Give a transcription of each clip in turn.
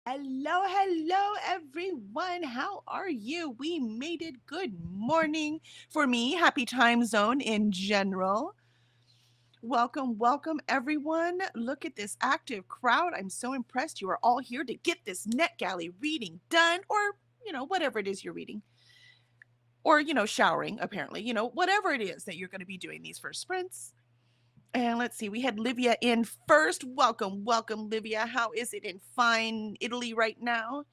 Hello, hello, everyone. How are you? We made it. Good morning for me. Happy time zone in general. Welcome, welcome, everyone. Look at this active crowd. I'm so impressed. You are all here to get this NetGalley reading done, or, whatever it is you're reading, or, showering, apparently, whatever it is that you're going to be doing these first sprints. And let's see, we had Livia in first. Welcome, welcome, Livia. How is it in fine Italy right now?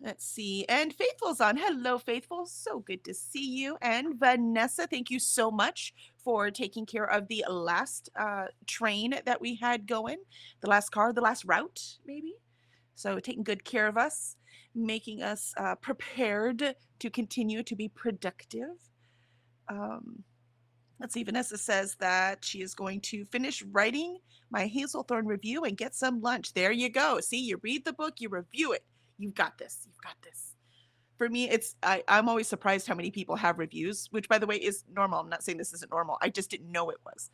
Let's see. And Faithful's on. Hello, Faithful. So good to see you. And Vanessa, thank you so much for taking care of the last train that we had going, the last car, the last route, maybe. So taking good care of us, making us prepared to continue to be productive. Let's see, Vanessa says that she is going to finish writing my Hazelthorne review and get some lunch. There you go. See, you read the book, you review it. You've got this. You've got this. For me, I'm always surprised how many people have reviews, which, by the way, is normal. I'm not saying this isn't normal. I just didn't know it was.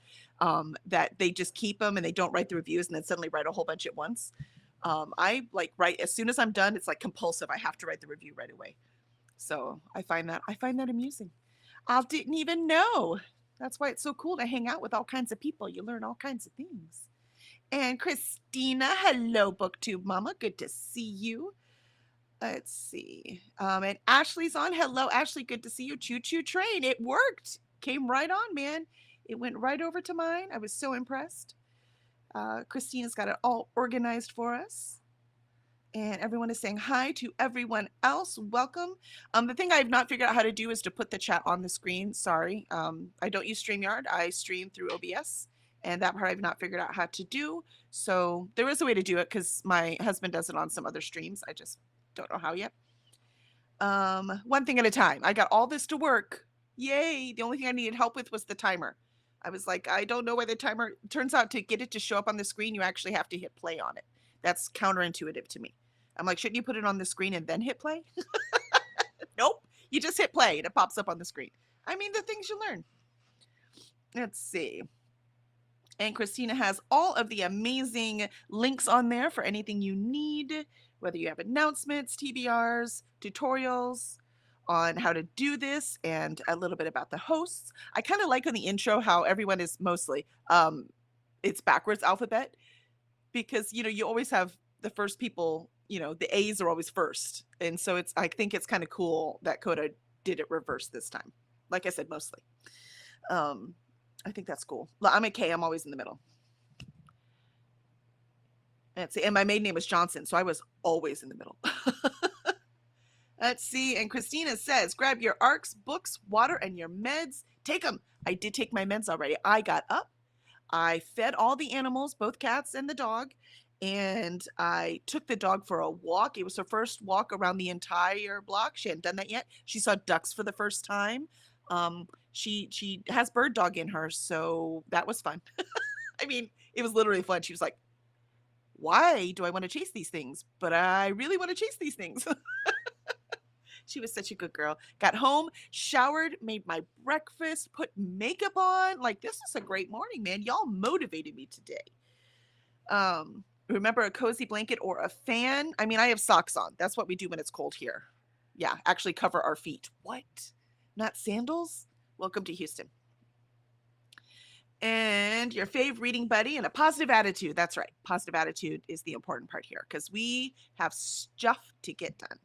That they just keep them and they don't write the reviews and then suddenly write a whole bunch at once. I write as soon as I'm done. It's like compulsive. I have to write the review right away. So I find that amusing. I didn't even know. That's why it's so cool to hang out with all kinds of people. You learn all kinds of things. And Christina, hello, BookTube Mama. Good to see you. Let's see. And Ashley's on. Hello, Ashley. Good to see you. Choo choo train. It worked. Came right on, man. It went right over to mine. I was so impressed. Christina's got it all organized for us. And everyone is saying hi to everyone else. Welcome. The thing I have not figured out how to do is to put the chat on the screen. Sorry. I don't use StreamYard. I stream through OBS. And that part I've not figured out how to do. So there is a way to do it because my husband does it on some other streams. I just don't know how yet. One thing at a time. I got all this to work. Yay. The only thing I needed help with was the timer. I was like, I don't know why the timer turns out to get it to show up on the screen. You actually have to hit play on it. That's counterintuitive to me. I'm like, shouldn't you put it on the screen and then hit play? Nope. You just hit play and it pops up on the screen. I mean, the things you learn. Let's see. And Christina has all of the amazing links on there for anything you need, whether you have announcements, TBRs, tutorials on how to do this, and a little bit about the hosts. I kind of like on the intro how everyone is mostly, it's backwards alphabet, because, you always have the first people, the A's are always first. And so I think it's kind of cool that Coda did it reverse this time. Like I said, mostly. I think that's cool. I'm a K. I'm always in the middle. Let's see. And my maiden name was Johnson, so I was always in the middle. Let's see. And Christina says, grab your ARCs, books, water, and your meds. Take them. I did take my meds already. I got up. I fed all the animals, both cats and the dog, and I took the dog for a walk. It was her first walk around the entire block. She hadn't done that yet. She saw ducks for the first time. She has bird dog in her, so that was fun. I mean, it was literally fun. She was like, why do I want to chase these things? But I really want to chase these things. She was such a good girl. Got home, showered, made my breakfast, put makeup on. Like, this is a great morning, man. Y'all motivated me today. Remember a cozy blanket or a fan? I mean, I have socks on. That's what we do when it's cold here. Yeah, actually cover our feet. What? Not sandals? Welcome to Houston. And your fave reading buddy and a positive attitude. That's right. Positive attitude is the important part here because we have stuff to get done.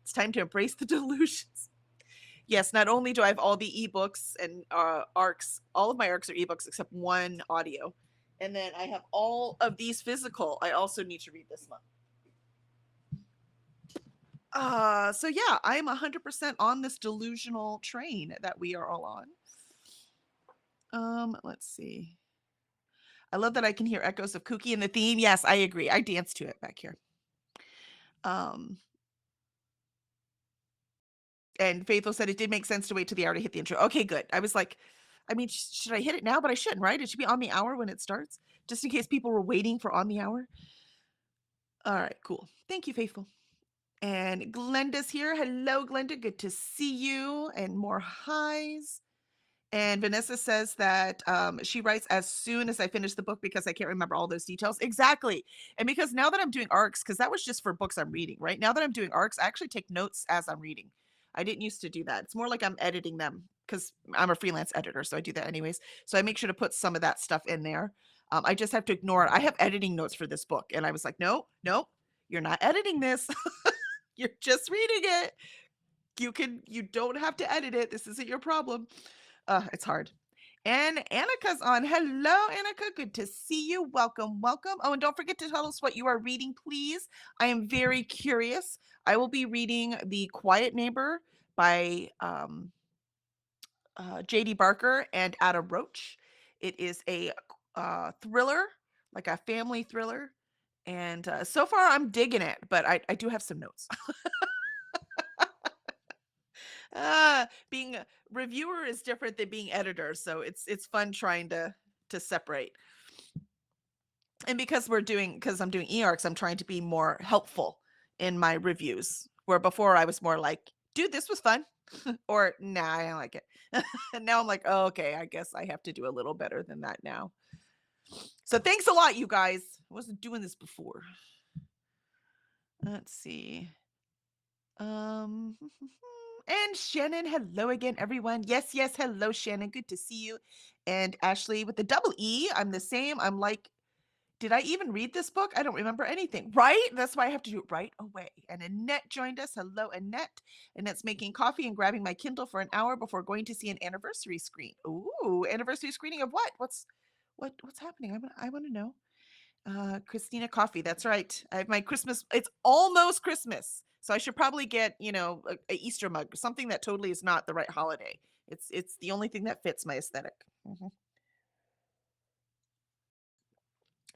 It's time to embrace the delusions. Yes, not only do I have all the ebooks and ARCs, all of my ARCs are ebooks except one audio. And then I have all of these physical. I also need to read this month. So yeah, I am 100% on this delusional train that we are all on. Let's see. I love that I can hear echoes of Kooky in the theme. Yes, I agree. I danced to it back here. And Faithful said it did make sense to wait till the hour to hit the intro. Okay, good. I was like, I mean, should I hit it now? But I shouldn't, right? It should be on the hour when it starts, just in case people were waiting for on the hour. All right, cool. Thank you, Faithful. And Glenda's here. Hello, Glenda. Good to see you. And more highs. And Vanessa says that she writes as soon as I finish the book because I can't remember all those details. Exactly. And because now that I'm doing ARCs, because that was just for books I'm reading, right? Now that I'm doing ARCs, I actually take notes as I'm reading. I didn't used to do that. It's more like I'm editing them because I'm a freelance editor, so I do that anyways. So I make sure to put some of that stuff in there. I just have to ignore it. I have editing notes for this book. And I was like, no, you're not editing this. You're just reading it. You don't have to edit it. This isn't your problem. It's hard. And Annika's on. Hello, Annika. Good to see you. Welcome. Oh, and don't forget to tell us what you are reading, please. I am very curious. I will be reading The Quiet Neighbor by J.D. Barker and Ada Roach. It is a thriller, like a family thriller. And so far, I'm digging it, but I do have some notes. Being a reviewer is different than being editor, so it's fun trying to separate. And because I'm doing eARCs, I'm trying to be more helpful in my reviews, where before I was more like, dude, this was fun, or nah, I don't like it. And now I'm like, oh, okay, I guess I have to do a little better than that now. So thanks a lot, you guys. I wasn't doing this before. Let's see. And Shannon, hello again, everyone. Yes, hello, Shannon. Good to see you. And Ashley with the double E. I'm the same. I'm like, did I even read this book? I don't remember anything, right? That's why I have to do it right away. And Annette joined us. Hello, Annette. Annette's making coffee and grabbing my Kindle for an hour before going to see an anniversary screen. Ooh, anniversary screening of what? What's happening? I want to know. Christina coffee. That's right. I have my Christmas. It's almost Christmas. So I should probably get, a Easter mug, something that totally is not the right holiday. It's the only thing that fits my aesthetic. Mm-hmm.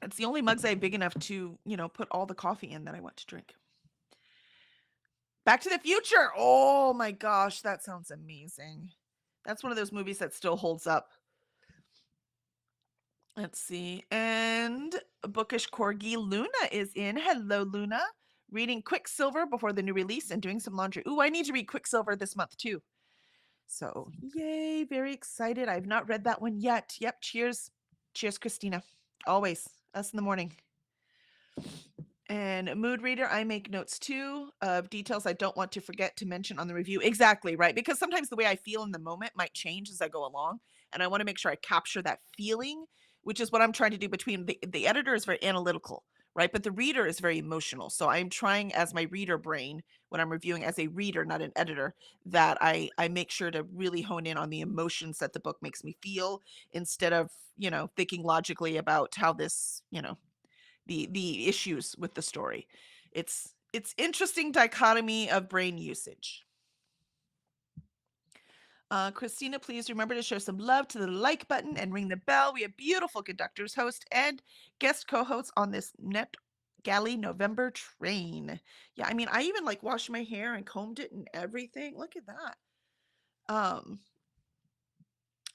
It's the only mugs I have big enough to, put all the coffee in that I want to drink. Back to the Future. Oh my gosh, that sounds amazing. That's one of those movies that still holds up. Let's see. And Bookish Corgi Luna is in. Hello, Luna. Reading Quicksilver before the new release and doing some laundry. Ooh, I need to read Quicksilver this month too. So yay, very excited. I've not read that one yet. Yep, cheers. Cheers, Christina. Always, us in the morning. And Mood Reader, I make notes too of details I don't want to forget to mention on the review. Exactly, right? Because sometimes the way I feel in the moment might change as I go along. And I want to make sure I capture that feeling, which is what I'm trying to do between the editor is very analytical, right? But the reader is very emotional. So I'm trying as my reader brain when I'm reviewing as a reader, not an editor, that I make sure to really hone in on the emotions that the book makes me feel instead of, thinking logically about how this, the issues with the story. It's interesting dichotomy of brain usage. Christina, please remember to show some love to the like button and ring the bell. We have beautiful conductors, host, and guest co-hosts on this NetGalley November train. Yeah, I mean, I even like washed my hair and combed it and everything. Look at that. Um,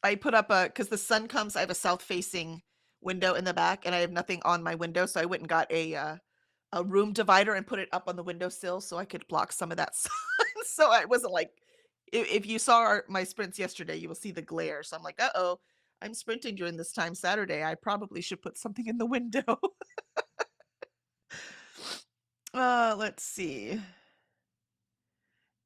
I put up because the sun comes. I have a south-facing window in the back, and I have nothing on my window, so I went and got a room divider and put it up on the windowsill so I could block some of that sun. So I wasn't like, if you saw my sprints yesterday, you will see the glare. So I'm like, uh-oh, I'm sprinting during this time Saturday. I probably should put something in the window. Let's see.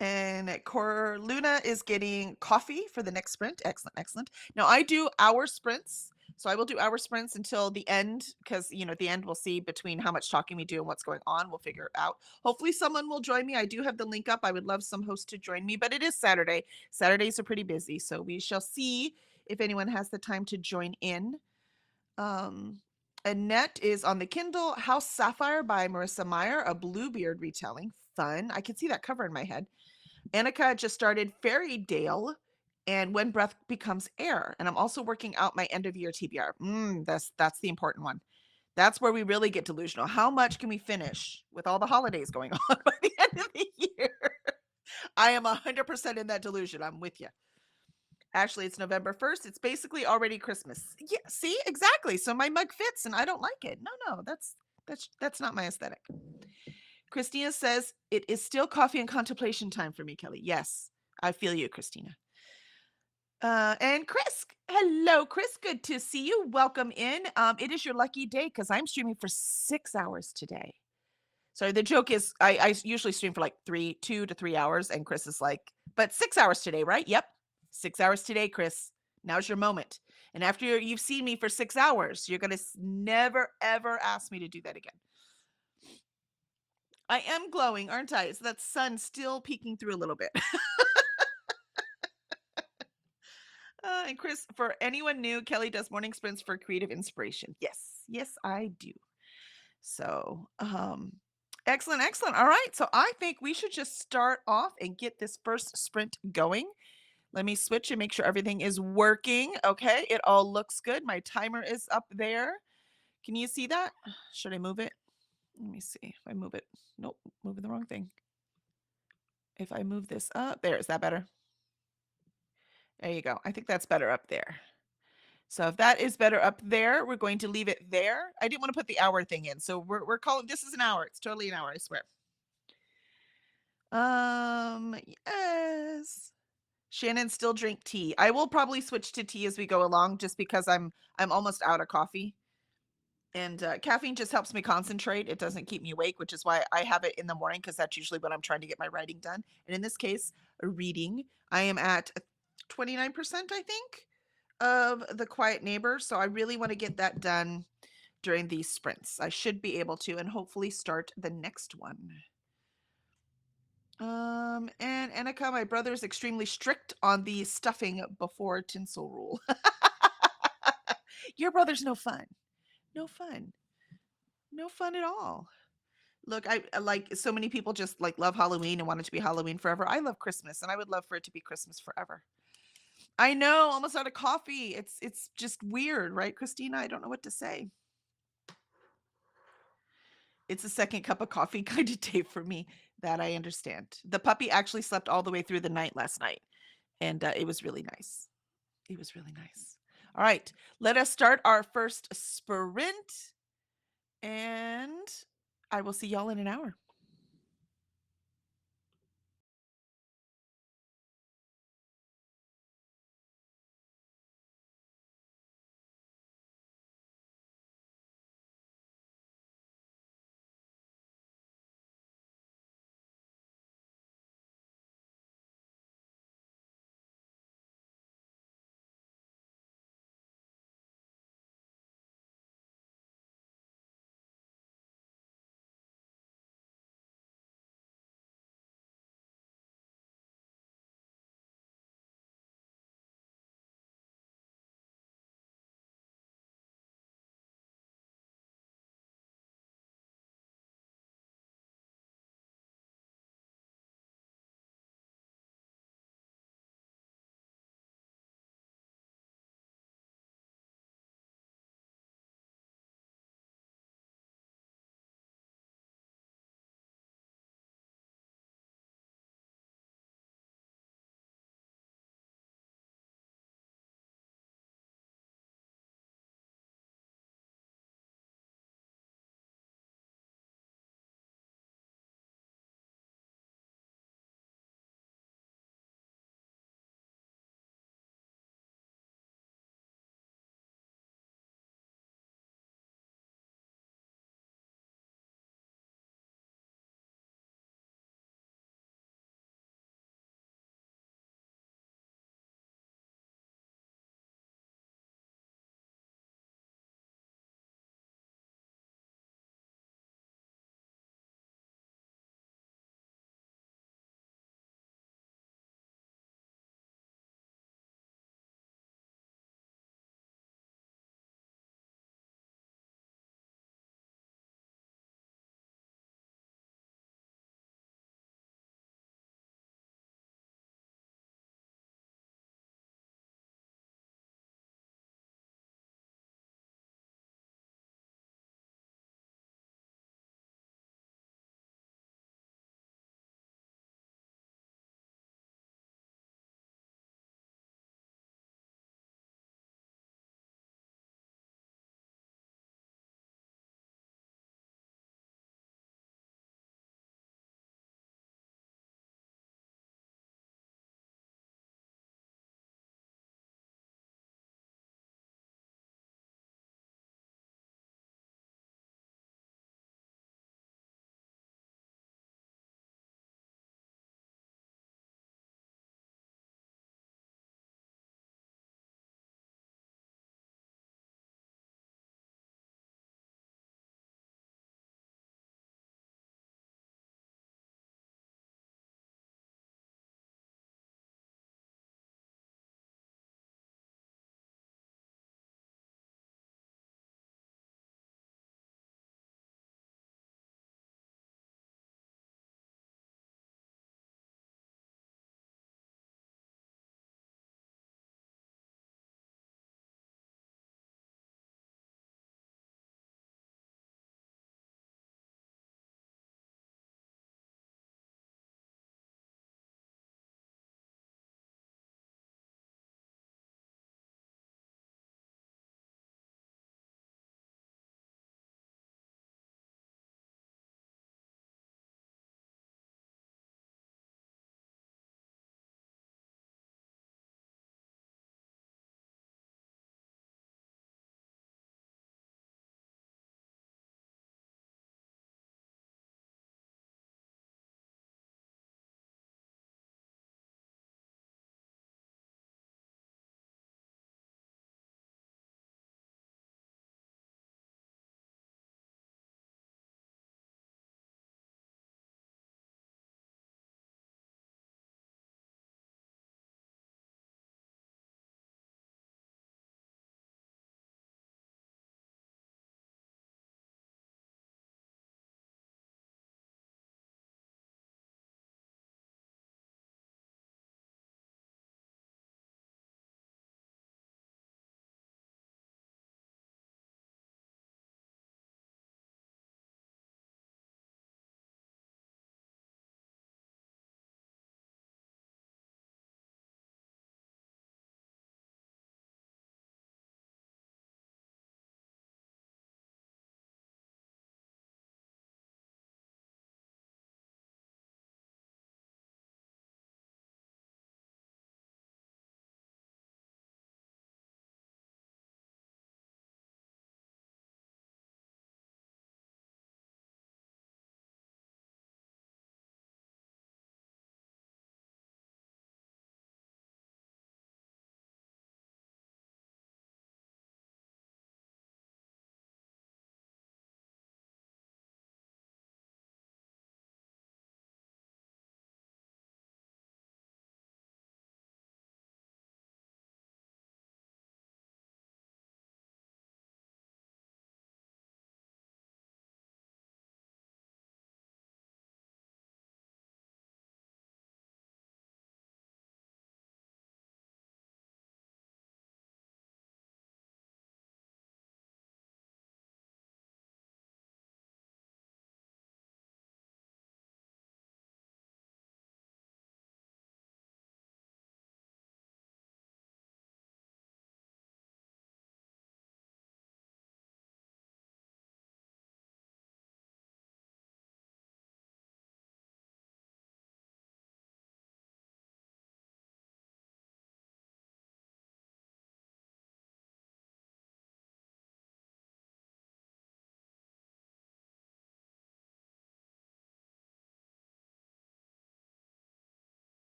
And Cor Luna is getting coffee for the next sprint. Excellent, excellent. Now I do hour sprints. So I will do hour sprints until the end because, at the end we'll see between how much talking we do and what's going on. We'll figure it out. Hopefully someone will join me. I do have the link up. I would love some hosts to join me, but it is Saturday. Saturdays are pretty busy. So we shall see if anyone has the time to join in. Annette is on the Kindle. House Sapphire by Marissa Meyer, a Bluebeard retelling. Fun. I can see that cover in my head. Annika just started Fairy Dale and When Breath Becomes Air. And I'm also working out my end of year TBR. That's the important one. That's where we really get delusional. How much can we finish with all the holidays going on by the end of the year? I am 100% in that delusion. I'm with you. Actually, it's November 1st. It's basically already Christmas. Yeah, see? Exactly. So my mug fits and I don't like it. No, that's not my aesthetic. Christina says, it is still coffee and contemplation time for me, Kelly. Yes, I feel you, Christina. And Chris, hello, Chris. Good to see you. Welcome in. It is your lucky day because I'm streaming for 6 hours today. So the joke is I usually stream for like 2 to 3 hours, and Chris is like, but 6 hours today, right? Yep. 6 hours today, Chris. Now's your moment. And after you've seen me for 6 hours, you're going to never, ever ask me to do that again. I am glowing, aren't I? So that sun still peeking through a little bit. And Chris, for anyone new, Kelly does morning sprints for creative inspiration. Yes, I do. So, excellent. All right. So I think we should just start off and get this first sprint going. Let me switch and make sure everything is working. Okay, it all looks good. My timer is up there. Can you see that? Should I move it? Let me see if I move it. Nope, moving the wrong thing. If I move this up, there, is that better? There you go. I think that's better up there. So if that is better up there, we're going to leave it there. I didn't want to put the hour thing in. So we're calling, this is an hour. It's totally an hour, I swear. Yes. Shannon still drink tea. I will probably switch to tea as we go along just because I'm almost out of coffee. And caffeine just helps me concentrate. It doesn't keep me awake, which is why I have it in the morning because that's usually when I'm trying to get my writing done. And in this case, reading. I am at 29%, I think, of The Quiet Neighbor. So I really want to get that done during these sprints. I should be able to and hopefully start the next one. And Annika, my brother is extremely strict on the stuffing before tinsel rule. Your brother's no fun. No fun. No fun at all. Look, I like so many people just like love Halloween and want it to be Halloween forever. I love Christmas and I would love for it to be Christmas forever. I know, almost out of coffee. It's just weird, right, Christina? I don't know what to say. It's a second cup of coffee kind of day for me. That I understand. The puppy actually slept all the way through the night last night, and it was really nice. It was really nice. All right, let us start our first sprint, and I will see y'all in an hour.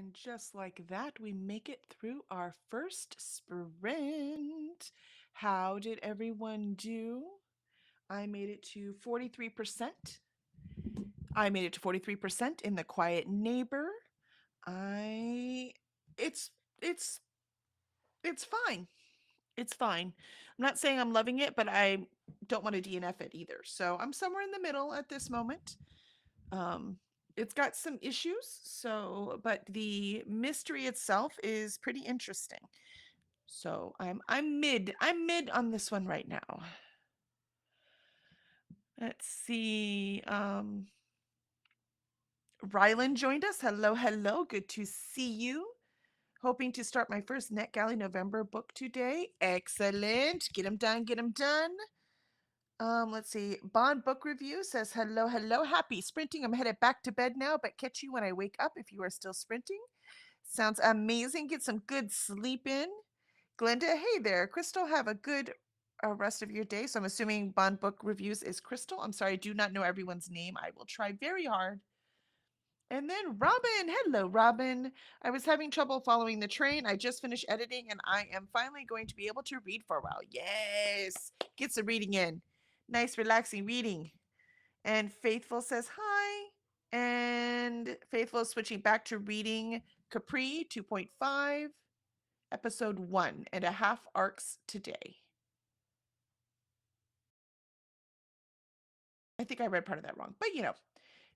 And just like that, we make it through our first sprint. How did everyone do? I made it to 43%. I made it to 43% in the quiet neighbor. I it's it's it's fine. It's fine. I'm not saying I'm loving it, but I don't want to DNF it either. So I'm somewhere in the middle at this moment. Um, it's got some issues, so but the mystery itself is pretty interesting. So I'm mid on this one right now. Let's see. Rylan joined us. Hello, hello. Good to see you. Hoping to start my first NetGalley November book today. Excellent. Get them done. Get them done. Let's see. Bond Book Review says, hello, hello. Happy sprinting. I'm headed back to bed now, but catch you when I wake up if you are still sprinting. Sounds amazing. Get some good sleep in. Glenda, hey there. Crystal, have a good rest of your day. So I'm assuming Bond Book Reviews is Crystal. I'm sorry, I do not know everyone's name. I will try very hard. And then Robin, hello, Robin. I was having trouble following the train. I just finished editing and I am finally going to be able to read for a while. Yes, get some reading in. Nice, relaxing reading. And Faithful says hi. And Faithful is switching back to reading Capri 2.5, episode 1.5 arcs today. I think I read part of that wrong, but you know.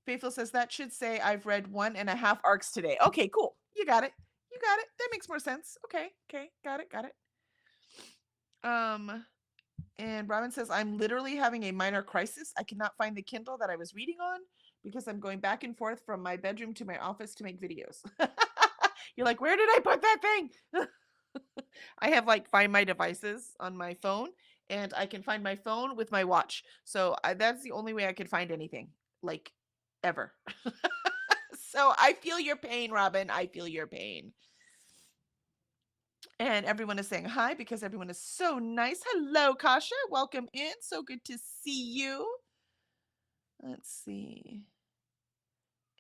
Faithful says that should say I've read 1.5 arcs today. Okay, cool. You got it. You got it. That makes more sense. Okay, okay, got it, got it. And Robin says I'm literally having a minor crisis. I cannot find the Kindle that I was reading on because I'm going back and forth from my bedroom to my office to make videos. You're like, where did I put that thing? I have like Find My Devices on my phone, and I can find my phone with my watch. So that's the only way I could find anything, like ever. So I feel your pain, Robin. I feel your pain. And everyone is saying hi because everyone is so nice. Hello, Kasha. Welcome in. So good to see you. Let's see.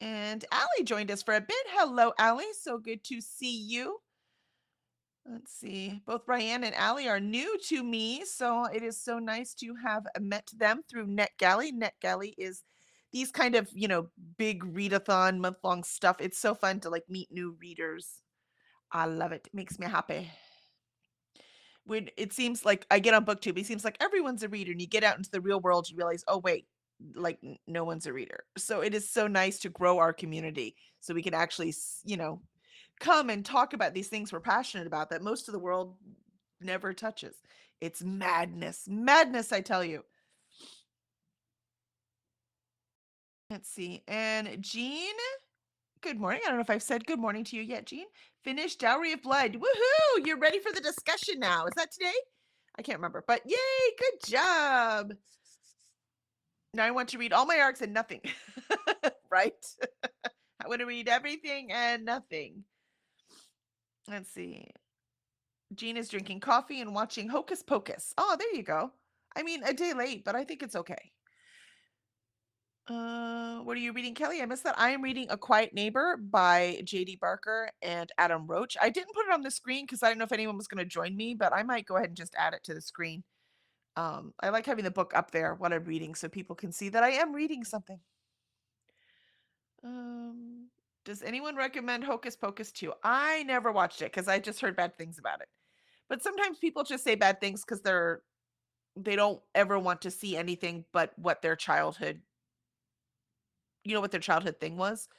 And Allie joined us for a bit. Hello, Allie. So good to see you. Let's see. Both Ryan and Allie are new to me, so it is so nice to have met them through NetGalley. NetGalley is these kind of, big readathon month-long stuff. It's so fun to like meet new readers. I love it. It makes me happy. When it seems like I get on BookTube, it seems like everyone's a reader, and you get out into the real world, you realize, oh wait, like no one's a reader. So it is so nice to grow our community so we can actually, come and talk about these things we're passionate about that most of the world never touches. It's madness. Madness, I tell you. Let's see. And Jean, good morning. I don't know if I've said good morning to you yet, Jean. Finished Dowry of Blood. Woohoo! You're ready for the discussion now. Is that today? I can't remember, but yay, good job. Now I want to read all my arcs and nothing. Right? I want to read everything and nothing. Let's see. Jean is drinking coffee and watching Hocus Pocus. Oh, there you go. I mean, a day late, but I think it's okay. What are you reading, Kelly? I missed that. I am reading A Quiet Neighbor by J.D. Barker and Adam Roach. I didn't put it on the screen because I don't know if anyone was going to join me, but I might go ahead and just add it to the screen. I like having the book up there, what I'm reading, so people can see that I am reading something. Does anyone recommend Hocus Pocus 2? I never watched it because I just heard bad things about it. But sometimes people just say bad things because they don't ever want to see anything but what their childhood thing was.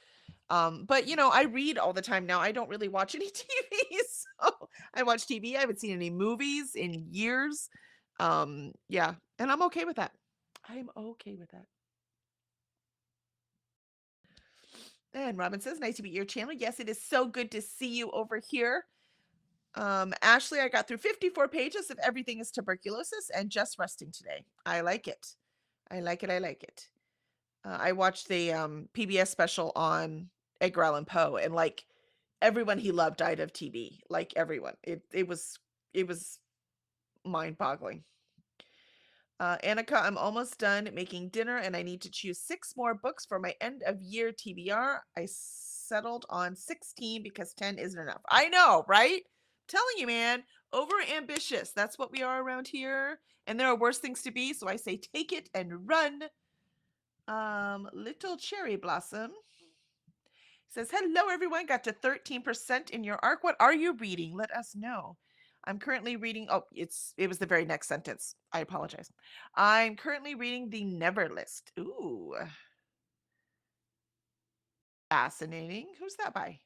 But I read all the time now. I don't really watch any TV. So I watch TV. I haven't seen any movies in years. Yeah, and I'm okay with that. I'm okay with that. And Robin says, nice to be your channel. Yes, it is so good to see you over here. Ashley, I got through 54 pages of Everything is Tuberculosis and just resting today. I like it. I like it. I like it. I watched the PBS special on Edgar Allan Poe, and like everyone he loved died of TB. Like everyone. It was mind-boggling. Annika, I'm almost done making dinner and I need to choose 6 more books for my end of year TBR. I settled on 16 because 10 isn't enough. I know, right? Telling you, man, over ambitious. That's what we are around here. And there are worse things to be. So I say take it and run. Little Cherry Blossom says, hello, everyone. Got to 13% in your arc. What are you reading? Let us know. I'm currently reading. Oh, it was the very next sentence. I apologize. I'm currently reading the Never List. Ooh, fascinating. Who's that by?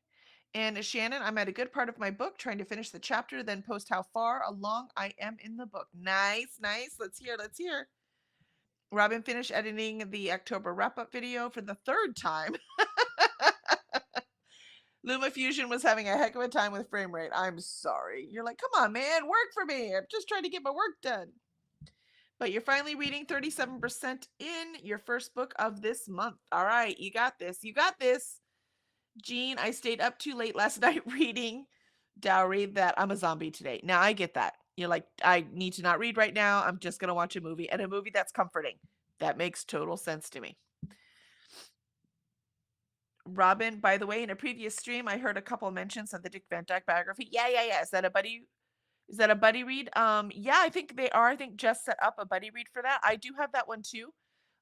And Shannon, I'm at a good part of my book, trying to finish the chapter, then post how far along I am in the book. Nice, nice. Let's hear. Let's hear. Robin finished editing the October wrap-up video for the third time. LumaFusion was having a heck of a time with frame rate. I'm sorry. You're like, come on, man, work for me. I'm just trying to get my work done. But you're finally reading 37% in your first book of this month. All right, you got this. You got this. Jean, I stayed up too late last night reading Dowry that I'm a zombie today. Now I get that. You're like, I need to not read right now. I'm just going to watch a movie, and a movie that's comforting. That makes total sense to me. Robin, by the way, in a previous stream, I heard a couple mentions of the Dick Van Dyke biography. Yeah. Is that a buddy read? Yeah, I think they are. I think Jess set up a buddy read for that. I do have that one too.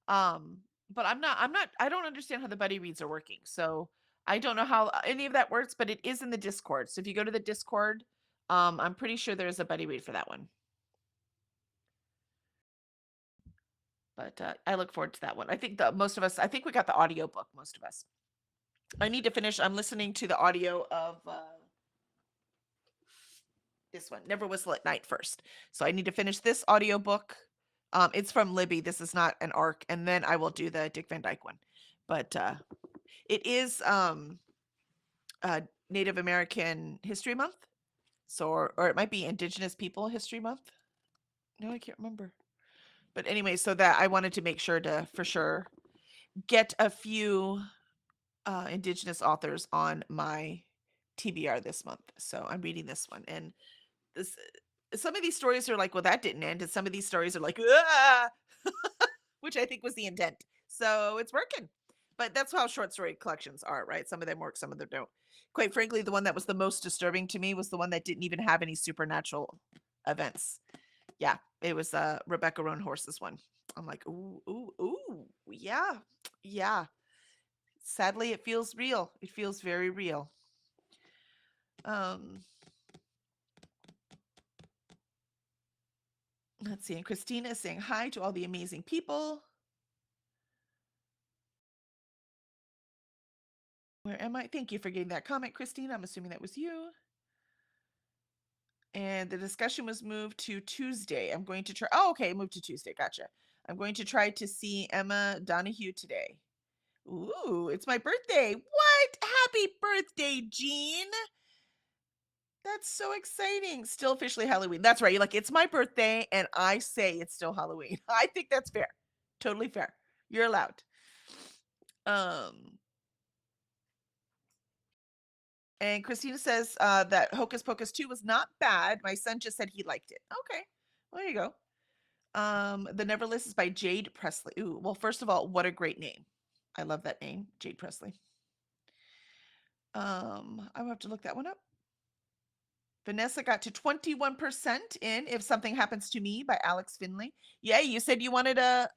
But I don't understand how the buddy reads are working. So I don't know how any of that works, but it is in the Discord. So if you go to the Discord, I'm pretty sure there's a buddy read for that one. But I look forward to that one. I think I think we got the audio book, most of us. I need to finish. I'm listening to the audio of this one, Never Whistle at Night, first. So I need to finish this audio book. It's from Libby. This is not an arc. And then I will do the Dick Van Dyke one. But it is Native American History Month. So, or it might be Indigenous People History Month. No, I can't remember. But anyway, so that I wanted to make sure to, for sure, get a few Indigenous authors on my TBR this month. So I'm reading this one. And some of these stories are like, well, that didn't end. And some of these stories are like, ah! Which I think was the intent. So it's working. But that's how short story collections are, right? Some of them work, some of them don't. Quite frankly, the one that was the most disturbing to me was the one that didn't even have any supernatural events. Yeah, it was Rebecca Roan Horse's one. I'm like, ooh, yeah. Sadly, it feels real. It feels very real. Let's see. And Christina is saying hi to all the amazing people. Where am I? Thank you for getting that comment, Christina. I'm assuming that was you. And the discussion was moved to Tuesday. I'm going to try. Oh, okay. Moved to Tuesday. Gotcha. I'm going to try to see Emma Donahue today. Ooh, it's my birthday. What? Happy birthday, Jean. That's so exciting. Still officially Halloween. That's right. You're like, it's my birthday, and I say it's still Halloween. I think that's fair. Totally fair. You're allowed. And Christina says that Hocus Pocus 2 was not bad. My son just said he liked it. Okay. Well, there you go. The Never List is by Jade Presley. Ooh, well, first of all, what a great name. I love that name, Jade Presley. I will have to look that one up. Vanessa got to 21% in If Something Happens to Me by Alex Finley. Yeah, you said you wanted a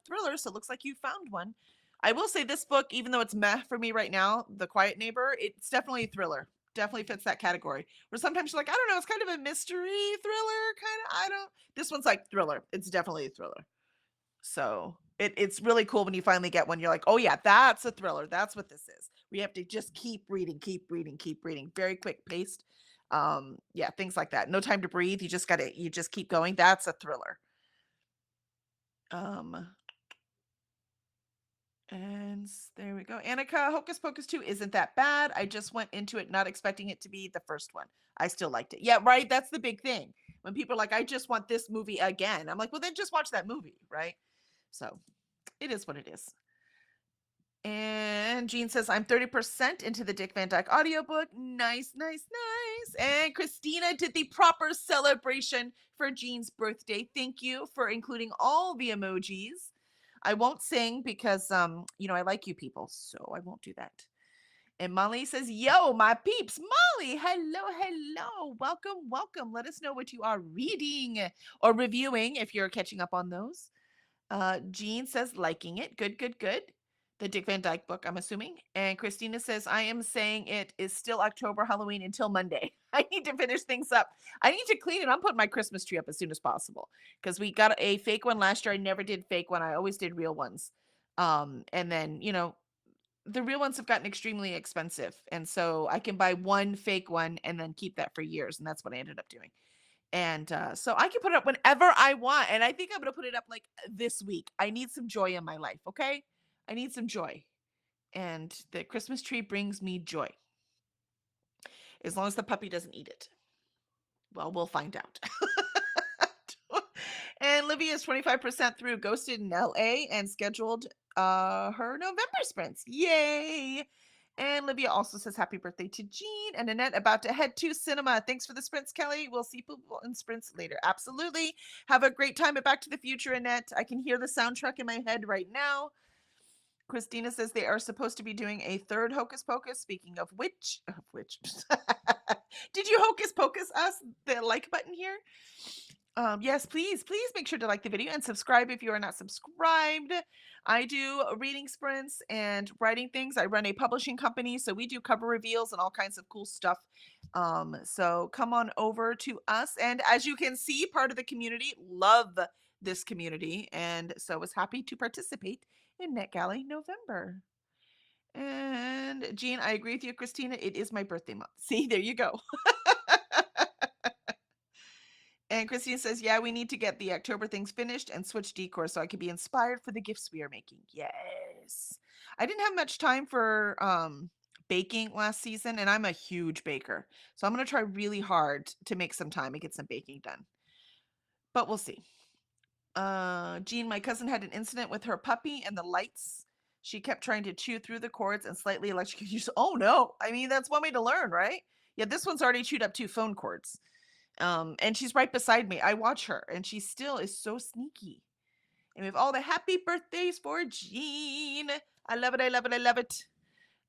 thriller, so it looks like you found one. I will say this book, even though it's meh for me right now, The Quiet Neighbor, it's definitely a thriller. Definitely fits that category. Where sometimes you're like, I don't know, it's kind of a mystery thriller, This one's like thriller. It's definitely a thriller. So it's really cool when you finally get one. You're like, oh yeah, that's a thriller. That's what this is. We have to just keep reading. Very quick paced. Yeah, things like that. No time to breathe. You just keep going. That's a thriller. And there we go. Annika, Hocus Pocus 2 isn't that bad. I just went into it not expecting it to be the first one. I still liked it. Yeah, right. That's the big thing. When people are like, I just want this movie again. I'm like, well, then just watch that movie, right? So it is what it is. And Jean says, I'm 30% into the Dick Van Dyke audiobook. Nice. And Christina did the proper celebration for Jean's birthday. Thank you for including all the emojis. I won't sing because, I like you people, so I won't do that. And Molly says, yo, my peeps. Molly, hello, hello. Welcome, welcome. Let us know what you are reading or reviewing if you're catching up on those. Jean says, liking it. Good, good, good. The Dick Van Dyke book, I'm assuming. And Christina says, I am saying it is still October Halloween until Monday. I need to finish things up. I need to clean it. I'm putting my Christmas tree up as soon as possible because we got a fake one last year. I never did fake one. I always did real ones. And then, the real ones have gotten extremely expensive. And so I can buy one fake one and then keep that for years. And that's what I ended up doing. And so I can put it up whenever I want. And I think I'm going to put it up like this week. I need some joy in my life. Okay. I need some joy. And the Christmas tree brings me joy. As long as the puppy doesn't eat it. Well, we'll find out. And Livia is 25% through Ghosted in LA and scheduled her November sprints. Yay! And Livia also says happy birthday to Jean. And Annette about to head to cinema. Thanks for the sprints, Kelly. We'll see people in sprints later. Absolutely. Have a great time at Back to the Future, Annette. I can hear the soundtrack in my head right now. Christina says they are supposed to be doing a third Hocus Pocus. Speaking of which, did you Hocus Pocus us the like button here? Yes, please make sure to like the video and subscribe if you are not subscribed. I do reading sprints and writing things. I run a publishing company, so we do cover reveals and all kinds of cool stuff. So come on over to us. And as you can see, part of the community, love this community, and so was happy to participate in NetGalley November. And Jean, I agree with you, Christina. It is my birthday month. See, there you go. And Christine says, yeah, we need to get the October things finished and switch decor so I can be inspired for the gifts we are making. Yes. I didn't have much time for baking last season, and I'm a huge baker. So I'm going to try really hard to make some time and get some baking done. But we'll see. Jean, my cousin had an incident with her puppy and the lights. She kept trying to chew through the cords and slightly electrocuted. Oh no. I mean, that's one way to learn, right? Yeah, this one's already chewed up 2 phone cords. And she's right beside me. I watch her, and she still is so sneaky. And we have all the happy birthdays for Jean. I love it. I love it. I love it.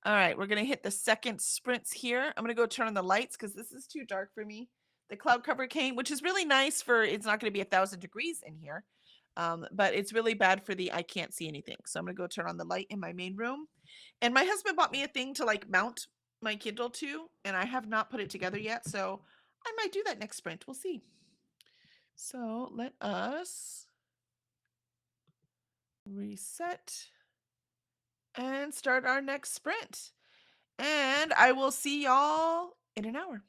All right, we're gonna hit the second sprints here. I'm gonna go turn on the lights because this is too dark for me. The cloud cover came, which is really nice for it's not gonna be 1,000 degrees in here. But it's really bad for the I can't see anything. So I'm gonna go turn on the light in my main room. And my husband bought me a thing to like mount my Kindle to, and I have not put it together yet. So I might do that next sprint. We'll see. So let us reset and start our next sprint. And I will see y'all in an hour.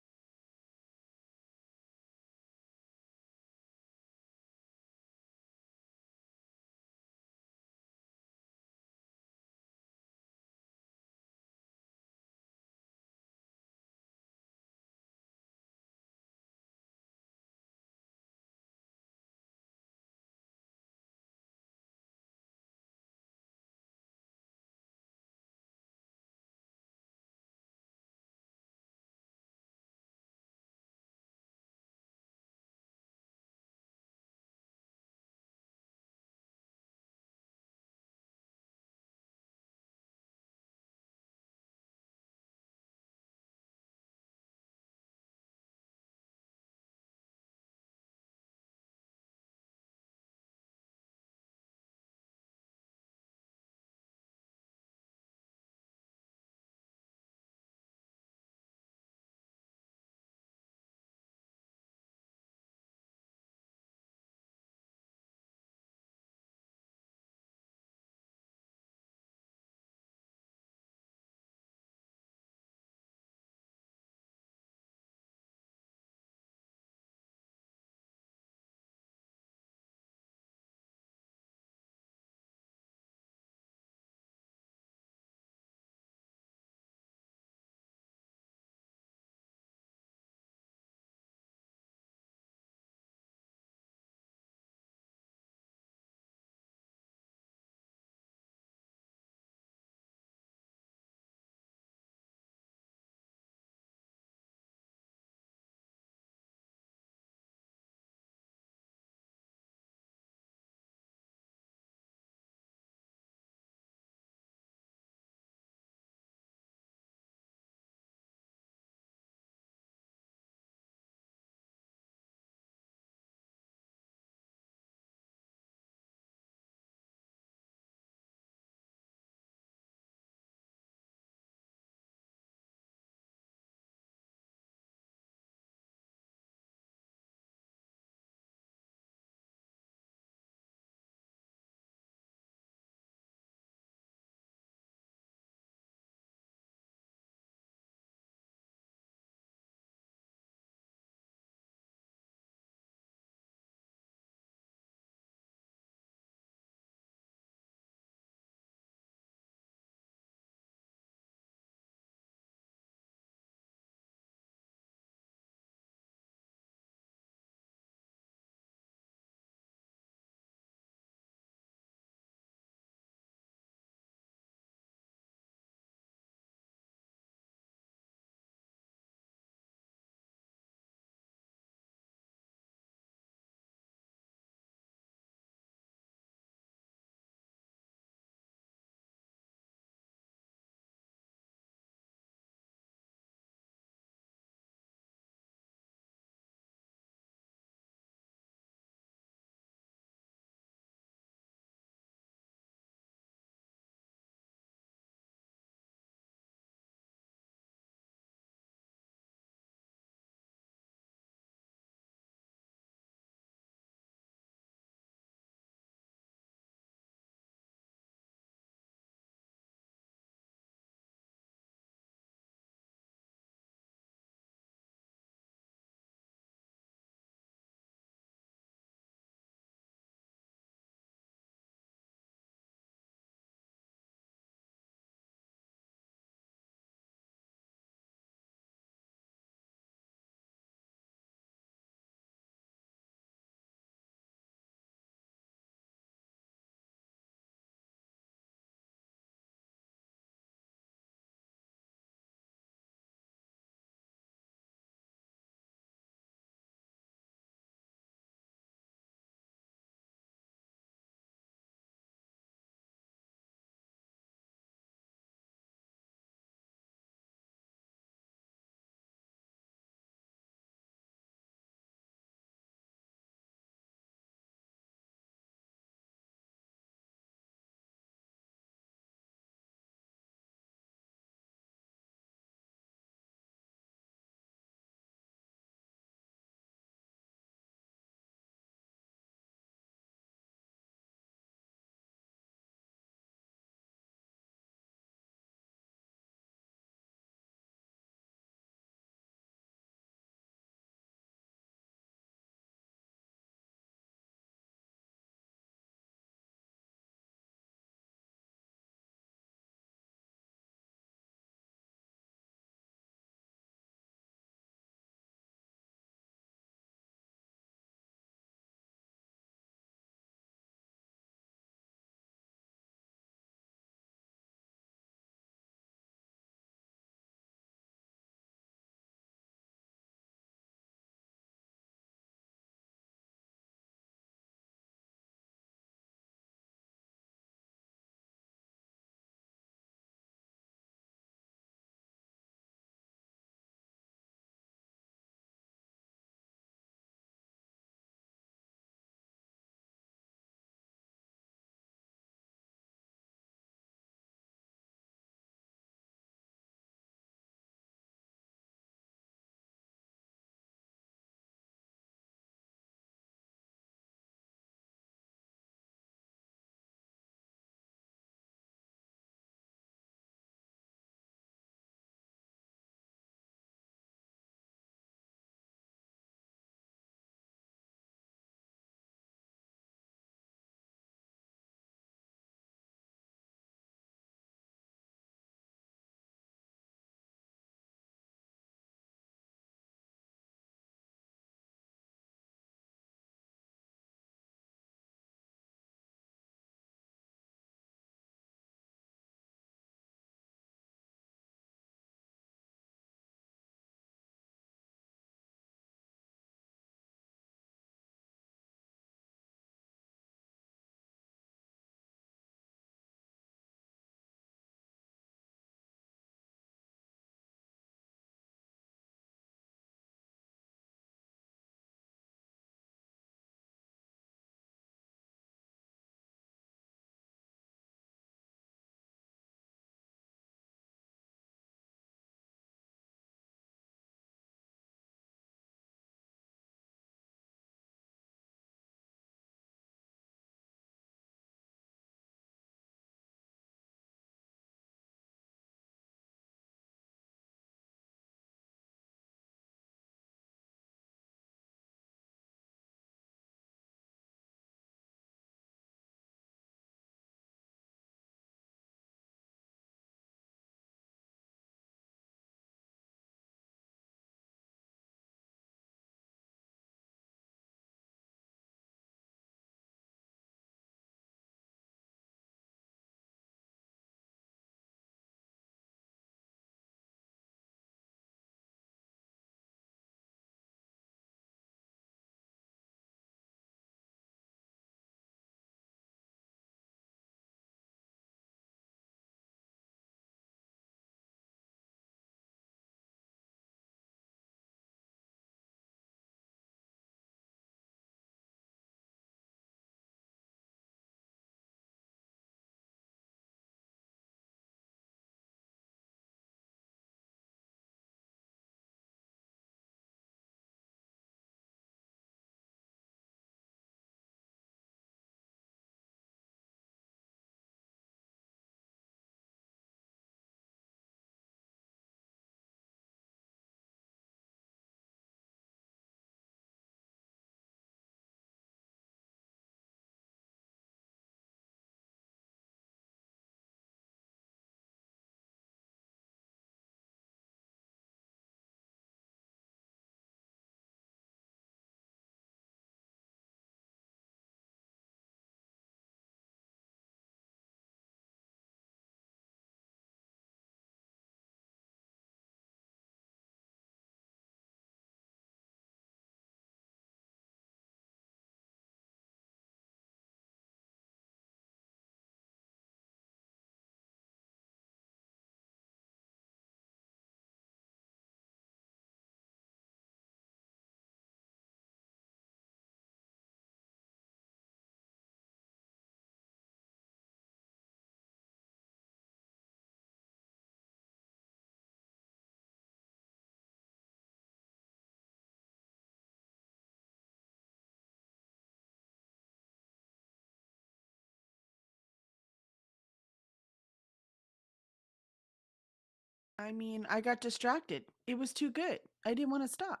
I mean, I got distracted. It was too good. I didn't want to stop.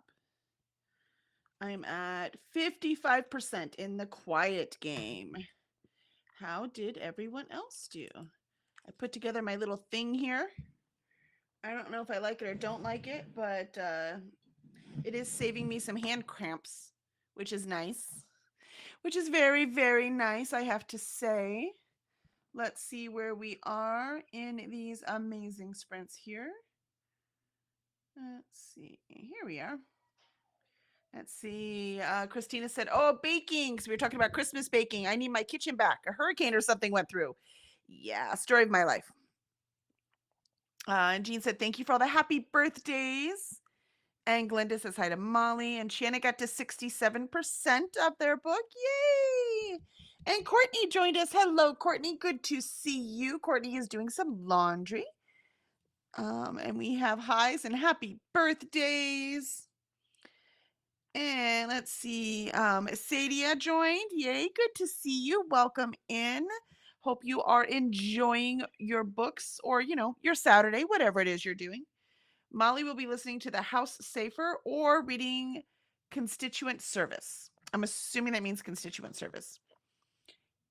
I'm at 55% in the quiet game. How did everyone else do? I put together my little thing here. I don't know if I like it or don't like it, but it is saving me some hand cramps, which is nice. Which is very, very nice, I have to say. Let's see where we are in these amazing sprints here. Let's see. Here we are. Let's see. Christina said, oh, baking. So we were talking about Christmas baking. I need my kitchen back. A hurricane or something went through. Yeah, story of my life. And Jean said, thank you for all the happy birthdays. And Glenda says hi to Molly. And Shanna got to 67% of their book. Yay! And Courtney joined us. Hello, Courtney. Good to see you. Courtney is doing some laundry. And we have highs and happy birthdays. And let's see. Sadia joined. Yay, good to see you. Welcome in. Hope you are enjoying your books or, your Saturday, whatever it is you're doing. Molly will be listening to The House Safer or reading Constituent Service. I'm assuming that means Constituent Service.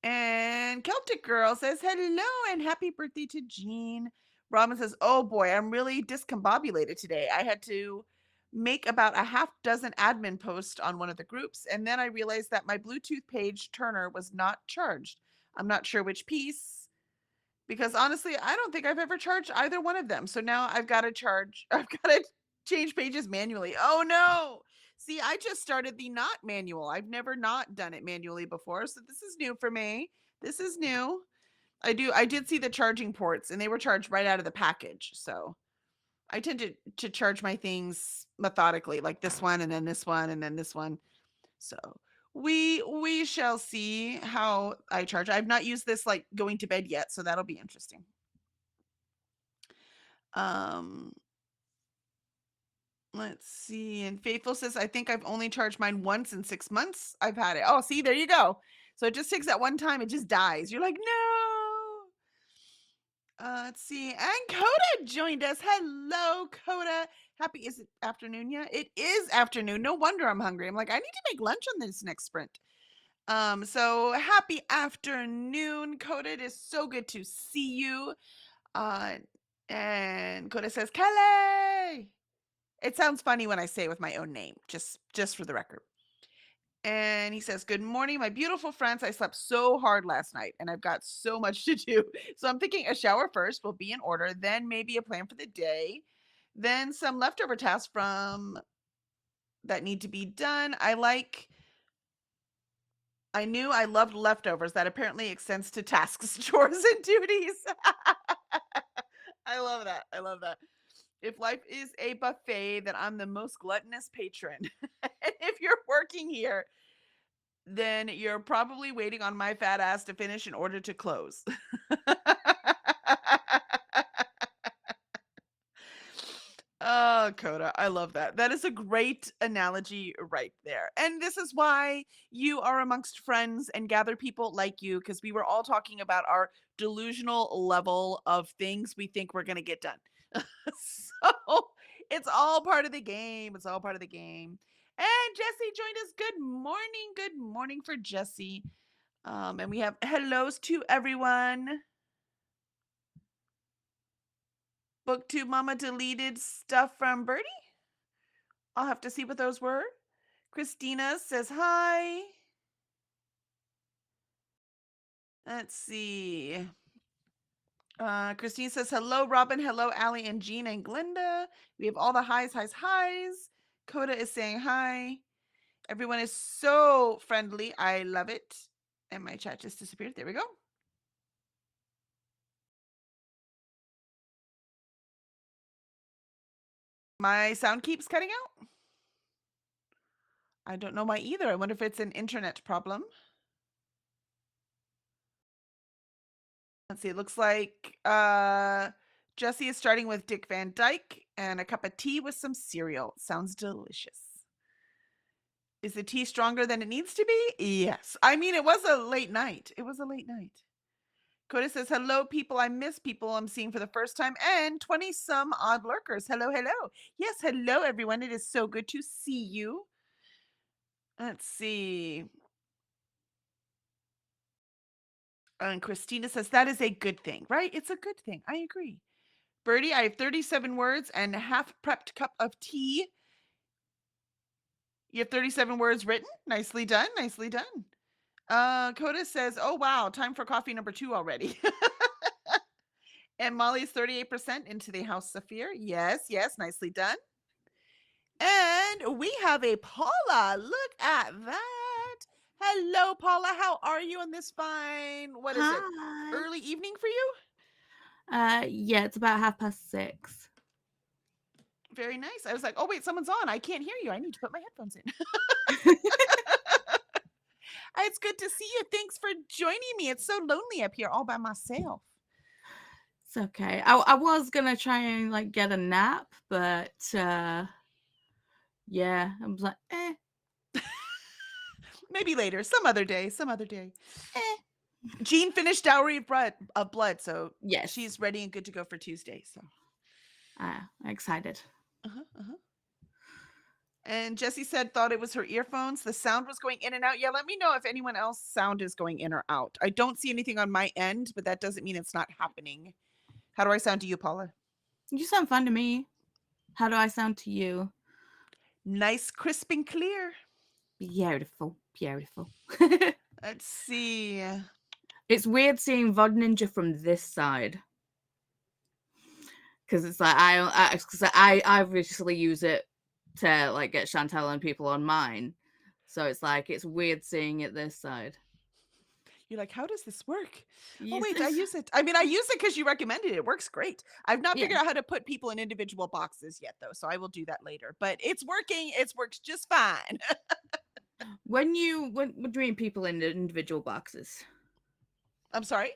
And Celtic Girl says, hello and happy birthday to Jean. Robin says, oh boy, I'm really discombobulated today. I had to make about a half dozen admin posts on one of the groups, and then I realized that my Bluetooth page turner was not charged. I'm not sure which piece, because honestly, I don't think I've ever charged either one of them. So now I've got to change pages manually. Oh no. See, I just started the not manual. I've never not done it manually before. So this is new for me. This is new. I did see the charging ports and they were charged right out of the package. So I tend to charge my things methodically, like this one and then this one and then this one. So we shall see how I charge. I've not used this like going to bed yet, so that'll be interesting. Let's see. And Faithful says, I think I've only charged mine once in 6 months. I've had it. Oh, see, there you go. So it just takes that one time, it just dies. You're like, no. Let's see. And Coda joined us. Hello, Coda. Happy, is it afternoon yet? It is afternoon. No wonder I'm hungry. I'm like, I need to make lunch on this next sprint. So happy afternoon, Coda. It is so good to see you. And Coda says, Kelly. It sounds funny when I say it with my own name, just for the record. And he says, good morning, my beautiful friends. I slept so hard last night and I've got so much to do. So I'm thinking a shower first will be in order, then maybe a plan for the day, then some leftover tasks from that need to be done. I knew I loved leftovers. That apparently extends to tasks, chores, and duties. I love that. I love that. If life is a buffet, then I'm the most gluttonous patron. And if you're working here, then you're probably waiting on my fat ass to finish in order to close. Oh, Coda, I love that. That is a great analogy right there. And this is why you are amongst friends and gather people like you, because we were all talking about our delusional level of things we think we're going to get done. So it's all part of the game. It's all part of the game. And Jesse joined us. Good morning. Good morning for Jesse. And we have hellos to everyone. BookTube Mama deleted stuff from Birdie. I'll have to see what those were. Christina says hi. Let's see. Christine says hello, Robin. Hello, Allie and Jean and Glinda. We have all the highs. Coda is saying hi. Everyone is so friendly. I love it. And my chat just disappeared. There we go. My sound keeps cutting out. I don't know why either. I wonder if it's an internet problem. Let's see. It looks like Jesse is starting with Dick Van Dyke and a cup of tea with some cereal. Sounds delicious. Is the tea stronger than it needs to be? Yes. I mean, it was a late night. Coda says, hello, people. I miss people I'm seeing for the first time. And 20 some odd lurkers. Hello, hello. Yes, hello, everyone. It is so good to see you. Let's see. And Christina says, that is a good thing, right? It's a good thing. I agree. Birdie, I have 37 words and a half prepped cup of tea. You have 37 words written. Nicely done. Nicely done. Coda says, oh, wow. Time for coffee number 2 already. And Molly's 38% into the House of Fear. Yes, yes. Nicely done. And we have a Paula. Look at that. Hello, Paula. How are you on this fine? What is it? Early evening for you? Yeah, it's about 6:30. Very nice. I was like, oh, wait, someone's on. I can't hear you. I need to put my headphones in. It's good to see you. Thanks for joining me. It's so lonely up here all by myself. It's okay. I was gonna try and like get a nap, but yeah, I was like, Maybe later, some other day. Jean finished Dowry of Blood, so yes, she's ready and good to go for Tuesday. So excited. And Jessie said thought it was her earphones. The sound was going in and out. Yeah, let me know if anyone else sound is going in or out. I don't see anything on my end, but that doesn't mean it's not happening. How do I sound to you, Paula? You sound fine to me. How do I sound to you? Nice, crisp, and clear. Beautiful, beautiful. Let's see. It's weird seeing VOD Ninja from this side. Because it's like I obviously use it to like get Chantel and people on mine. So it's like it's weird seeing it this side. You're like, how does this work? Oh, wait, I use it. I mean, I use it because you recommended it. It works great. I've not figured out how to put people in individual boxes yet, though. So I will do that later. But it's working. It works just fine. What do you mean people in individual boxes? I'm sorry?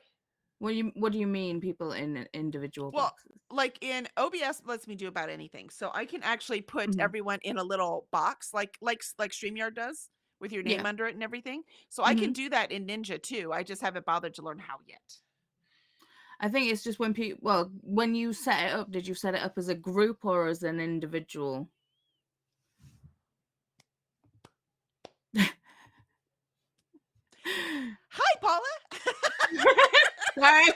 What do you mean people in individual boxes? Like in OBS lets me do about anything. So I can actually put everyone in a little box like StreamYard does with your name under it and everything. So I can do that in Ninja too. I just haven't bothered to learn how yet. I think it's just when when you set it up, did you set it up as a group or as an individual? Hi, Paula. Sorry.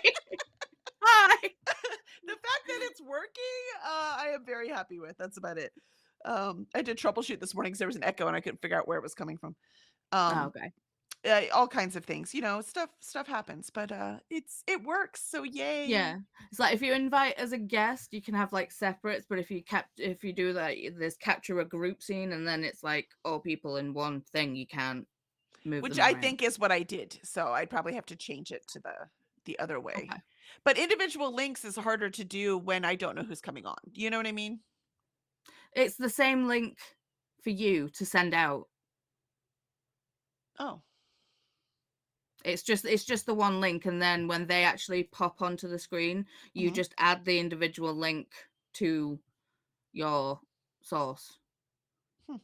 Hi. The fact that it's working, I am very happy with. That's about it. I did troubleshoot this morning because there was an echo and I couldn't figure out where it was coming from. Okay. All kinds of things, stuff happens, but it works. So yay. Yeah, it's like if you invite as a guest, you can have like separates, but if you do that, there's capture a group scene, and then it's like all people in one thing. You can't move. Which them I around. think is what I did. So I'd probably have to change it to the other way. Okay. But individual links is harder to do when I don't know who's coming on. You know what I mean? It's the same link for you to send out. Oh. It's just the one link, and then when they actually pop onto the screen, you just add the individual link to your source. All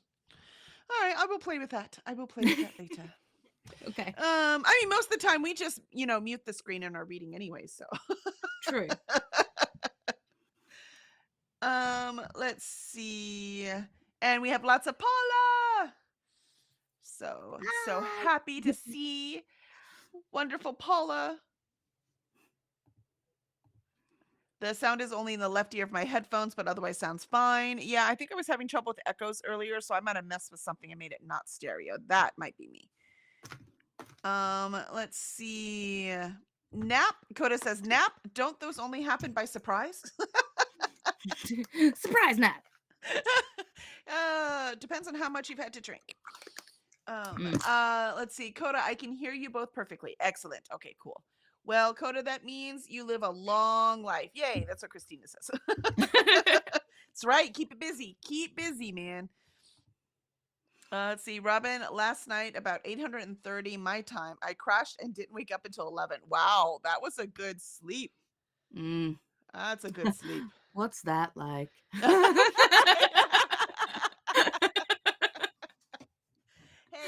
right, I will play with that. Later. Okay. I mean, most of the time we just, mute the screen in our reading anyway, so. True. Let's see. And we have lots of Paula. So happy to see wonderful Paula. The sound is only in the left ear of my headphones, but otherwise sounds fine. Yeah, I think I was having trouble with echoes earlier, so I might have messed with something and made it not stereo. That might be me. Let's see. Nap. Coda says, nap. Don't those only happen by surprise? Surprise nap. Depends on how much you've had to drink. Let's see. Coda, I can hear you both perfectly. Excellent. Okay, cool. Well, Coda, that means you live a long life. Yay, that's what Christina says. That's right. Keep it busy. Keep busy, man. Let's see. Robin, last night, about 8:30 my time, I crashed and didn't wake up until 11. Wow, that was a good sleep. That's a good sleep. What's that like? Hey,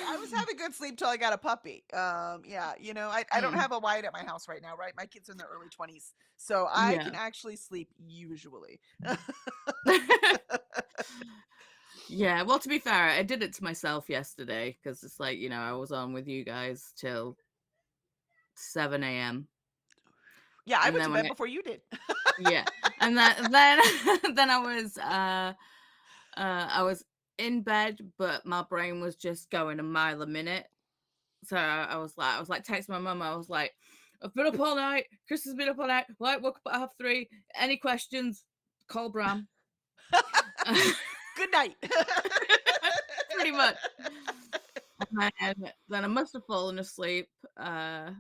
I was was having good sleep till I got a puppy. Yeah, you know, I don't have a Wyatt at my house right now, right? My kids are in their early 20s, so I can Yeah. actually sleep usually. Yeah, well, to be fair, I did it to myself yesterday because it's like, you know, I was on with you guys till 7 a.m. Yeah, I And went then to when bed it, before you did. yeah, and then then I was in bed, but my brain was just going a mile a minute. So I was like texting my mum. I was like, I've been up all night. Chris has been up all night. Like, woke up at 3:30. Any questions? Call Bram. Good night. Pretty much. And then I must have fallen asleep. I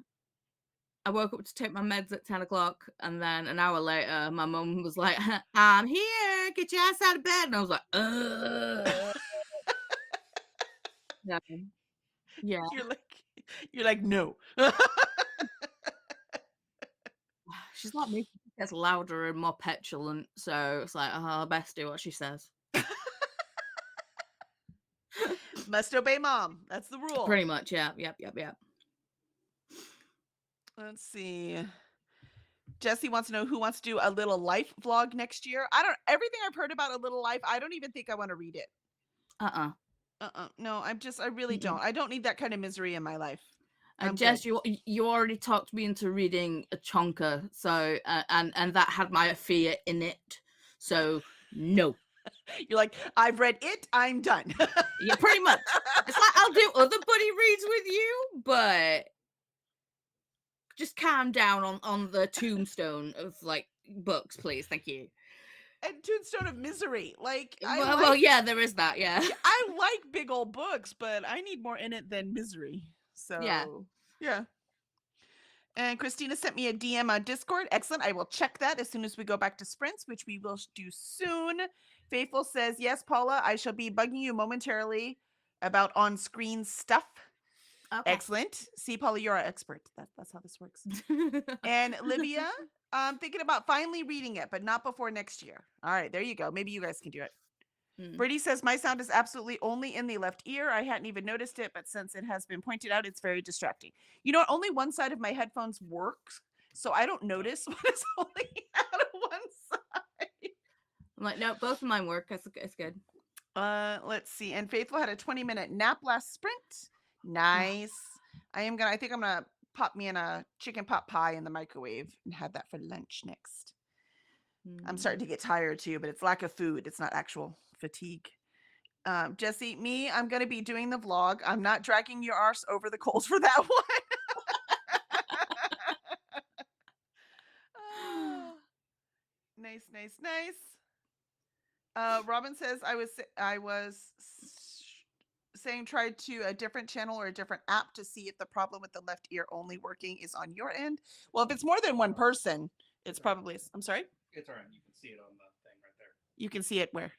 woke up to take my meds at 10 o'clock, and then an hour later, my mum was like, I'm here, get your ass out of bed. And I was like, yeah. Yeah. You're like, no. She's like me. She gets louder and more petulant. So it's like, oh, I best do what she says. Must obey mom. That's the rule. Pretty much, yeah. Yep. Let's see. Jesse wants to know who wants to do a little life vlog next year. Everything I've heard about a little life, I don't even think I want to read it. No, I really don't. I don't need that kind of misery in my life. Jess, you already talked me into reading a chonker, so and that had my fear in it. So no. You're like, I've read it, I'm done. Yeah, pretty much. It's like I'll do other buddy reads with you, but just calm down on the tombstone of like books, please. Thank you. And Tombstone of Misery. Like, well, yeah, there is that. Yeah. I like big old books, but I need more in it than misery. So yeah. And Christina sent me a DM on Discord. Excellent. I will check that as soon as we go back to sprints, which we will do soon. Faithful says, yes, Paula, I shall be bugging you momentarily about on-screen stuff. Okay. Excellent. See, Paula, you're our expert. That's how this works. And Livia, I'm thinking about finally reading it, but not before next year. All right, there you go. Maybe you guys can do it. Brittany says, my sound is absolutely only in the left ear. I hadn't even noticed it, but since it has been pointed out, it's very distracting. You know, only one side of my headphones works, so I don't notice when it's only out of one side. I'm like, no, both of mine work. It's good. Let's see. And Faithful had a 20-minute nap last sprint. Nice. I think I'm gonna pop me in a chicken pot pie in the microwave and have that for lunch next. I'm starting to get tired too, but it's lack of food. It's not actual fatigue. Jesse, I'm going to be doing the vlog. I'm not dragging your arse over the coals for that one. Nice. Robin says, I was saying try to a different channel or a different app to see if the problem with the left ear only working is on your end. Well, if it's more than one person, it's probably, I'm sorry? It's all right. You can see it on the thing right there. You can see it where?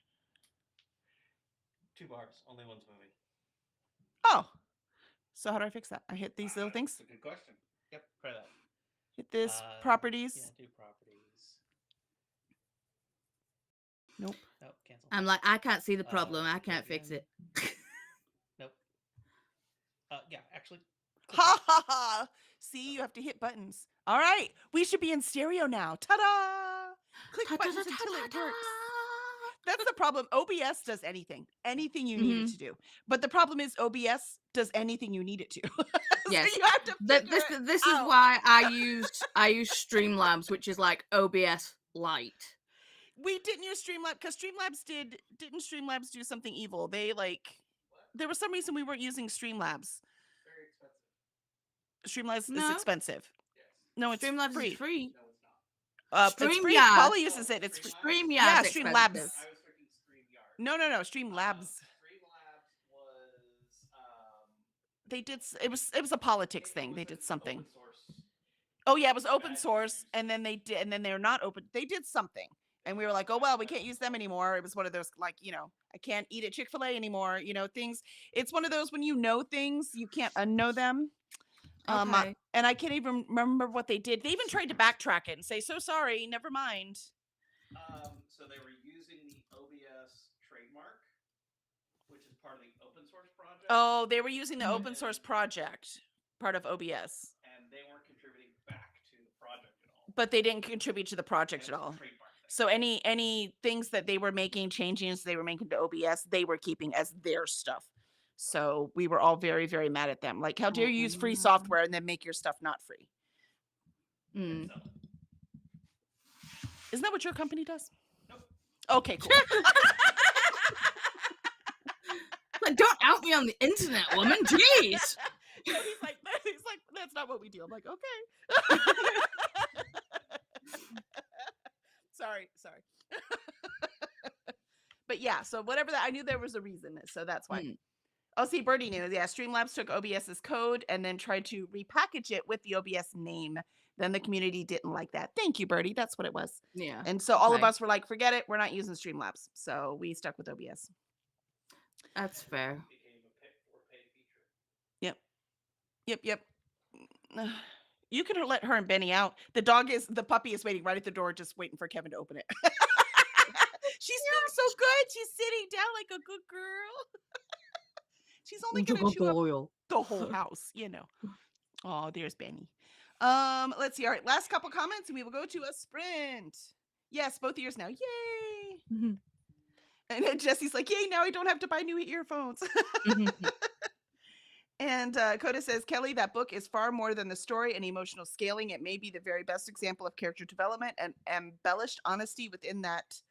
2 bars. Only one's moving. Oh. So how do I fix that? I hit these little things? That's a good question. Yep, try that. Hit this, properties. Yeah, do properties. Nope. Nope, cancel. I'm like, I can't see the problem. I can't fix it. Nope. Yeah, actually. Ha ha ha. See, you have to hit buttons. All right. We should be in stereo now. Ta-da! Click buttons until it works. That's the problem. OBS does anything you need it to do. But the problem is OBS does anything you need it to. Yes. So you have to this is why I use Streamlabs, which is like OBS Lite. We didn't use Streamlabs because didn't Streamlabs do something evil? They there was some reason we weren't using Streamlabs. Very expensive. Streamlabs is expensive. Yes. No, it's Streamlabs free. is free. No, it's not. It's free. StreamYard. Paula uses it. It's free. StreamYard. Yeah, is Streamlabs. expensive. I was thinking StreamYard. No, Streamlabs. Streamlabs was They did. It was a politics thing. They did something. Open source. Oh yeah, it was open source, and then they're not open. They did something, and we were like, oh well, we can't use them anymore. It was one of those like, I can't eat at Chick-fil-A anymore. Things. It's one of those when you know things, you can't unknow them. Okay. And I can't even remember what they did. They even tried to backtrack it and say, so sorry, never mind. So they were using the OBS trademark. which is part of the open source project. Oh, they were using the Mhm. open source project, part of OBS, And they weren't contributing back to the project at all. but they didn't contribute to the project And at it was a all. trademark thing. So any things that they were making, changes they were making to OBS, they were keeping as their stuff. So we were all very, very mad at them. Like, how dare you use free Oh. software and then make your stuff not free? Mm. So, Isn't that what your company does? nope. Okay, cool. Like, don't out me on the internet, woman. Jeez. No, he's like, that's not what we do. I'm like, okay. sorry. But yeah, so whatever that, I knew there was a reason, so that's why. Mm. Oh, see, Birdie knew. Yeah, Streamlabs took OBS's code and then tried to repackage it with the OBS name. Then the community didn't like that. Thank you, Birdie. That's what it was. Yeah. And so all of Okay. us were like, forget it. We're not using Streamlabs. So we stuck with OBS. That's fair. It became a paid feature. Yep. You can let her and Benny out. The puppy is waiting right at the door, just waiting for Kevin to open it. She's being so good. She's sitting down like a good girl. She's only going to chew up the whole house, you know. Oh, there's Benny. Let's see. All right, last couple comments, and we will go to a sprint. Yes, both ears now. Yay! Mhm. And then Jesse's like, yay! Now I don't have to buy new earphones. And Coda says, Kelly, that book is far more than the story and emotional scaling. It may be the very best example of character development and embellished honesty within that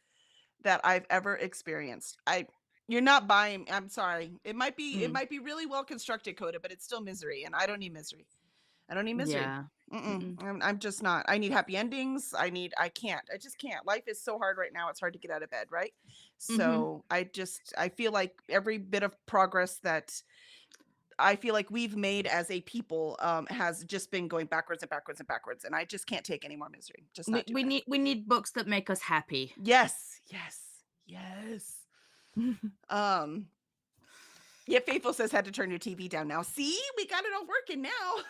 I've ever experienced. You're not buying. I'm sorry. It might be really well constructed, Coda, but it's still misery, and I don't need misery. Yeah. I'm just not. I need happy endings. I just can't. Life is so hard right now. It's hard to get out of bed, right? So I feel like every bit of progress that I feel like we've made as a people has just been going backwards and backwards and backwards, and I just can't take any more misery. Just not doing it. We need books that make us happy. Yes. Yeah, Faithful says had to turn your TV down now. See, we got it all working now.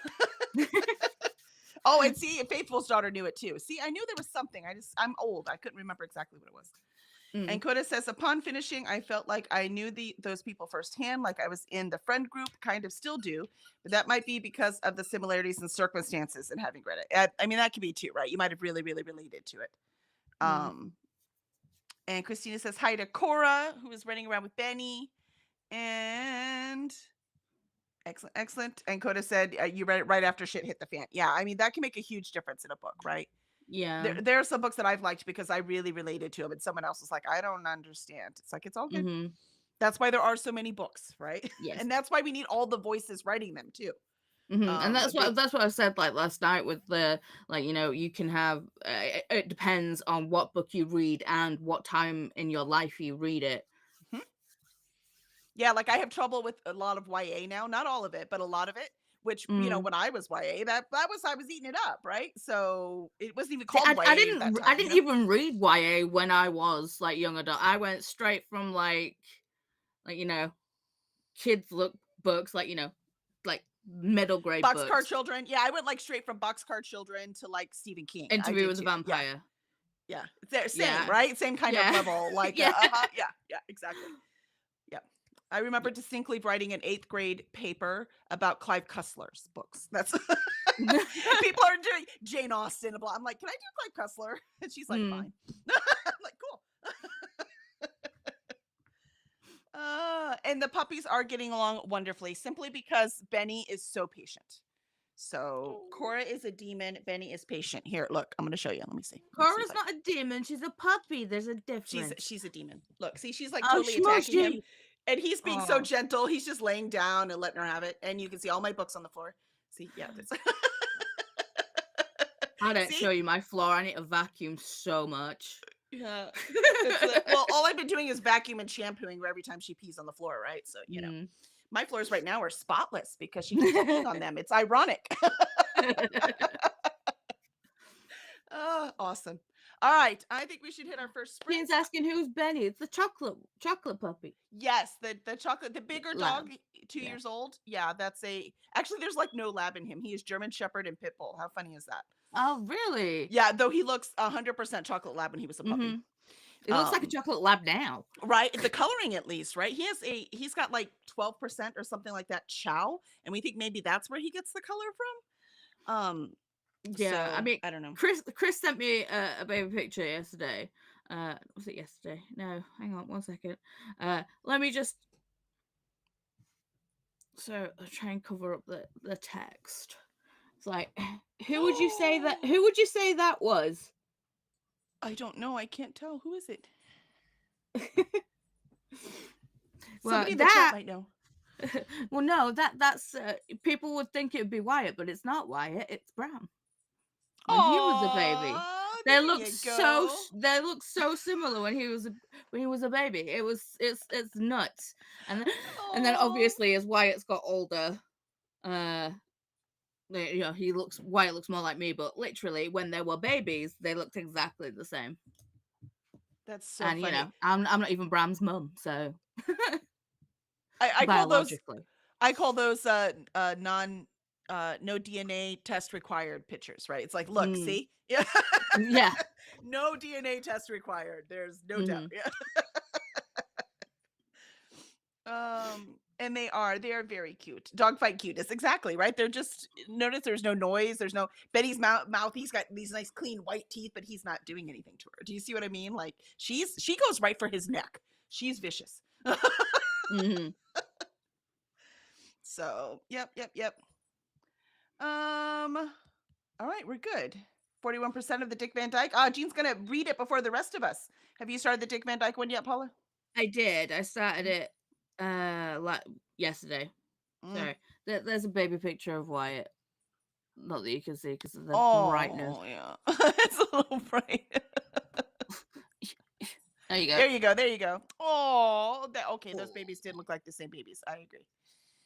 Oh, and see, Faithful's daughter knew it too. See, I knew there was something. I'm old. I couldn't remember exactly what it was. And Coda says, upon finishing, I felt like I knew those people firsthand, like I was in the friend group, kind of still do, but that might be because of the similarities and circumstances and having read it. I mean, that could be too, right? You might have really, really related to it. And Christina says, hi to Cora, who is running around with Benny. And excellent. And Coda said, you read it right after shit hit the fan. Yeah, I mean, that can make a huge difference in a book, right? Yeah. There are some books that I've liked because I really related to them, and someone else was like, I don't understand. It's like, it's all good. That's why there are so many books, right? Yes. And that's why we need all the voices writing them too. And that's what I said like last night with the, like, you know, you can have it depends on what book you read and what time in your life you read it. Yeah, like I have trouble with a lot of YA now, not all of it, but a lot of it. Which, you know, when I was YA, I was eating it up, right? So it wasn't even called YA. I didn't even read YA when I was like young adult. I went straight from like you know, kids books, like, you know, like middle grade Boxcar Children. Yeah, I went like straight from Boxcar Children to like Stephen King. Interview with a Vampire. Yeah. Same, right? Same kind of level. Like, yeah, exactly. Yeah. I remember distinctly writing an 8th grade paper about Clive Cussler's books. That's people are doing Jane Austen. I'm like, can I do Clive Cussler? And she's like, fine. I'm like, cool. And the puppies are getting along wonderfully, simply because Benny is so patient. So Cora is a demon. Benny is patient. Here, look, I'm going to show you. Let me see. Cora's not a demon. She's a puppy. There's a difference. She's a demon. Look, see, she's like totally attacking him. And he's being so gentle. He's just laying down and letting her have it. And you can see all my books on the floor. See, yeah. I don't show you my floor. I need to vacuum so much. Yeah. Well, all I've been doing is vacuum and shampooing her every time she pees on the floor, right? So, you know, my floors right now are spotless because she keeps peeing on them. It's ironic. Awesome. All right, I think we should hit our first sprint. Ian's asking who's Benny. It's the chocolate puppy. Yes, the chocolate, the bigger dog, 2 years old. Yeah, actually there's like no lab in him. He is German Shepherd and Pit Bull. How funny is that? Oh, really? Yeah, though he looks 100% chocolate lab when he was a puppy. It looks like a chocolate lab now. Right, the coloring at least, right? He's got like 12% or something like that chow, and we think maybe that's where he gets the color from. Yeah, I So, mean, I don't know. Chris sent me a baby picture yesterday. Was it yesterday? No, hang on 1 second. Let me just. So I'll try and cover up the text. It's like, who would you say that was? I don't know. I can't tell. Who is it? Well, Somebody in the chat might know. Well, no, that's people would think it would be Wyatt, but it's not Wyatt. It's Bram. When he was a baby, they look so similar when he was a baby. It's nuts. And then obviously as Wyatt's got older, Wyatt looks more like me, but literally when they were babies, they looked exactly the same. That's so funny. You know, I'm not even Bram's mum, so I biologically. call those non no DNA test required pictures, right? It's like, look, see? Yeah. Yeah. No DNA test required. There's no doubt. Yeah. And they are very cute. Dogfight cuteness, exactly, right? They're just, notice there's no noise. There's no Betty's mouth. He's got these nice clean white teeth, but he's not doing anything to her. Do you see what I mean? Like she goes right for his neck. She's vicious. So, yep. All right, we're good. 41% of the Dick Van Dyke. Jean's gonna read it before the rest of us. Have you started the Dick Van Dyke one yet, Paula? I did. I started it like yesterday. Sorry. There's a baby picture of Wyatt. Not that you can see because of the brightness. Oh, yeah. It's a little bright. There you go. There you go. Oh, okay. Those babies did look like the same babies. I agree.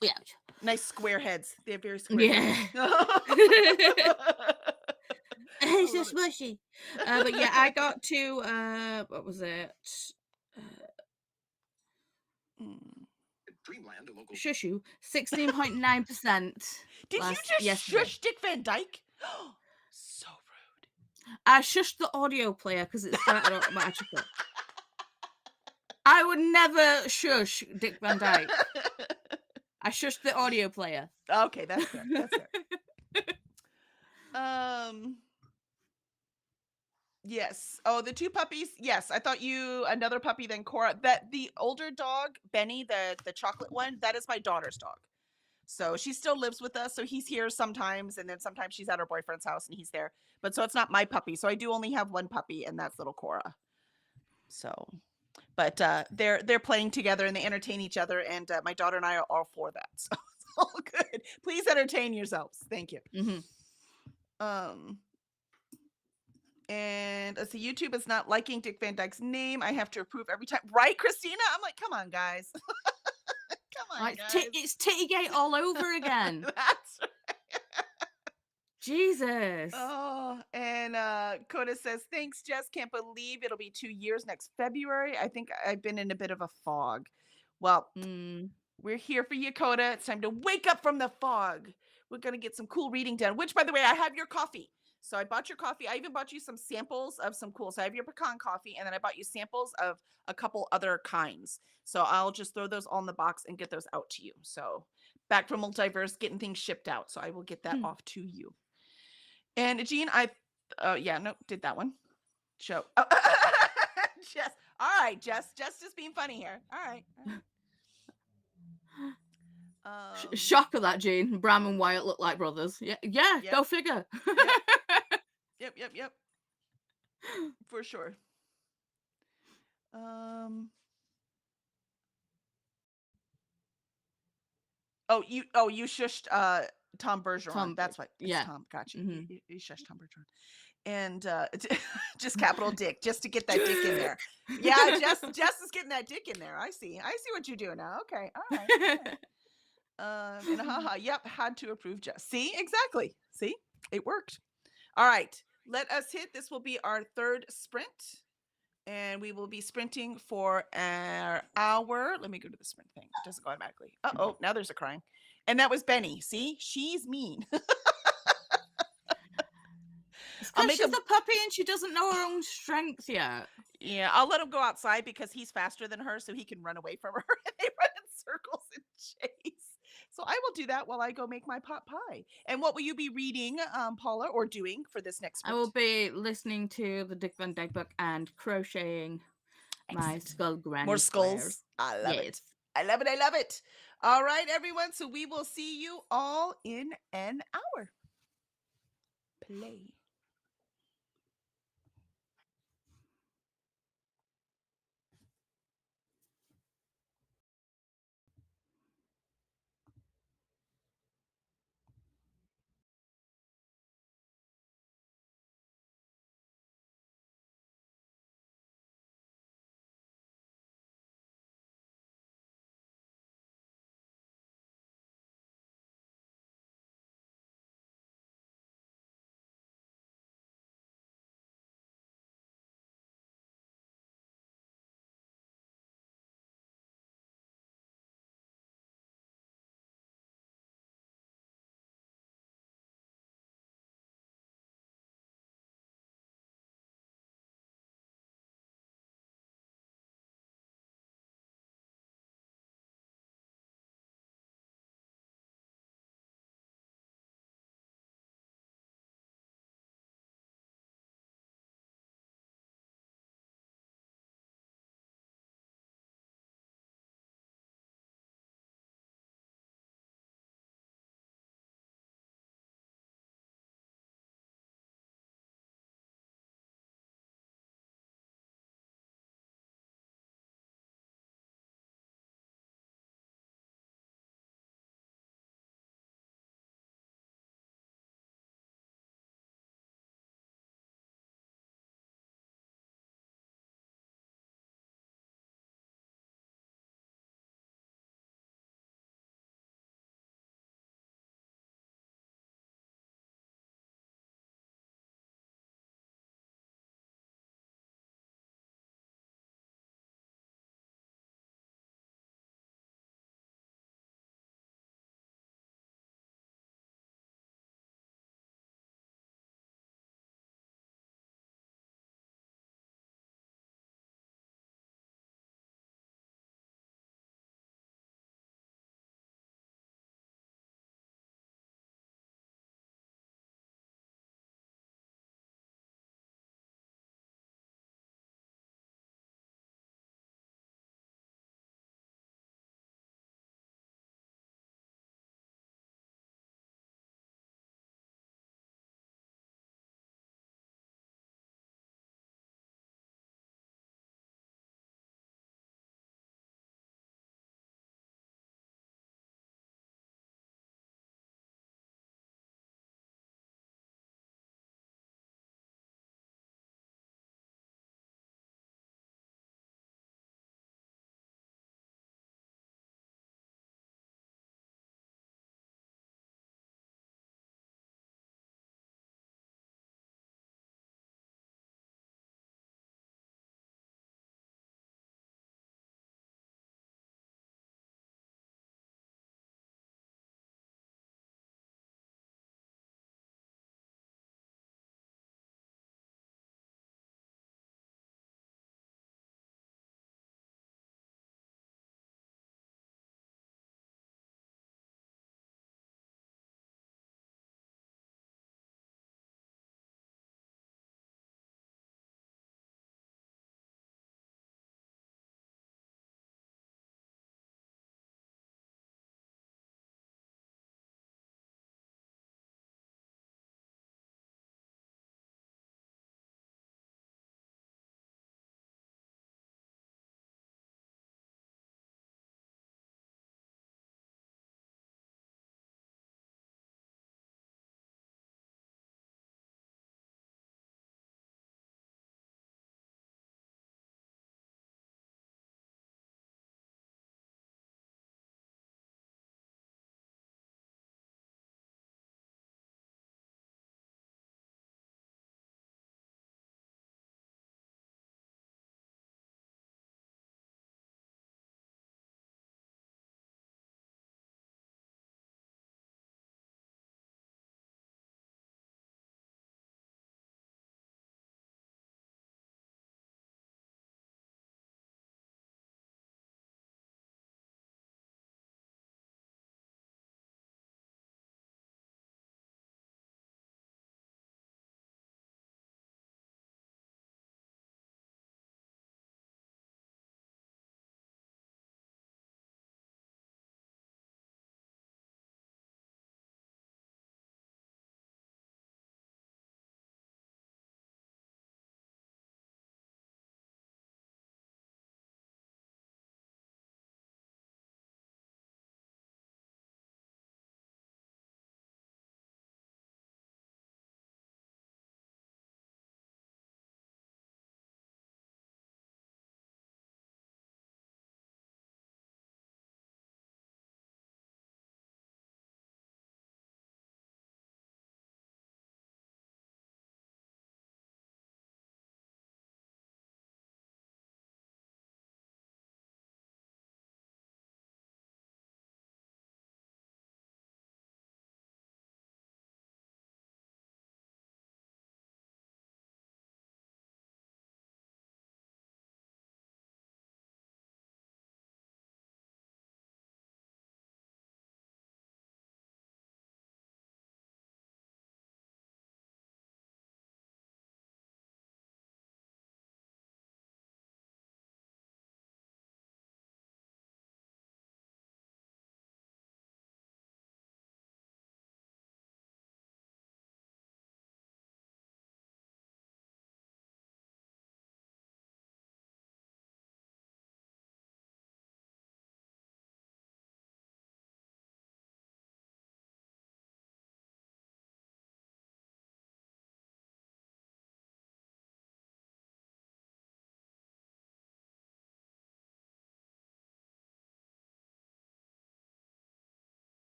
Yeah. Nice square heads. They have very square heads. It's so smushy. But yeah, I got to what was it? Dreamland, a local Shushu, 16.9%. Did you just shush Dick Van Dyke? So rude. I shushed the audio player because it started automatically. I would never shush Dick Van Dyke. I shushed the audio player. Okay, that's fair. That's fair. Yes. Oh, the two puppies. Yes, I thought another puppy than Cora. That the older dog, Benny, the chocolate one, that is my daughter's dog. So she still lives with us. So he's here sometimes, and then sometimes she's at her boyfriend's house and he's there. But so it's not my puppy. So I do only have one puppy, and that's little Cora. So, but they're playing together and they entertain each other, and my daughter and I are all for that. So it's all good. Please entertain yourselves. Thank you. And let's see, YouTube is not liking Dick Van Dyke's name. I have to approve every time. Right, Christina? I'm like, come on, guys. Come on, guys. It's Tittygate all over again. That's right. Jesus. Oh, and Coda says, thanks, Jess. Can't believe it'll be 2 years next February. I think I've been in a bit of a fog. Well, we're here for you, Coda. It's time to wake up from the fog. We're going to get some cool reading done, which, by the way, I have your coffee. So I bought your coffee. I even bought you some samples of some cool. So I have your pecan coffee, and then I bought you samples of a couple other kinds. So I'll just throw those all in the box and get those out to you. So back from Multiverse, getting things shipped out. So I will get that off to you. And Jean, did that one. Show. Oh, Jess. All right, Jess. Jess just being funny here. All right. Shock of that, Jean. Bram and Wyatt look like brothers. Yeah. Go figure. Yep. For sure. You shushed Tom Bergeron. That's what. Yeah. Tom. Gotcha. You shushed Tom Bergeron. And just capital Dick, just to get that dick in there. Yeah, Jess is getting that dick in there. I see what you're doing now. Okay. All right. And yep, had to approve Jess. See, exactly. See, it worked. All right, let us hit. This will be our third sprint, and we will be sprinting for an hour. Let me go to the sprint thing. It doesn't go automatically. Oh, now there's a crying, and that was Benny. See, she's mean. I'll because make she's him. a puppy and she doesn't know her own strength yet. Yeah, I'll let him go outside because he's faster than her, so he can run away from her. And they run in circles and chase. So I will do that while I go make my pot pie. And what will you be reading, Paula, or doing for this next I will sprint? be listening to the Dick Van Dyke book and crocheting my Excellent. skull More granny squares. skulls. I love it. Yes. I love it. I love it. All right, everyone. So we will see you all in an hour. Play.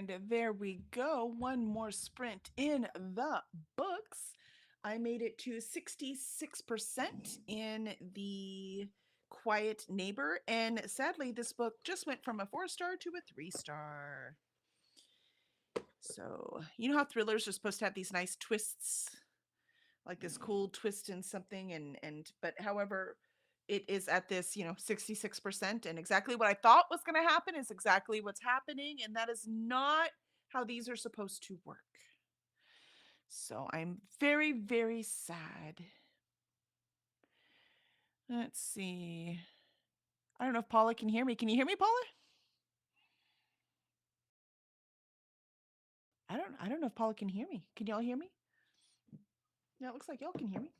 And there we go. One more sprint in the books. I made it to 66% in the Quiet Neighbor. And sadly, this book just went from a 4-star to a 3-star. So, you know how thrillers are supposed to have these nice twists? Like this cool twist in something but however, it is at this, 66%, and exactly what I thought was going to happen is exactly what's happening, and that is not how these are supposed to work. So I'm very, very sad. Let's see. I don't know if Paula can hear me. Can you hear me, Paula? I don't know if Paula can hear me. Can y'all hear me? No, it looks like y'all can hear me.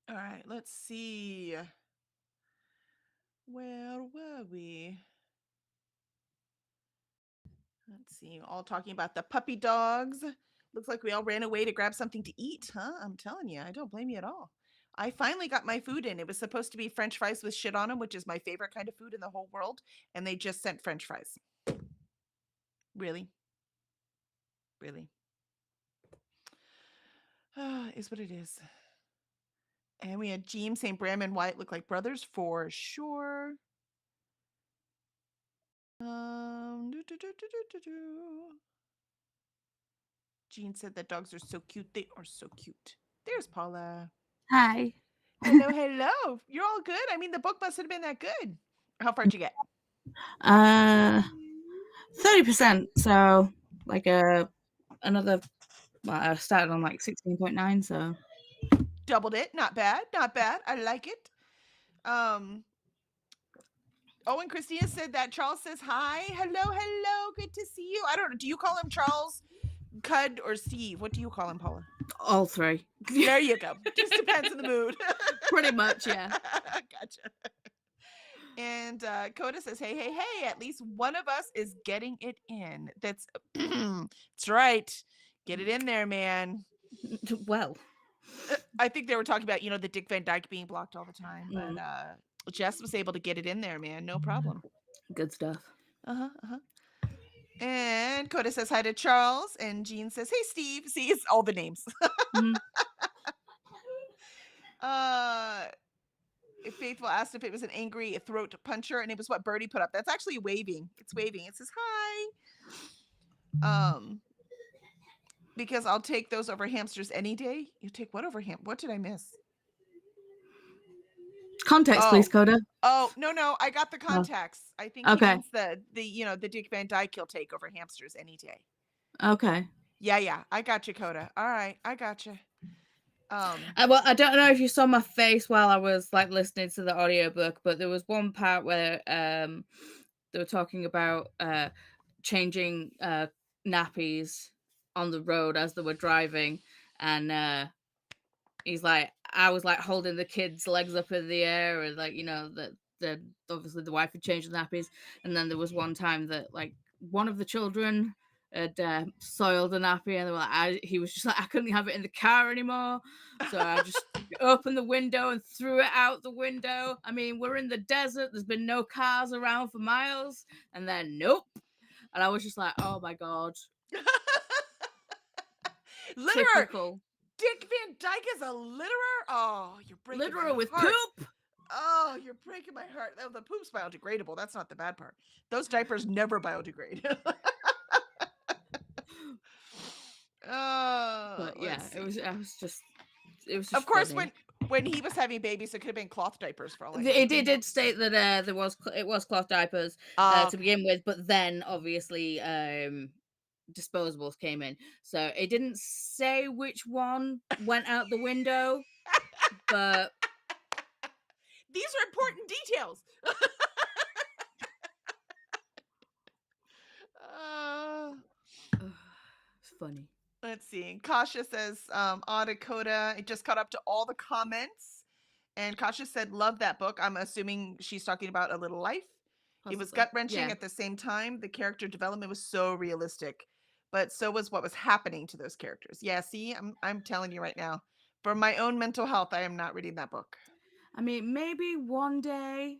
All right, let's see. Where were we? Let's see, all talking about the puppy dogs. Looks like we all ran away to grab something to eat, huh? I'm telling you, I don't blame you at all. I finally got my food in. It was supposed to be French fries with shit on them, which is my favorite kind of food in the whole world. And they just sent French fries. Really? Really? Is what it is. And we had James saying Bram and Wyatt look like brothers for sure. Jean said that dogs are so cute. They are so cute. There's Paula. Hi. Hello, hello. You're all good? I mean, the book must have been that good. How far did you get? 30%. So like another. Well, I started on like 16.9. So Doubled it. Not bad. Not bad. I like it. Oh, and Christina said that Charles says hi. Hello, hello. Good to see you. I don't know. Do you call him Charles, Cud, or Steve? What do you call him, Paula? all three. There you go. Just depends on the mood. Pretty much, yeah. Gotcha. And Coda says, hey, hey, hey, at least one of us is getting it in. That's right. Get it in there, man. Well, I think they were talking about, the Dick Van Dyke being blocked all the time. But Jess was able to get it in there, man. No problem. Good stuff. And Coda says hi to Charles. And Jean says, hey, Steve. See, it's all the names. Faithful asked if it was an angry throat puncher, and it was what Birdie put up. That's actually waving. It's waving. It says hi. Because I'll take those over hamsters any day. You take what over What did I miss? Context, please, Coda. Oh, no. I got the contacts. I think he means the Dick Van Dyke he'll take over hamsters any day. Okay. Yeah. I got you, Coda. All right. I got you. Well, I don't know if you saw my face while I was like listening to the audiobook, but there was one part where they were talking about changing nappies on the road as they were driving, and he's like, I was like holding the kids' legs up in the air, and like, that obviously the wife had changed the nappies, and then there was one time that like one of the children had soiled a nappy, and they were like, he was just like, I couldn't have it in the car anymore, so I just opened the window and threw it out the window. I mean, we're in the desert, there's been no cars around for miles, and then nope. And I was just like, oh my god. Litterer. Typical. Dick Van Dyke is a litterer? Oh, you're breaking my heart. Litterer with poop? Oh, you're breaking my heart. The poop's biodegradable. That's not the bad part. Those diapers never biodegrade. But yeah, it was just of course funny. when he was having babies, it could have been cloth diapers for all I know. It did state that it was cloth diapers to begin with, but then obviously disposables came in, so it didn't say which one went out the window, but these are important details. It's funny. Let's see. Kasha says, Dakota, it just caught up to all the comments. And Kasha said, love that book. I'm assuming she's talking about A Little Life. Possibly. It was gut-wrenching at the same time. The character development was so realistic, but so was what was happening to those characters. Yeah, see, I'm telling you right now, for my own mental health, I am not reading that book. I mean, maybe one day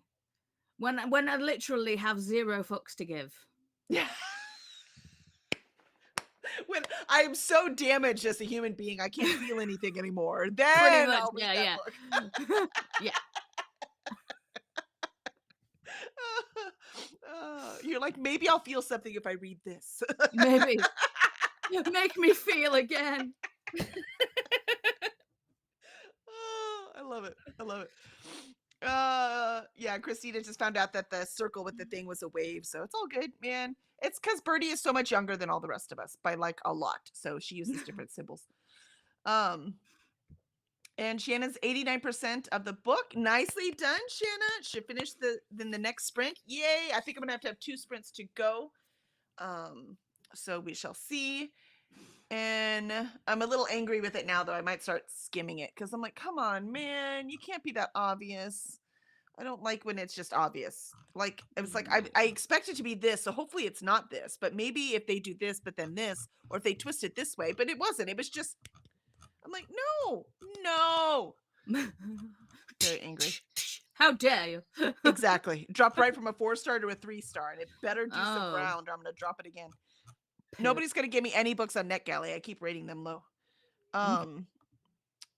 when I literally have zero fucks to give. Yeah. I am so damaged as a human being. I can't feel anything anymore. Pretty Then much, I'll read that book. yeah. You're like, maybe I'll feel something if I read this. Maybe. Make me feel again. Oh, I love it. I love it. Yeah, Christina just found out that the circle with the thing was a wave, so it's all good, man. It's because Birdie is so much younger than all the rest of us by like a lot, so she uses different symbols. And Shannon's 89% of the book. Nicely done, Shanna. She finished the next sprint. Yay! I think I'm gonna have 2 sprints to go. So we shall see. And I'm a little angry with it now, though. I might start skimming it because I'm like, come on, man, you can't be that obvious. I don't like when it's just obvious. Like, it was like, I expect it to be this, so hopefully it's not this. But maybe if they do this, but then this, or if they twist it this way, but it wasn't. It was just, I'm like, no. Very angry. How dare you? Exactly. Dropped right from a 4-star to a 3-star, and it better do some Oh. ground or I'm going to drop it again. Nobody's going to give me any books on NetGalley. I keep rating them low.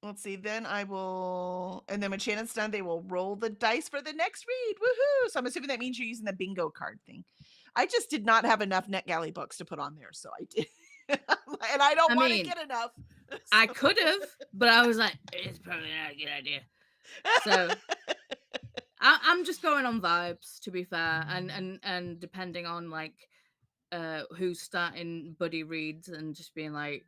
Let's see. Then I will, and then when Shannon's done, they will roll the dice for the next read. Woohoo! So I'm assuming that means you're using the bingo card thing. I just did not have enough NetGalley books to put on there, so I did. And I don't want to get enough. I could have, but I was like, it's probably not a good idea. So I'm just going on vibes, to be fair, and depending on like who's starting buddy reads and just being like,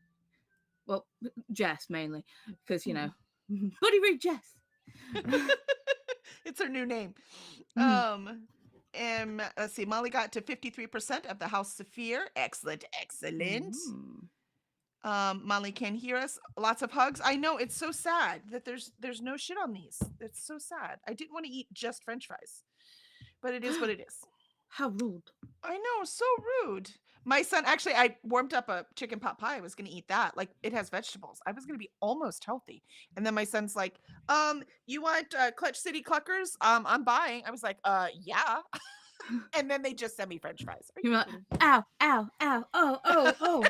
well, Jess mainly, because you know, buddy read Jess. It's her new name. And let's see, Molly got to 53% of the House Saphir. Excellent. Molly can hear us. Lots of hugs. I know, it's so sad that there's no shit on these. It's so sad. I didn't want to eat just French fries, but it is what it is. How rude. I know, so rude. My son, actually, I warmed up a chicken pot pie. I was going to eat that. Like, it has vegetables. I was going to be almost healthy. And then my son's like, you want Clutch City Cluckers? I'm buying. I was like, yeah. And then they just sent me French fries. You're like, ow, oh.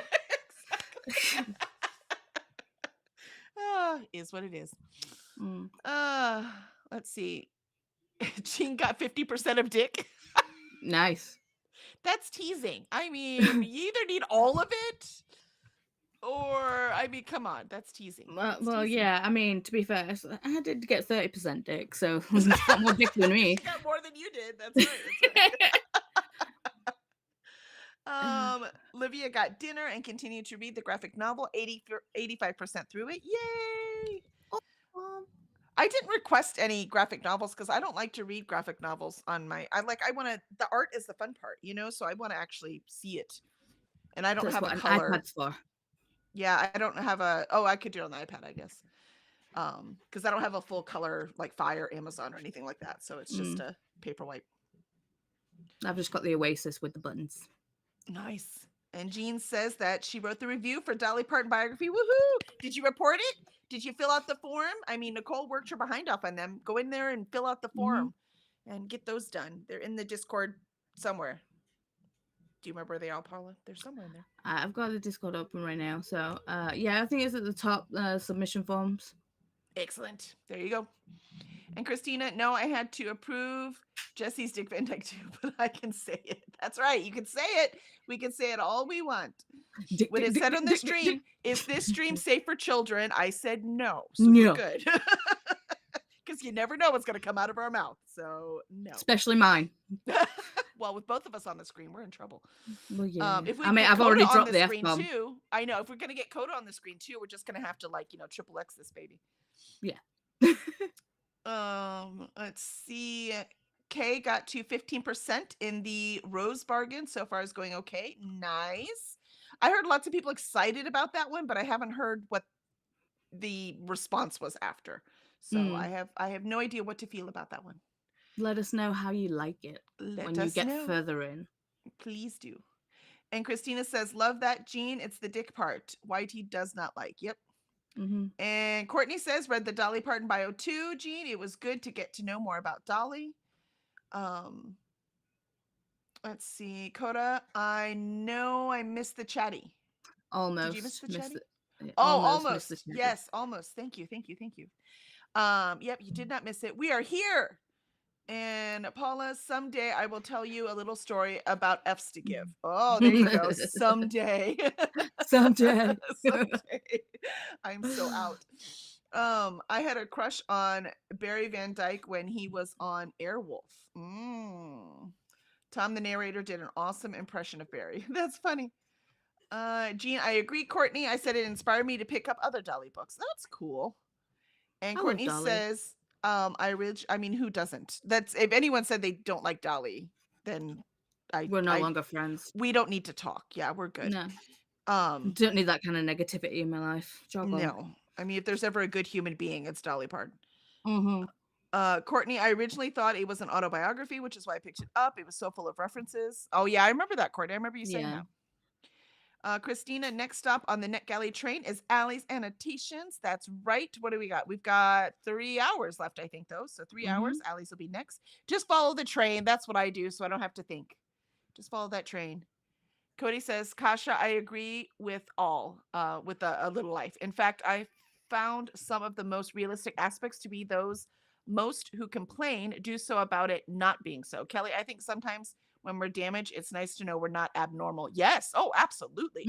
Is what it is. Let's see. Jean got 50% of Dick. Nice. That's teasing. I mean, you either need all of it, or I mean, come on, that's teasing. Well, yeah. I mean, to be fair, I did get 30% Dick, so he's got more Dick than me. She got more than you did. That's right. Livia got dinner and continued to read the graphic novel. 85% through it. Yay! I didn't request any graphic novels because I don't like to read graphic novels on my. The art is the fun part, you know. So I want to actually see it, and I don't have a color. An iPad's for. Yeah, I don't have a. Oh, I could do it on the iPad, I guess. Because I don't have a full color like Fire, Amazon, or anything like that. So it's just a paperwhite. I've just got the Oasis with the buttons. Nice. And Jean says that she wrote the review for Dolly Parton biography. Woohoo! Did you report it? Did you fill out the form? I mean, Nicole worked her behind off on them. Go in there and fill out the form and get those done. They're in the Discord somewhere. Do you remember where they are, Paula? They're somewhere in there. I've got the Discord open right now. So, yeah, I think it's at the top, submission forms. Excellent. There you go. And Christina, no, I had to approve Jesse's Dick Van Dyke too, but I can say it. That's right. You can say it. We can say it all we want. When it said on the stream, is this stream safe for children? I said no. So we're good. Because you never know what's going to come out of our mouth. So no. Especially mine. Well, with both of us on the screen, we're in trouble. Well, yeah. If we I've already dropped the F-bomb. Too, I know. If we're going to get Coda on the screen too, we're just going to have to triple X this baby. Yeah. Let's see. Kay got to 15% in the Rose bargain. So far is going okay. Nice. I heard lots of people excited about that one, but I haven't heard what the response was after. So I have no idea what to feel about that one. Let us know how you like it when you get further in. Please do. And Christina says, love that, Jean. It's the Dick part. Whitey does not like. Yep. And Courtney says, read the Dolly Parton bio too, Jean. It was good to get to know more about Dolly. Let's see. Coda, I know I missed the chatty. Did you miss the missed chatty? it. Oh, Almost missed the almost. chatty. Yes, almost. Thank you. Yep, you did not miss it. We are here. And Paula, someday I will tell you a little story about F's to give. Oh, there you go. Someday. Someday. Someday. I'm so out. I had a crush on Barry Van Dyke when he was on Airwolf. Tom, the narrator, did an awesome impression of Barry. That's funny. Jean, I agree. Courtney, I said it inspired me to pick up other Dolly books. That's cool. And I love Courtney Dolly. says, I mean, who doesn't? That's if anyone said they don't like Dolly, then We're no longer friends. we don't need to talk. Yeah, we're good. No. Don't need that kind of negativity in my life. Jog on. No. I mean, if there's ever a good human being, it's Dolly Parton. Mm-hmm. Courtney, I originally thought it was an autobiography, which is why I picked it up. It was so full of references. Oh yeah, I remember that, Courtney. I remember you saying that. Christina, next stop on the NetGalley train is Allie's Annotations. That's right. What do we got? We've got 3 hours left, I think, though. So 3 hours. Allie's will be next. Just follow the train. That's what I do, so I don't have to think. Just follow that train. Cody says, Kasha, I agree with all, with a little life. In fact, I found some of the most realistic aspects to be those most who complain do so about it not being so. Kelly, I think sometimes when we're damaged, it's nice to know we're not abnormal. Yes. Oh, absolutely.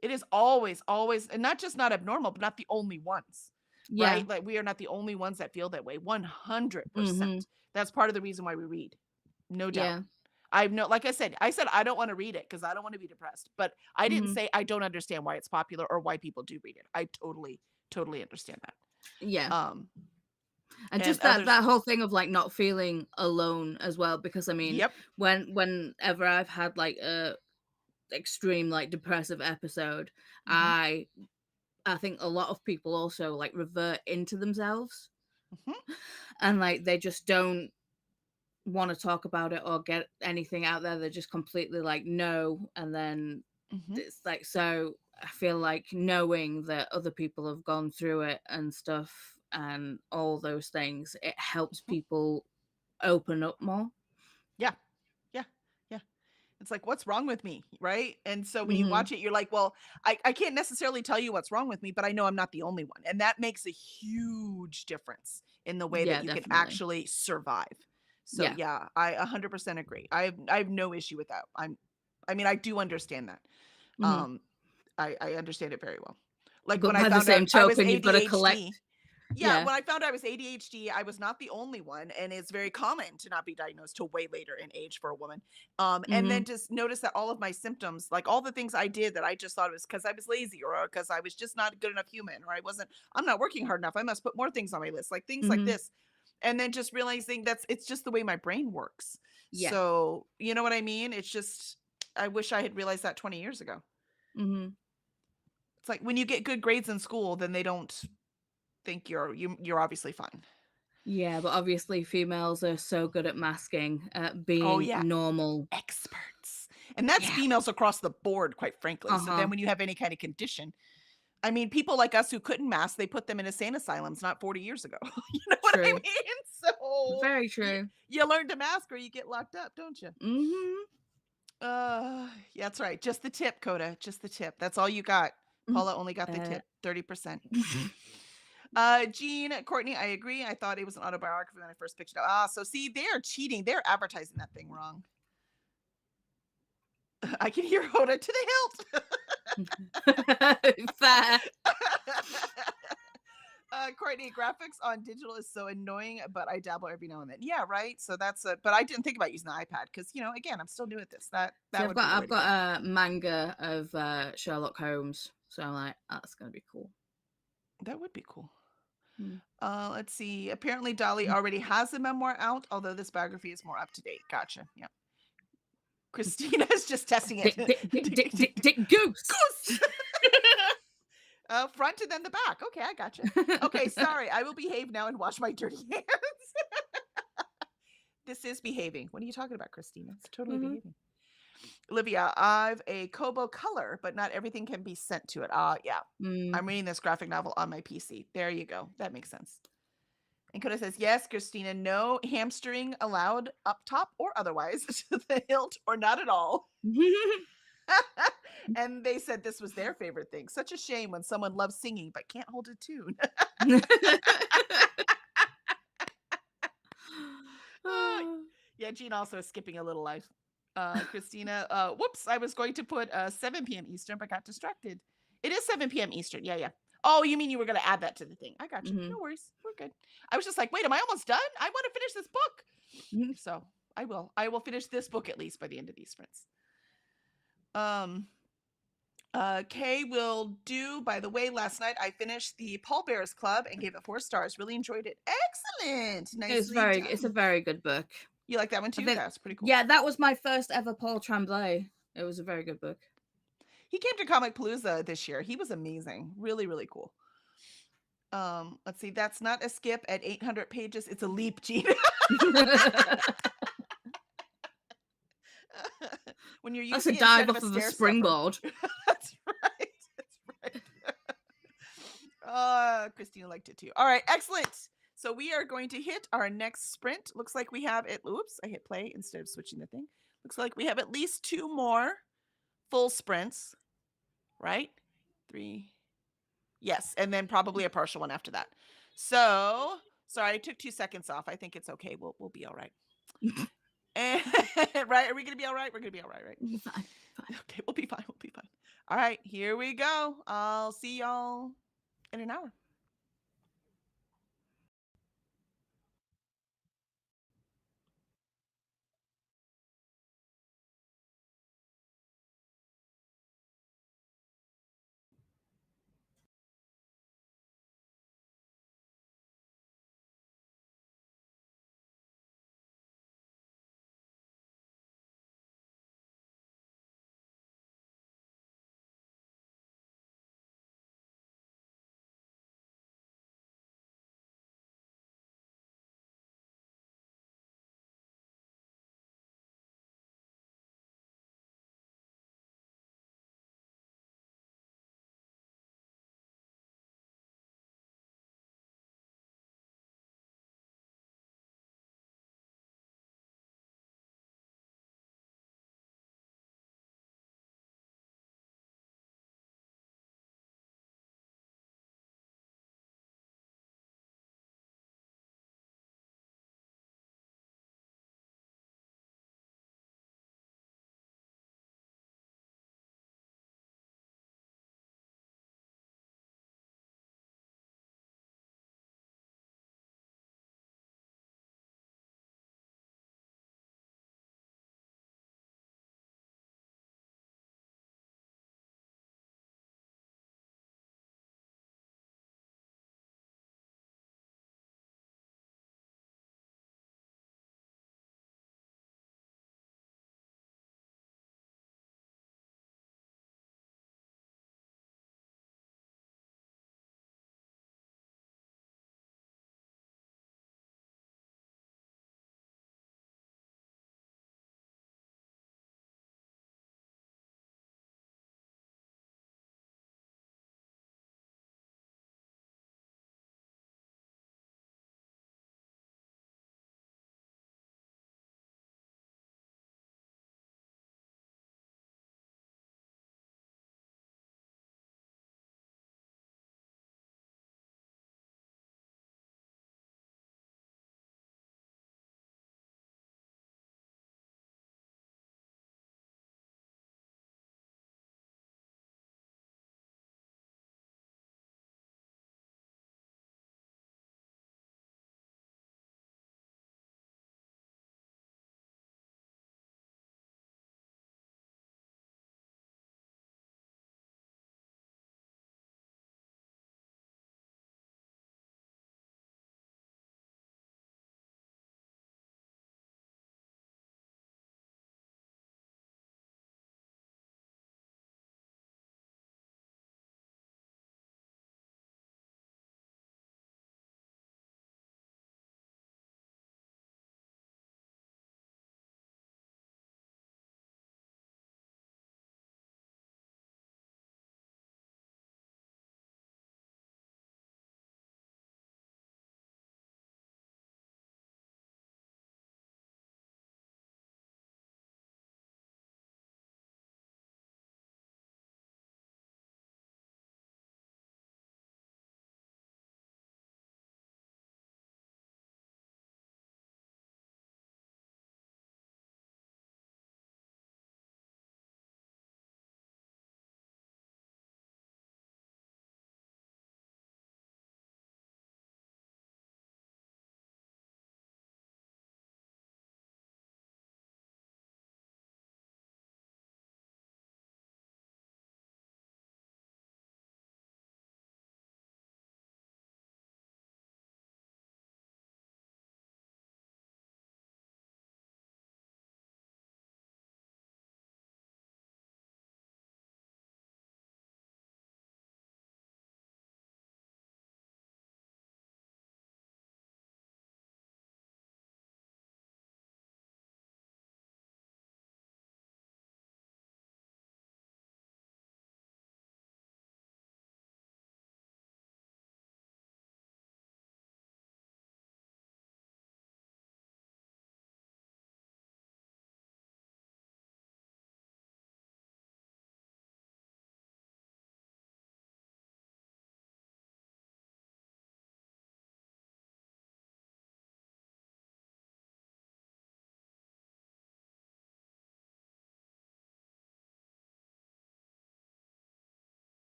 It is always, and not just not abnormal, but not the only ones. Yeah. Right? Like we are not the only ones that feel that way. 100%. That's part of the reason why we read. No doubt. Yeah. Like I said, I don't want to read it because I don't want to be depressed. But I didn't say I don't understand why it's popular or why people do read it. I totally understand that. Yeah. And just that whole thing of like not feeling alone as well, because I mean, whenever I've had like a extreme like depressive episode, I think a lot of people also like revert into themselves, and like they just don't want to talk about it or get anything out there. They're just completely like no, and then it's like, so I feel like knowing that other people have gone through it and stuff and all those things, it helps people open up more. Yeah. It's like, what's wrong with me, right? And so when you watch it, you're like, well, I can't necessarily tell you what's wrong with me, but I know I'm not the only one. And that makes a huge difference in the way that you can actually survive. So yeah, I 100% agree. I have no issue with that. I mean, I do understand that. I understand it very well. Like but when I found out I was ADHD. You've got to collect. Yeah, when I found I was ADHD, I was not the only one, and it's very common to not be diagnosed till way later in age for a woman. And then just notice that all of my symptoms, like all the things I did that I just thought it was because I was lazy or because I was just not a good enough human, or I'm not working hard enough. I must put more things on my list, like things like this. And then just realizing it's just the way my brain works. Yeah. So you know what I mean? It's just, I wish I had realized that 20 years ago. It's like when you get good grades in school, then they don't think you're obviously fine. Yeah, but obviously females are so good at masking, being normal experts, and that's females across the board, quite frankly. So then when you have any kind of condition, I mean, people like us who couldn't mask, they put them in insane asylums not 40 years ago. You know what I mean? So very true. You learn to mask or you get locked up, don't you? Yeah, that's right. Just the tip, Coda. Just the tip. That's all you got. Paula only got the tip, 30%. Jean, Courtney, I agree. I thought it was an autobiography when I first picked it up. So see, they're cheating. They're advertising that thing wrong. I can hear Hoda to the hilt. Fair. Courtney, graphics on digital is so annoying, but I dabble every now and then. Yeah, right. So that's but I didn't think about using the iPad because, again, I'm still new at this. I've got a manga of Sherlock Holmes, so I'm like, that's gonna be cool. That would be cool. Let's see. Apparently, Dolly already has a memoir out, although this biography is more up to date. Gotcha. Yeah. Christina is just testing it. Dick Goose. Front and then the back. Okay, I gotcha. Okay, sorry. I will behave now and wash my dirty hands. This is behaving. What are you talking about, Christina? It's totally behaving. Olivia, I've a Kobo color, but not everything can be sent to it. Yeah. I'm reading this graphic novel on my PC. There you go. That makes sense. And Coda says, yes, Christina, no hamstring allowed up top or otherwise to the hilt or not at all. And they said this was their favorite thing. Such a shame when someone loves singing but can't hold a tune. Yeah, Jean also is skipping a little life. Christina, whoops, I was going to put 7 p.m. Eastern, but got distracted. It is 7 p.m. Eastern. Yeah, yeah. Oh, you mean you were going to add that to the thing? I got you. No worries. We're good. I was just like, wait, am I almost done? I want to finish this book. So I will. I will finish this book at least by the end of these sprints. Kay will do. By the way, last night I finished the Pallbearers Club and gave it 4 stars. Really enjoyed it. Excellent. Nicely done. It's a very good book. You like that one too? That's pretty cool. Yeah, that was my first ever Paul Tremblay. It was a very good book. He came to Comic Palooza this year. He was amazing. Really, really cool. Let's see. That's not a skip at 800 pages. It's a leap, Gene. When you're That's a using dive instead off of of a a stair springboard. That's right. That's right. Christina liked it too. All right, excellent. So we are going to hit our next sprint. Looks like we have it. Oops, I hit play instead of switching the thing. Looks like we have at least 2 more full sprints, right? 3. Yes, and then probably a partial one after that. So, sorry, I took 2 seconds off. I think it's okay. We'll be all right. And, right? Are we gonna be all right? We're gonna be all right, right? We'll be fine. Okay, we'll be fine. We'll be fine. All right, here we go. I'll see y'all in an hour.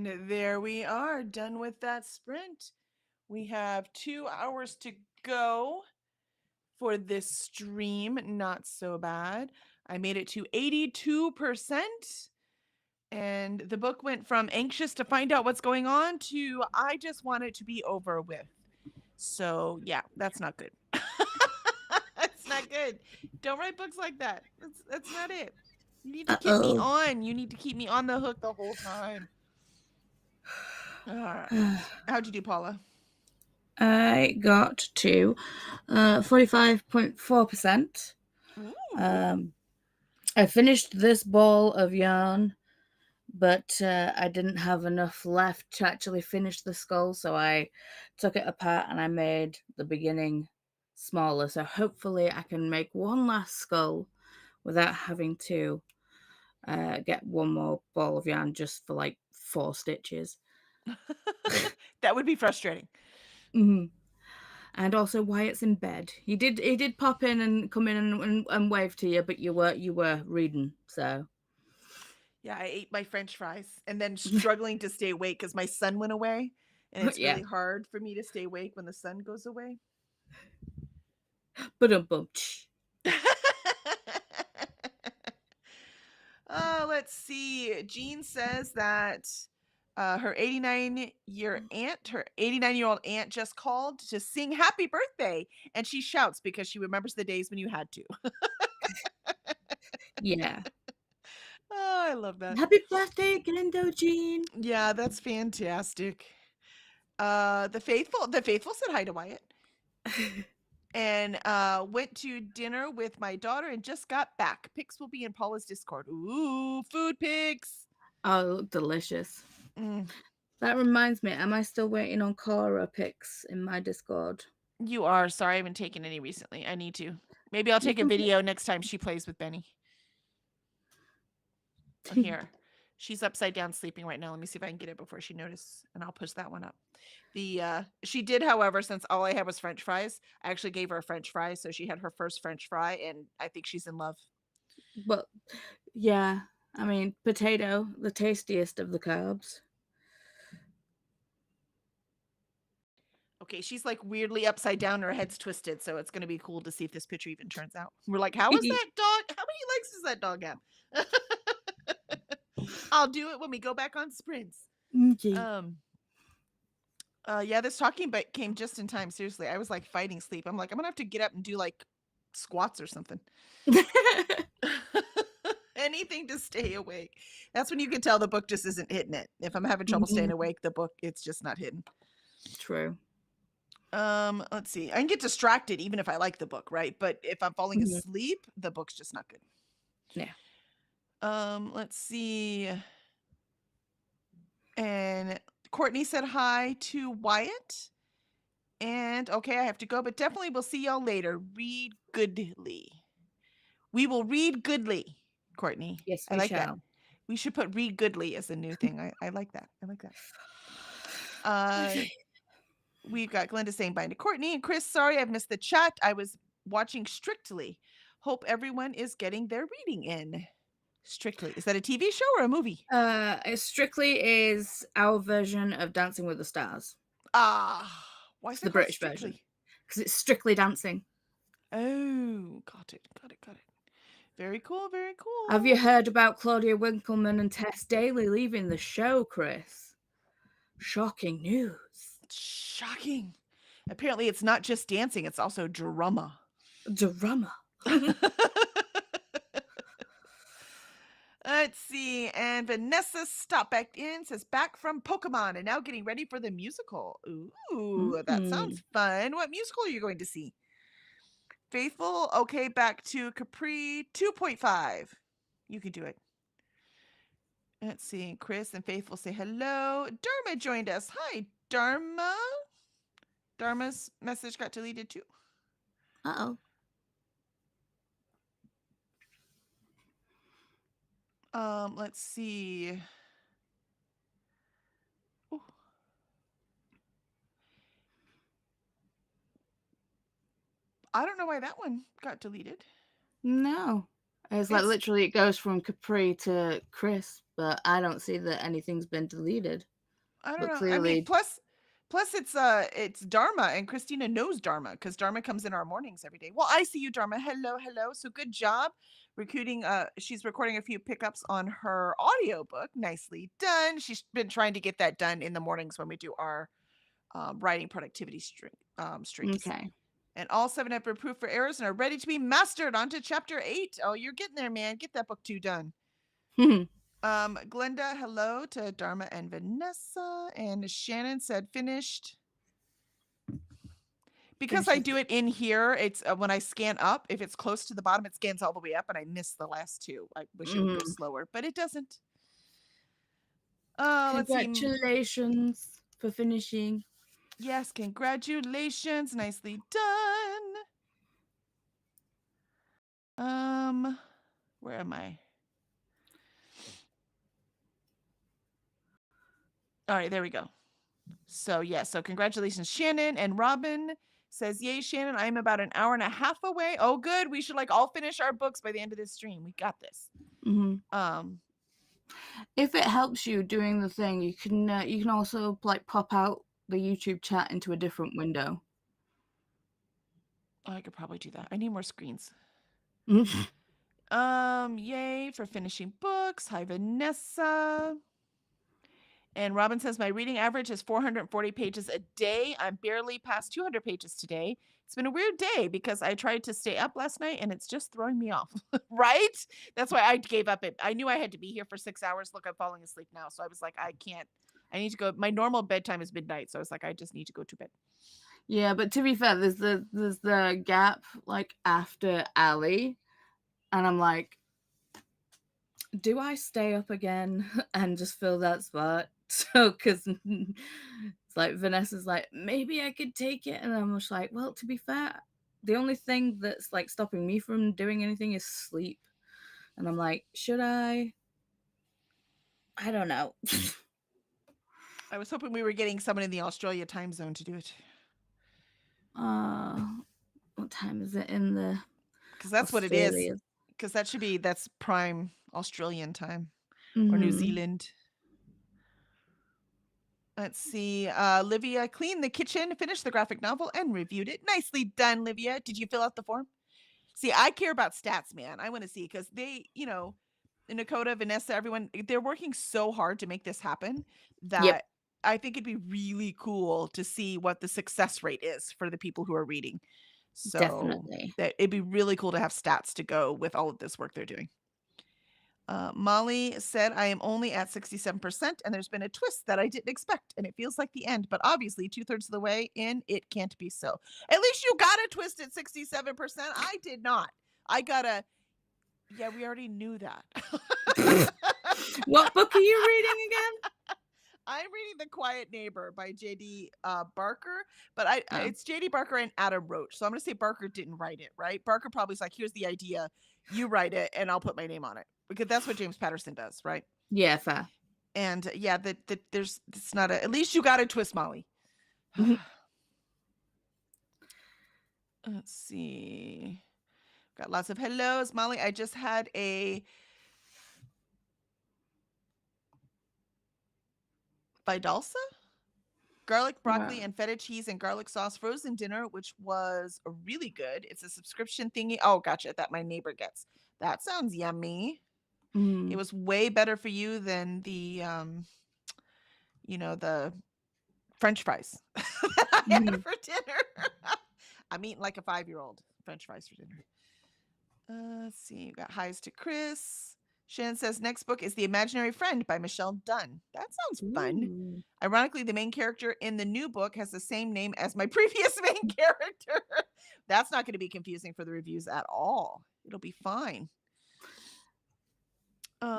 And there we are, done with that sprint. We have 2 hours to go for this stream. Not so bad. I made it to 82%. And the book went from anxious to find out what's going on to I just want it to be over with. So, yeah, that's not good. That's not good. Don't write books like that. That's not it. You need to keep me on. You need to keep me on the hook the whole time. All right. How'd you do, Paula? I got to 45.4%. I finished this ball of yarn, but I didn't have enough left to actually finish the skull, so I took it apart and I made the beginning smaller. So hopefully I can make one last skull without having to get one more ball of yarn just for like 4 stitches. That would be frustrating. Mm-hmm. And also Wyatt's in bed. He did pop in and come in and wave to you, but you were reading, so. Yeah, I ate my French fries and then struggling to stay awake because my son went away, and it's really hard for me to stay awake when the sun goes away. Ba-dum-bum. Let's see. Jean says that her 89-year-old aunt just called to sing happy birthday, and she shouts because she remembers the days when you had to. Yeah. Oh, I love that. Happy birthday, Glendo Jean. Yeah, that's fantastic. The faithful said hi to Wyatt. And went to dinner with my daughter and just got back. Pics will be in Paula's Discord. Ooh, food pics. Oh, delicious. That reminds me, am I still waiting on Cora pics in my Discord? You are. Sorry, I haven't taken any recently. I need to. Maybe I'll take a video next time she plays with Benny. Oh, here. She's upside down sleeping right now. Let me see if I can get it before she notices, and I'll push that one up. She did, however, since all I had was French fries, I actually gave her a French fry, so she had her first French fry, and I think she's in love. Well, yeah. I mean, potato, the tastiest of the carbs. Okay, she's like weirdly upside down, her head's twisted, so it's gonna be cool to see if this picture even turns out. We're like, how is that dog? How many legs does that dog have? I'll do it when we go back on sprints. Okay. Yeah, this talking but came just in time. Seriously, I was like fighting sleep. I'm like, I'm gonna have to get up and do like squats or something. Anything to stay awake. That's when you can tell the book just isn't hitting it. If I'm having trouble staying awake, the book, it's just not hitting. True. Let's see. I can get distracted even if I like the book, right? But if I'm falling asleep, the book's just not good. Yeah. Let's see. And Courtney said hi to Wyatt. And okay, I have to go, but definitely we'll see y'all later. Read goodly. We will read goodly, Courtney. Yes, I like that. We should put read goodly as a new thing. I like that. I like that. Okay. We've got Glenda saying bye to Courtney and Chris. Sorry, I've missed the chat. I was watching Strictly. Hope everyone is getting their reading in. Strictly. Is that a TV show or a movie? Strictly is our version of Dancing with the Stars. Why is it's it the British version? Because it's strictly dancing. Oh, got it. Very cool, very cool. Have you heard about Claudia Winkleman and Tess Daly leaving the show, Chris? Shocking news. Shocking. Apparently it's not just dancing, it's also drama. Drama. Let's see. And Vanessa stopped back in, says back from Pokemon and now getting ready for the musical. Ooh, that sounds fun. What musical are you going to see? Faithful, okay, back to Capri 2.5. You can do it. Let's see. Chris and Faithful say hello. Dharma joined us. Hi, Dharma. Dharma's message got deleted too. Uh-oh. Let's see. Ooh. I don't know why that one got deleted. No. It's like literally it goes from Capri to Chris, but I don't see that anything's been deleted. I don't But know. I mean, clearly, plus it's Dharma, and Christina knows Dharma because Dharma comes in our mornings every day. Well, I see you, Dharma. Hello, hello. So good job recruiting. She's recording a few pickups on her audiobook. Nicely done. She's been trying to get that done in the mornings when we do our writing productivity streams. okay. And all 7 have been approved for errors and are ready to be mastered. On to chapter 8. Oh, you're getting there, man. Get that book 2 done. Glenda, hello to Dharma and Vanessa. And Shannon said finished. Because I do it in here, it's when I scan up, if it's close to the bottom, it scans all the way up and I miss the last 2. I wish it would go slower, but it doesn't. Let's see. Congratulations for finishing. Yes, congratulations. Nicely done. Where am I? All right, there we go. So so congratulations, Shannon. And Robin says, yay, Shannon, I'm about an hour and a half away. Oh, good. We should all finish our books by the end of this stream. We got this. If it helps you doing the thing, you can also pop out the YouTube chat into a different window. Oh, I could probably do that. I need more screens. Yay for finishing books. Hi, Vanessa. And Robin says, my reading average is 440 pages a day. I'm barely past 200 pages today. It's been a weird day because I tried to stay up last night and it's just throwing me off. Right? That's why I gave up it. I knew I had to be here for 6 hours. Look, I'm falling asleep now. So I was like, I can't. I need to go. My normal bedtime is midnight. So I was like, I just need to go to bed. Yeah, but to be fair, there's the gap after Ali. And I'm like, do I stay up again and just fill that spot? So, because it's Vanessa's maybe I could take it. And I'm just like, well, to be fair, the only thing that's stopping me from doing anything is sleep. And I'm like, should I? I don't know. I was hoping we were getting someone in the Australia time zone to do it. What time is it in the? Because that's Australia. What it is. Because that's prime Australian time or New Zealand. Let's see. Livia cleaned the kitchen, finished the graphic novel, and reviewed it. Nicely done, Livia. Did you fill out the form? See, I care about stats, man. I want to see because they, Nakota, Vanessa, everyone, they're working so hard to make this happen that I think it'd be really cool to see what the success rate is for the people who are reading. So definitely. That it'd be really cool to have stats to go with all of this work they're doing. Molly said, I am only at 67%, and there's been a twist that I didn't expect, and it feels like the end, but obviously 2/3 of the way in, it can't be so. At least you got a twist at 67%. I did not. I got a, we already knew that. What book are you reading again? I'm reading The Quiet Neighbor by J.D. Barker, but it's J.D. Barker and Adam Roach, so I'm going to say Barker didn't write it, right? Barker probably is like, here's the idea, you write it, and I'll put my name on it. Because that's what James Patterson does, right? Yeah, fair. And there's it's not at least you got a twist, Molly. Let's see. Got lots of hellos, Molly. I just had a Vidalsa? Garlic, broccoli, and feta cheese and garlic sauce frozen dinner, which was really good. It's a subscription thingy. Oh, gotcha. That my neighbor gets. That sounds yummy. It was way better for you than the, the French fries that I had for dinner. I'm eating like a 5-year-old. French fries for dinner. Let's see. We got highs to Chris. Shannon says next book is The Imaginary Friend by Michelle Dunn. That sounds fun. Ironically, the main character in the new book has the same name as my previous main character. That's not going to be confusing for the reviews at all. It'll be fine.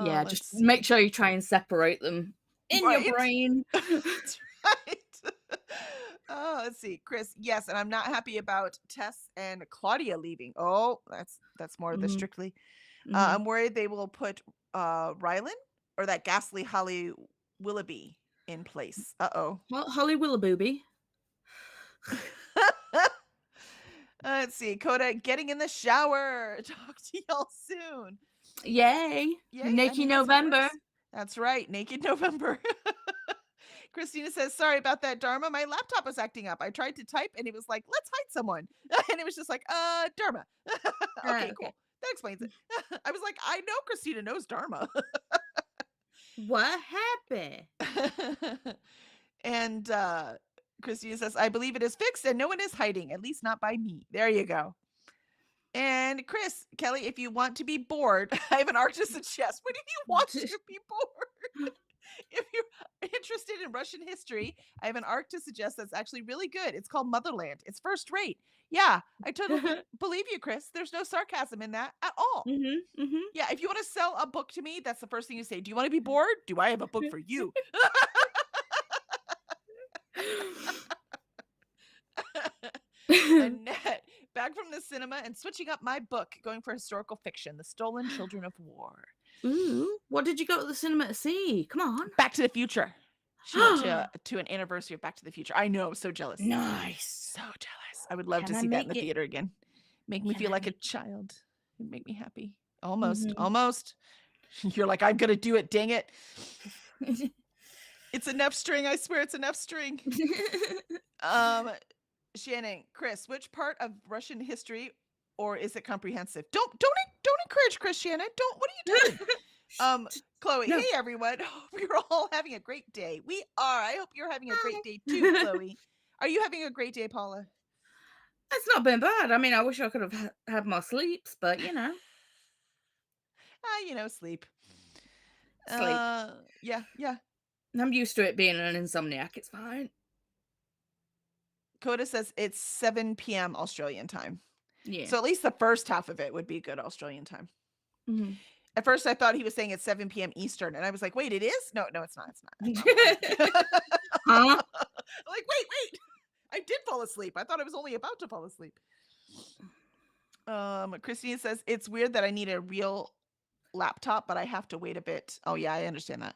Yeah, just make sure you try and separate them in your brain. That's right. Let's see, Chris. Yes, and I'm not happy about Tess and Claudia leaving. Oh, that's more of the Strictly. I'm worried they will put Rylan or that ghastly Holly Willoughby in place. Uh-oh. Holly Willoughby. Let's see, Coda getting in the shower. Talk to y'all soon. Yay. Naked November. That's right. Naked November. Christina says, sorry about that, Dharma. My laptop was acting up. I tried to type and it was like, let's hide someone. And it was just like, Dharma. Okay, cool. That explains it. I was like, I know Christina knows Dharma. What happened? And Christina says, I believe it is fixed and no one is hiding, at least not by me. There you go. And Kelly, if you want to be bored, I have an arc to suggest. What do you want to be bored? If you're interested in Russian history, I have an arc to suggest that's actually really good. It's called Motherland. It's first rate. Yeah, I totally believe you, Chris. There's no sarcasm in that at all. Yeah, if you want to sell a book to me, that's the first thing you say. Do you want to be bored? Do I have a book for you? Annette, back from the cinema and switching up my book, going for historical fiction, The Stolen Children of War. Ooh, what did you go to the cinema to see? Come on. Back to the Future. She went to an anniversary of Back to the Future. I know, so jealous. Nice. So jealous. I would love to see that in the theater again. Make me feel like a child. It'd make me happy. Almost. You're like, I'm going to do it. Dang it. It's enough string. I swear it's enough string. Shannon, Chris, which part of Russian history, or is it comprehensive? Don't encourage Chris, Shannon. What are you doing? Chloe, no. Hey everyone. Hope you're all having a great day. We are. I hope you're having a great day too, Chloe. Are you having a great day, Paula? It's not been bad. I mean, I wish I could have had more sleeps, but you know. Sleep. Sleep. Yeah. I'm used to it being an insomniac. It's fine. Coda says it's 7 p.m. Australian time. Yeah. So at least the first half of it would be good Australian time. Mm-hmm. At first, I thought he was saying it's 7 p.m. Eastern, and I was like, "Wait, it is? No, it's not. Huh? Like, wait! I did fall asleep. I thought I was only about to fall asleep." Christine says it's weird that I need a real laptop, but I have to wait a bit. Oh yeah, I understand that.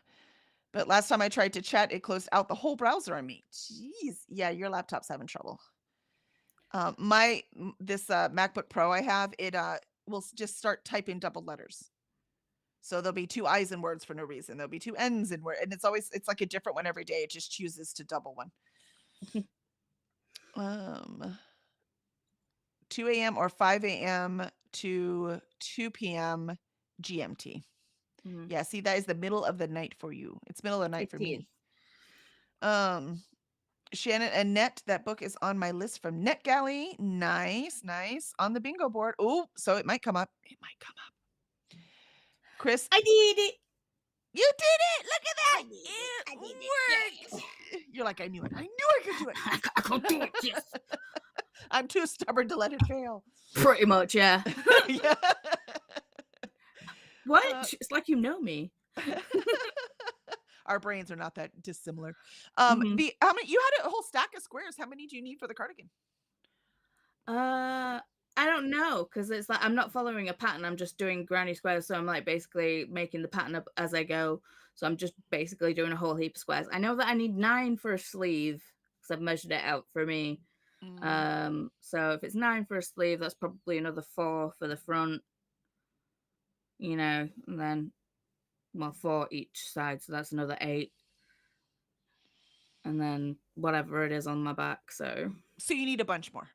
But last time I tried to chat, it closed out the whole browser on me. Jeez, yeah, your laptop's having trouble. This MacBook Pro I have, it will just start typing double letters. So there'll be 2 I's in words for no reason. There'll be 2 N's in words, and it's like a different one every day. It just chooses to double one. 2 a.m. or 5 a.m. to 2 p.m. GMT. Mm-hmm. Yeah, see, that is the middle of the night for you. It's middle of the night for me. Shannon, Annette, that book is on my list from NetGalley. Nice. On the bingo board. Oh, so it might come up. Chris, I did it. You did it. Look at that. It worked. Yeah. You're like, I knew it. I knew I could do it. I could do it. Yes. I'm too stubborn to let it fail. Pretty much, yeah. Yeah. What? It's like you know me. Our brains are not that dissimilar. How many? You had a whole stack of squares. How many do you need for the cardigan? I don't know, because it's like I'm not following a pattern. I'm just doing granny squares, so I'm like basically making the pattern up as I go. So I'm just basically doing a whole heap of squares. I know that I need 9 for a sleeve because I've measured it out for me. So if it's 9 for a sleeve, that's probably another 4 for the front. And then 4 each side, so that's another 8. And then whatever it is on my back. So you need a bunch more.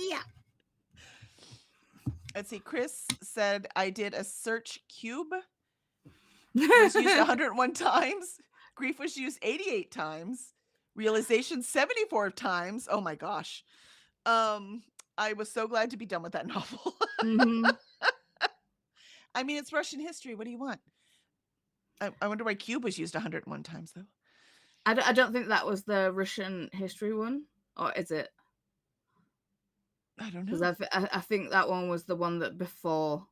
Yeah. Let's see. Chris said I did a search cube. It was used 101 times. Grief was used 88 times. Realization 74 times. Oh my gosh. I was so glad to be done with that novel. I mean, it's Russian history. What do you want? I wonder why cube was used 101 times, though. I don't think that was the Russian history one. Or is it? I don't know. Because I think that one was the one that before.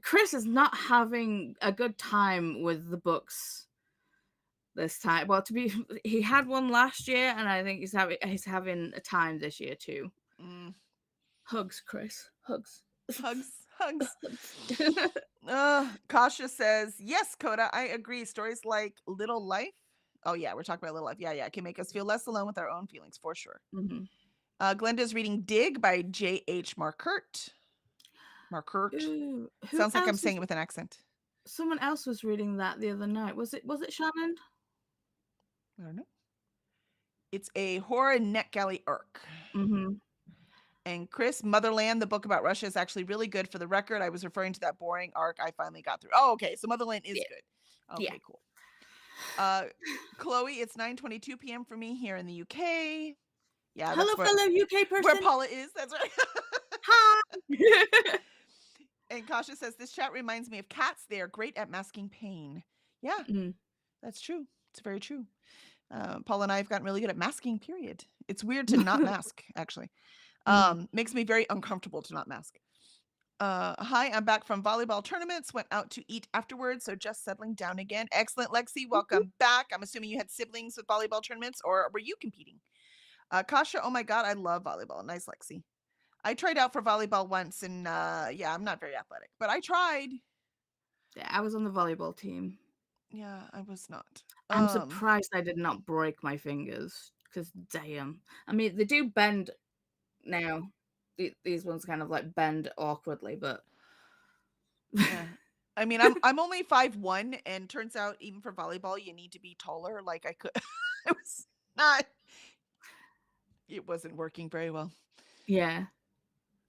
Chris is not having a good time with the books this time. Well, he had one last year, and I think he's having a time this year too. Hugs, Chris. Hugs. Kasha says, yes, Coda, I agree. Stories like Little Life. Oh, yeah, we're talking about Little Life. Yeah, it can make us feel less alone with our own feelings, for sure. Glenda's reading Dig by J.H. Markert. Sounds like I'm saying it with an accent. Someone else was reading that the other night. Was it Shannon? I don't know. It's a horror NetGalley arc. Mm-hmm. And Chris, Motherland, the book about Russia, is actually really good. For the record, I was referring to that boring arc I finally got through. Oh, okay. So Motherland is good. Okay, cool. Chloe, it's 9:22 p.m. for me here in the UK. Yeah, hello, that's fellow UK person. where Paula is. That's right. Hi. And Kasha says, this chat reminds me of cats. They are great at masking pain. Yeah, that's true. It's very true. Paula and I have gotten really good at masking, period. It's weird to not mask, actually. Makes me very uncomfortable to not mask. Hi, I'm back from volleyball tournaments. Went out to eat afterwards, so just settling down again. Excellent, Lexi. Welcome back. I'm assuming you had siblings with volleyball tournaments, or were you competing? Kasha, oh my God, I love volleyball. Nice, Lexi. I tried out for volleyball once, and yeah, I'm not very athletic, but I tried. Yeah, I was on the volleyball team. Yeah, I was not. I'm surprised I did not break my fingers, because damn. I mean, they do bend now. These ones kind of like bend awkwardly, but yeah. I mean, I'm only 5'1", and turns out even for volleyball, you need to be taller. Like I could, it wasn't working very well. Yeah.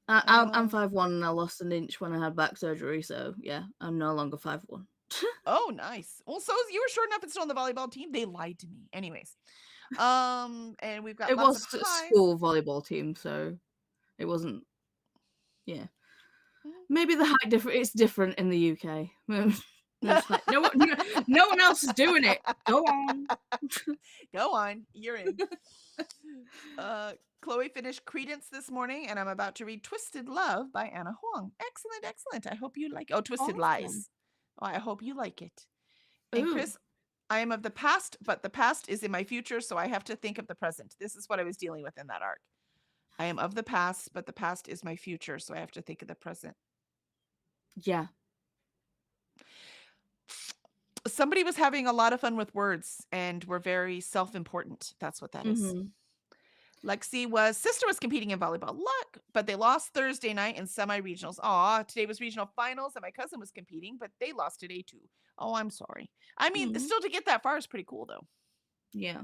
I'm 5'1" and I lost an inch when I had back surgery, so yeah, I'm no longer 5'1". Oh, nice. Well, so you were short enough and still on the volleyball team. They lied to me. Anyways, and we've got it lots was of a highs. school volleyball team, so it wasn't. Yeah, maybe the height it's different in the UK. It's like, no one else is doing it. Go on. Go on. You're in. Chloe finished Credence this morning, and I'm about to read Twisted Love by Anna Huang. Excellent, excellent. I hope you like it. Oh, Twisted Lies. Oh, I hope you like it. And Chris, I am of the past, but the past is in my future, so I have to think of the present. This is what I was dealing with in that arc. I am of the past, but the past is my future, so I have to think of the present. Yeah. Somebody was having a lot of fun with words and were very self-important. That's what that is. Lexi sister was competing in volleyball. Luck, but they lost Thursday night in semi-regionals. Aw, today was regional finals, and my cousin was competing, but they lost today too. Oh, I'm sorry. I mean, still to get that far is pretty cool, though. Yeah.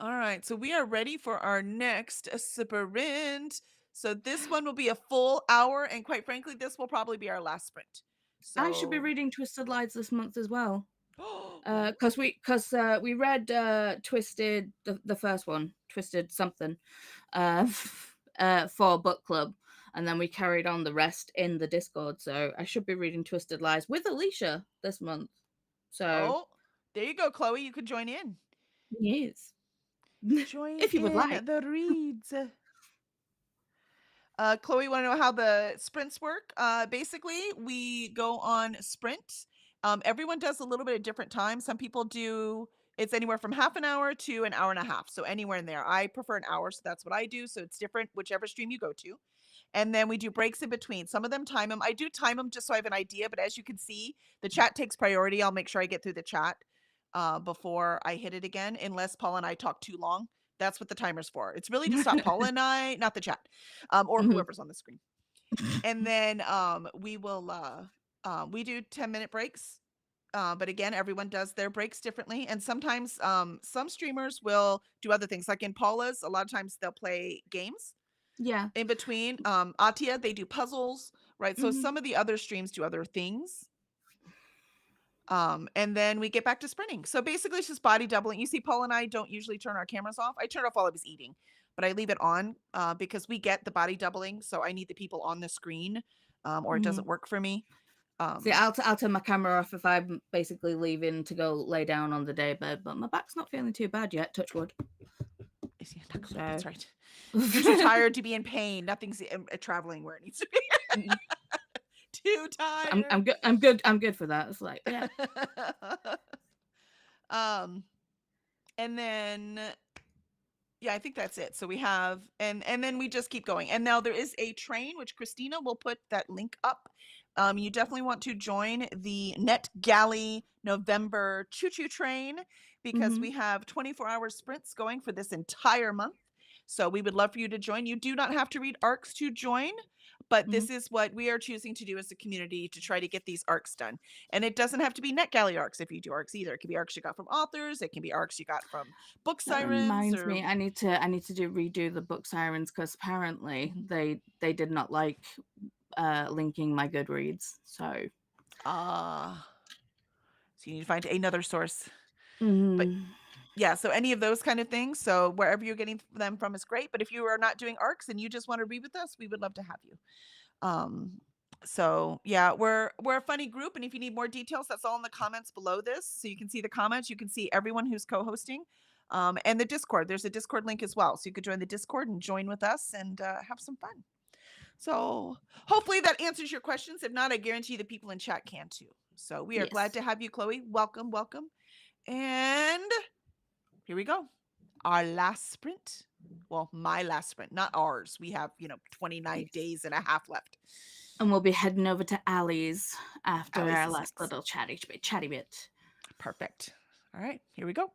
All right, so we are ready for our next sprint. So this one will be a full hour, and quite frankly, this will probably be our last sprint. So I should be reading Twisted Lies this month as well. Because we read Twisted, the first one, Twisted something, for book club, and then we carried on the rest in the Discord. So I should be reading Twisted Lies with Alicia this month. So there you go, Chloe. You could join in. Yes, join if you would like the reads. Chloe, want to know how the sprints work? Basically, we go on sprint. Everyone does a little bit of different time. Some people do, it's anywhere from half an hour to an hour and a half. So anywhere in there. I prefer an hour, so that's what I do. So it's different, whichever stream you go to. And then we do breaks in between. Some of them time them. I do time them just so I have an idea. But as you can see, the chat takes priority. I'll make sure I get through the chat before I hit it again, unless Paul and I talk too long. That's what the timer's for. It's really to stop Paul and I, not the chat, or whoever's on the screen. And then we will, we do 10-minute breaks. But again, everyone does their breaks differently. And sometimes some streamers will do other things. Like in Paula's, a lot of times they'll play games. Yeah. In between, Atia, they do puzzles, right? So some of the other streams do other things. And then we get back to sprinting. So basically it's just body doubling. You see, Paul and I don't usually turn our cameras off. I turn it off while I was eating, but I leave it on because we get the body doubling. So I need the people on the screen or it doesn't work for me. See, I'll turn my camera off if I'm basically leaving to go lay down on the day bed, but my back's not feeling too bad yet, touch wood. That's right. You're too tired to be in pain. Nothing's traveling where it needs to be. Too tired. I'm good for that. It's like, yeah. And then yeah, I think that's it. So we have and then we just keep going. And now there is a train which Christina will put that link up. You definitely want to join the NetGalley November choo-choo train because we have 24-hour sprints going for this entire month. So we would love for you to join. You do not have to read arcs to join, but Mhm. this is what we are choosing to do as a community to try to get these arcs done. And it doesn't have to be NetGalley arcs if you do arcs either. It can be arcs you got from authors, it can be arcs you got from book That sirens reminds or me, I need to redo the book sirens because apparently Mhm. they did not like linking my Goodreads. So ah. So you need to find another source. But mm, yeah, so any of those kind of things. So wherever you're getting them from is great. But if you are not doing arcs and you just want to read with us, we would love to have you. Um, so yeah, we're a funny group, and if you need more details, that's all in the comments below this. So you can see the comments, you can see everyone who's co-hosting, and the Discord. There's a Discord link as well, so you could join the Discord and join with us and have some fun. So hopefully that answers your questions. If not, I guarantee the people in chat can too. So we are glad yes. to have you, Chloe. Welcome, welcome. And here we go. Our last sprint. Well, my last sprint, not ours. We have, 29 Yes. days and a half left. And we'll be heading over to Allie's after Allie's our is last next. little chatty bit. Perfect. All right, here we go.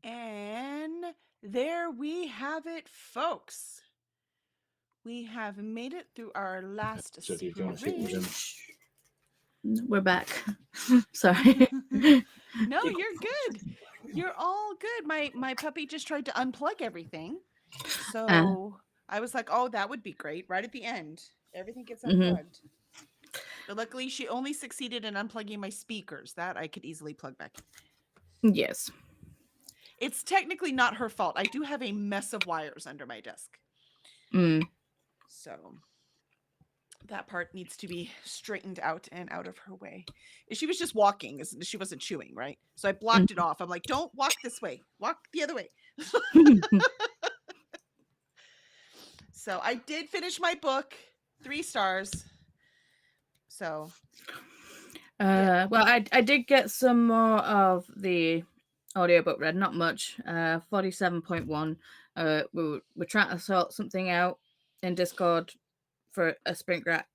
And there we have it, folks. We have made it through our last So if you want to see what was in We're back. Sorry. No, you're good. You're all good. My puppy just tried to unplug everything. So I was like, oh, that would be great. Right at the end, everything gets unplugged. But luckily, she only succeeded in unplugging my speakers. That I could easily plug back in. Yes. It's technically not her fault. I do have a mess of wires under my desk. So that part needs to be straightened out and out of her way. She was just walking. She wasn't chewing, right? So I blocked it off. I'm like, don't walk this way. Walk the other way. So I did finish my book. 3 stars. So. Well, I did get some more of the audiobook read, not much. 47.1. We're trying to sort something out in Discord for a sprint gap.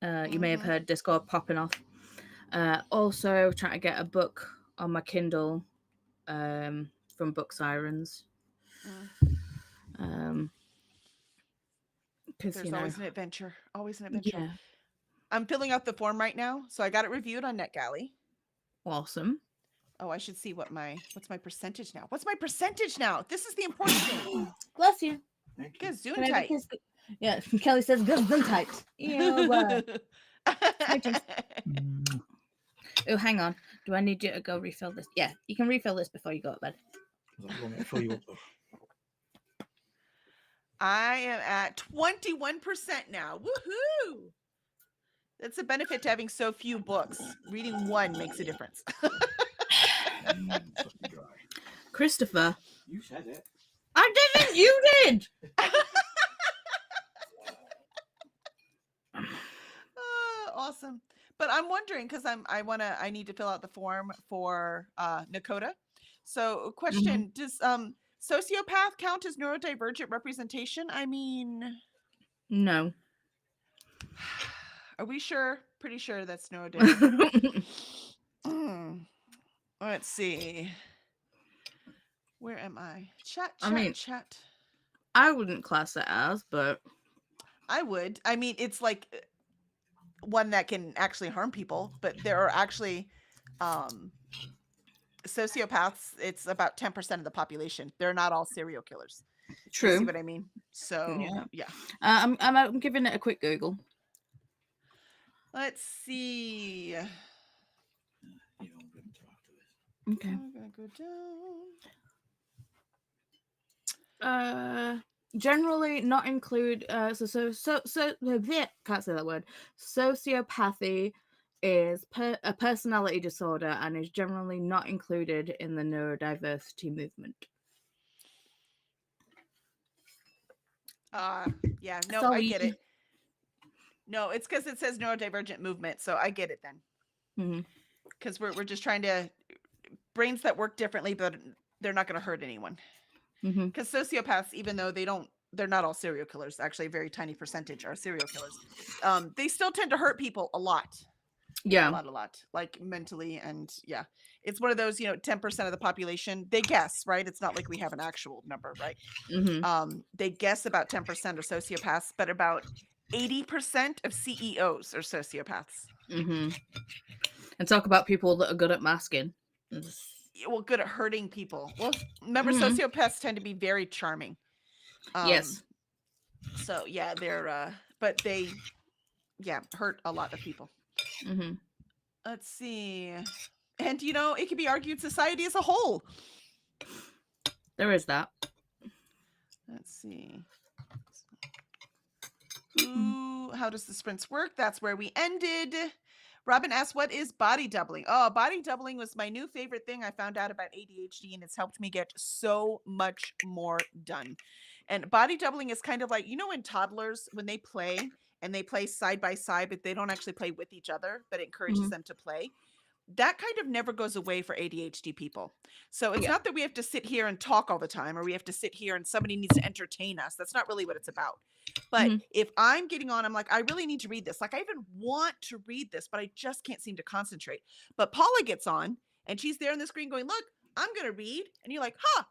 You may have heard Discord popping off. Also trying to get a book on my Kindle from Book Sirens. There's always an adventure. Always an adventure. Yeah. I'm filling out the form right now, so I got it reviewed on NetGalley. Awesome. Oh, I should see what's my percentage now. What's my percentage now? This is the important thing. Bless you. Good Gesundheit. Yeah, Kelly says Gesundheit. Oh, hang on. Do I need you to go refill this? Yeah, you can refill this before you go to bed. I am at 21% now. Woohoo! That's a benefit to having so few books. Reading one makes a difference. Christopher. You said it. I didn't. You did. Awesome. But I'm wondering because I need to fill out the form for Nakota. So question, does sociopath count as neurodivergent representation? I mean, no. Are we sure? Pretty sure that's neurodivergent. Let's see. Where am I? Chat. I wouldn't class it as, but I would. I mean, it's like one that can actually harm people, but there are actually sociopaths. It's about 10% of the population. They're not all serial killers. True. You see what I mean? So yeah. I'm giving it a quick Google. Let's see. Okay. I'm gonna go down. Generally not include can't say that word. Sociopathy is a personality disorder and is generally not included in the neurodiversity movement. Yeah, no, I get it. No, it's because it says neurodivergent movement, so I get it then. Because we're just trying to brains that work differently, but they're not going to hurt anyone. Because sociopaths, even though they're not all serial killers. Actually, a very tiny percentage are serial killers. They still tend to hurt people a lot. Yeah, a lot, like mentally, and yeah, it's one of those 10% of the population. They guess, right? It's not like we have an actual number, right? They guess about 10% are sociopaths, but about 80% of CEOs are sociopaths. And talk about people that are good at masking. Well, good at hurting people. Well, remember, sociopaths tend to be very charming. Yes. So yeah, they're but they hurt a lot of people. Let's see. And it can be argued society as a whole. There is that. Let's see. How does the sprints work? That's where we ended. Robin asked, what is body doubling? Oh, body doubling was my new favorite thing I found out about ADHD, and it's helped me get so much more done. And body doubling is kind of like, in toddlers, when they play and they play side by side, but they don't actually play with each other, but it encourages them to play. That kind of never goes away for ADHD people. So it's not that we have to sit here and talk all the time, or we have to sit here and somebody needs to entertain us. That's not really what it's about. But if I'm getting on, I'm like, I really need to read this. Like, I even want to read this, but I just can't seem to concentrate. But Paula gets on and she's there on the screen going, look, I'm going to read. And you're like, huh,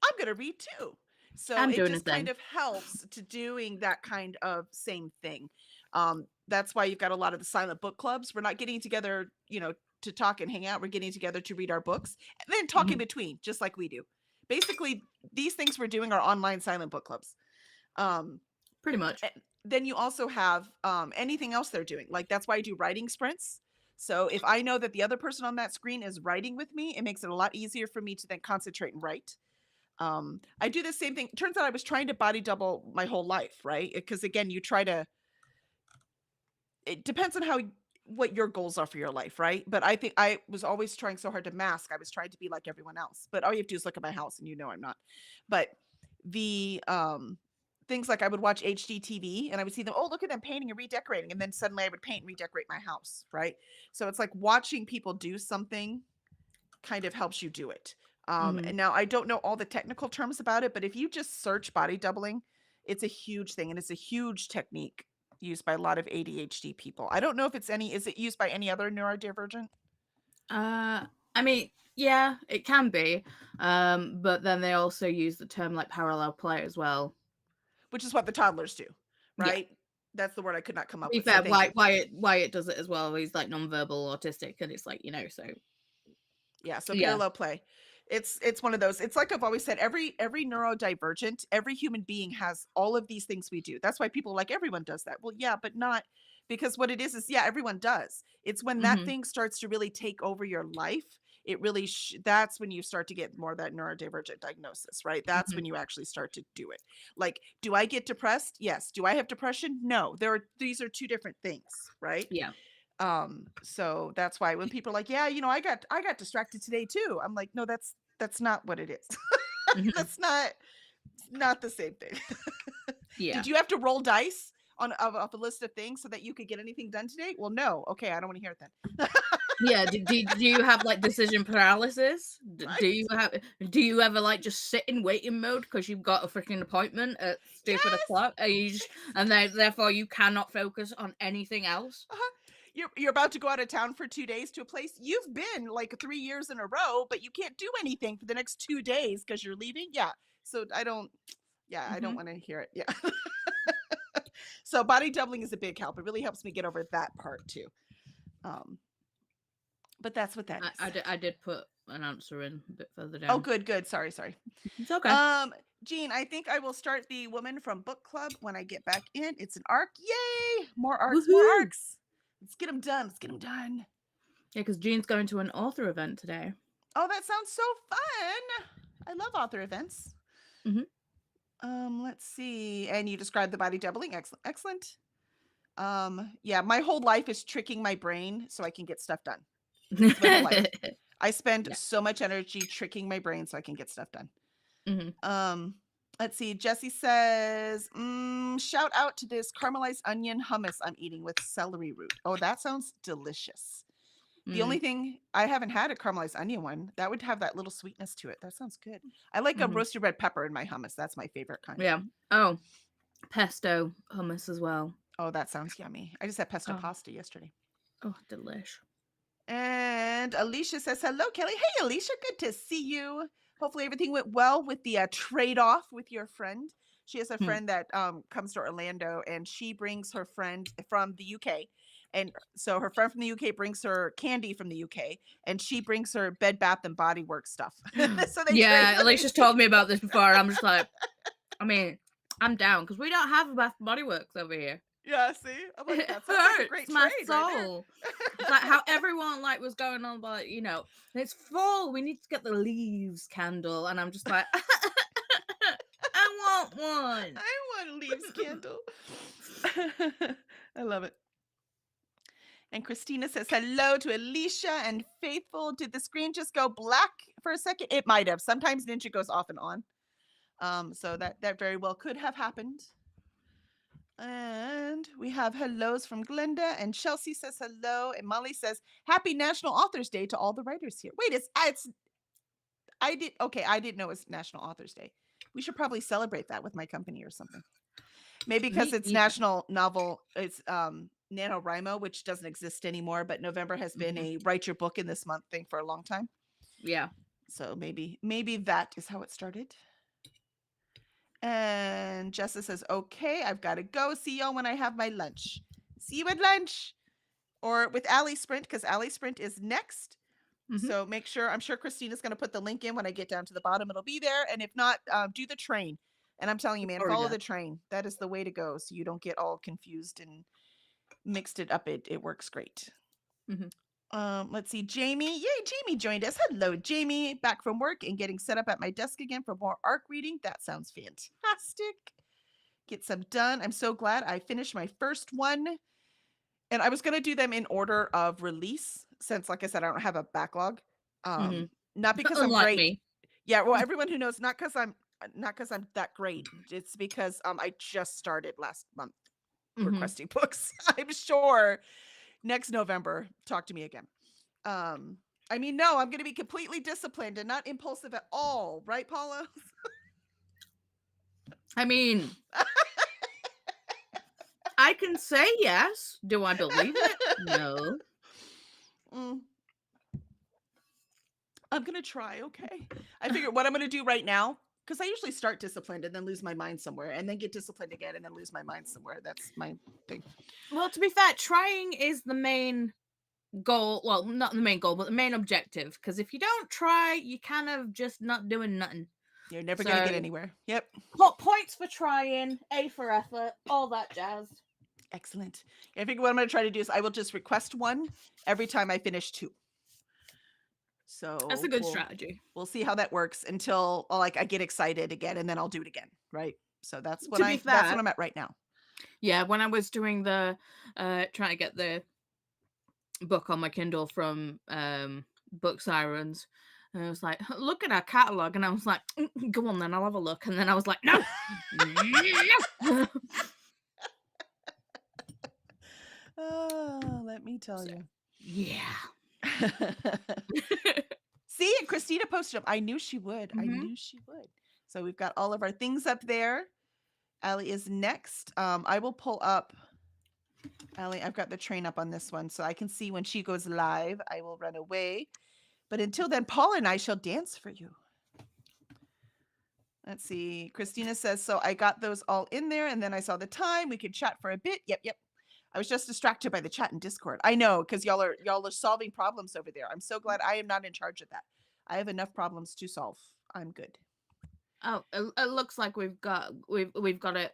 I'm going to read too. So I'm it doing just a kind thing. of helps to doing that kind of same thing. That's why you've got a lot of the silent book clubs. We're not getting together, to talk and hang out. We're getting together to read our books and then talk in between, just like we do. Basically, these things we're doing are online silent book clubs. Pretty much. Then you also have anything else they're doing. Like, that's why I do writing sprints. So if I know that the other person on that screen is writing with me, it makes it a lot easier for me to then concentrate and write. I do the same thing. Turns out I was trying to body double my whole life, right? Because again, it depends on what your goals are for your life, right? But I think I was always trying so hard to mask. I was trying to be like everyone else. But all you have to do is look at my house and I'm not. But the things like I would watch HGTV and I would see them, oh, look at them painting and redecorating. And then suddenly I would paint and redecorate my house, right? So it's like watching people do something kind of helps you do it. And now I don't know all the technical terms about it, but if you just search body doubling, it's a huge thing. And it's a huge technique used by a lot of ADHD people. I don't know if is it used by any other neurodivergent? I mean, yeah, it can be. But then they also use the term like parallel play as well. Which is what the toddlers do, right? Yeah. That's the word I could not come up with. Fair, why it does it as well. He's like nonverbal autistic, and it's like, so yeah, so parallel play. It's one of those. It's like I've always said, every neurodivergent, every human being has all of these things we do. That's why people are like, everyone does that. Well, yeah, but not, because what it is yeah, everyone does. It's when that thing starts to really take over your life, it really that's when you start to get more of that neurodivergent diagnosis, right? That's when you actually start to do it. Like, do I get depressed? Yes. Do I have depression? No. These are two different things, right? Yeah. So that's why when people are like, yeah, I got distracted today too, I'm like, no, that's not what it is. That's not the same thing. Yeah. Did you have to roll dice off a list of things so that you could get anything done today? Well, no. Okay, I don't want to hear it then. Yeah. Do you have like decision paralysis? Right. Do you ever like just sit in waiting mode because you've got a freaking appointment at stupid o'clock, and therefore you cannot focus on anything else? You're about to go out of town for 2 days to a place you've been like 3 years in a row, but you can't do anything for the next 2 days because you're leaving. Yeah. So I don't want to hear it. Yeah. So body doubling is a big help. It really helps me get over that part too. But that's what that is. I did put an answer in a bit further down. Oh, good. Sorry. It's okay. Jean, I think I will start the Woman from Book Club when I get back in. It's an arc. Yay! More arcs. Woo-hoo! More arcs. Let's get them done. Yeah, because Jean's going to an author event today. Oh, that sounds so fun. I love author events. Let's see. And you described the body doubling. Excellent. Yeah, my whole life is tricking my brain so I can get stuff done. That's my whole life. I spend so much energy tricking my brain so I can get stuff done. Let's see. Jesse says, shout out to this caramelized onion hummus I'm eating with celery root. Oh, that sounds delicious. The only thing, I haven't had a caramelized onion one. That would have that little sweetness to it. That sounds good. I like a roasted red pepper in my hummus. That's my favorite kind. Yeah. Oh, pesto hummus as well. Oh, that sounds yummy. I just had pesto pasta yesterday. Oh, delish. And Alicia says, hello, Kelly. Hey, Alicia. Good to see you. Hopefully everything went well with the trade-off with your friend. She has a friend that comes to Orlando, and she brings her friend from the UK. And so her friend from the UK brings her candy from the UK, and she brings her Bed Bath and Body Works stuff. So Alicia's told me about this before. I'm just like, I mean, I'm down because we don't have a Bath and Body Works over here. Yeah, see, I'm like, that sounds like a great my trade soul. Right, it's like how everyone like was going on about, it's fall. We need to get the leaves candle, and I'm just like, I want one. I want a leaves candle. I love it. And Christina says, hello to Alicia and Faithful. Did the screen just go black for a second? It might have. Sometimes Ninja goes off and on. So that very well could have happened. And we have hellos from Glenda, and Chelsea says hello, and Molly says, happy National Authors Day to all the writers here. Wait, I didn't know it was National Authors Day. We should probably celebrate that with my company or something. Maybe because it's National Novel, it's NaNoWriMo, which doesn't exist anymore, but November has been a write your book in this month thing for a long time. Yeah. So maybe that is how it started. And Jessa says, okay, I've got to go. See y'all when I have my lunch. See you at lunch. Or with Allie Sprint, because Allie Sprint is next. So make sure, I'm sure Christina's going to put the link in when I get down to the bottom. It'll be there. And if not, do the train. And I'm telling you, man, follow the train. That is the way to go. So you don't get all confused and mixed it up. It works great. Let's see. Jamie. Yay, Jamie joined us. Hello, Jamie. Back from work and getting set up at my desk again for more ARC reading. That sounds fantastic. Get some done. I'm so glad I finished my first one. And I was going to do them in order of release since, like I said, I don't have a backlog. Not because I'm great. Me. Yeah, well, everyone who knows, not because I'm that great. It's because I just started last month requesting books. I'm sure next November, talk to me again. I mean, no, I'm going to be completely disciplined and not impulsive at all. Right, Paula? I mean, I can say yes. Do I believe it? No. I'm going to try, okay? I figure what I'm going to do right now, because I usually start disciplined and then lose my mind somewhere and then get disciplined again and then lose my mind somewhere. That's my thing. Well, to be fair, trying is the main goal. Well, not the main goal, but the main objective. Because if you don't try, you kind of just not doing nothing. You're never going to get anywhere. Yep. Points for trying, A for effort, all that jazz. Excellent. I think what I'm going to try to do is I will just request one every time I finish 2. So that's a good strategy. We'll see how that works until I get excited again, and then I'll do it again. Right. So that's what I'm at right now. Yeah. When I was doing the trying to get the book on my Kindle from Book Sirens, and I was like, look at our catalog, and I was like, go on then, I'll have a look. And then I was like, no. Oh, let me tell you. Yeah. See, Christina posted them. I knew she would. I knew she would. So we've got all of our things up there. Allie is next. I will pull up. Allie, I've got the train up on this one, so I can see when she goes live. I will run away. But until then, Paula and I shall dance for you. Let's see. Christina says, so I got those all in there, and then I saw the time. We could chat for a bit. Yep. I was just distracted by the chat in Discord. I know, because y'all are solving problems over there. I'm so glad I am not in charge of that. I have enough problems to solve. I'm good. Oh, it looks like we've got it.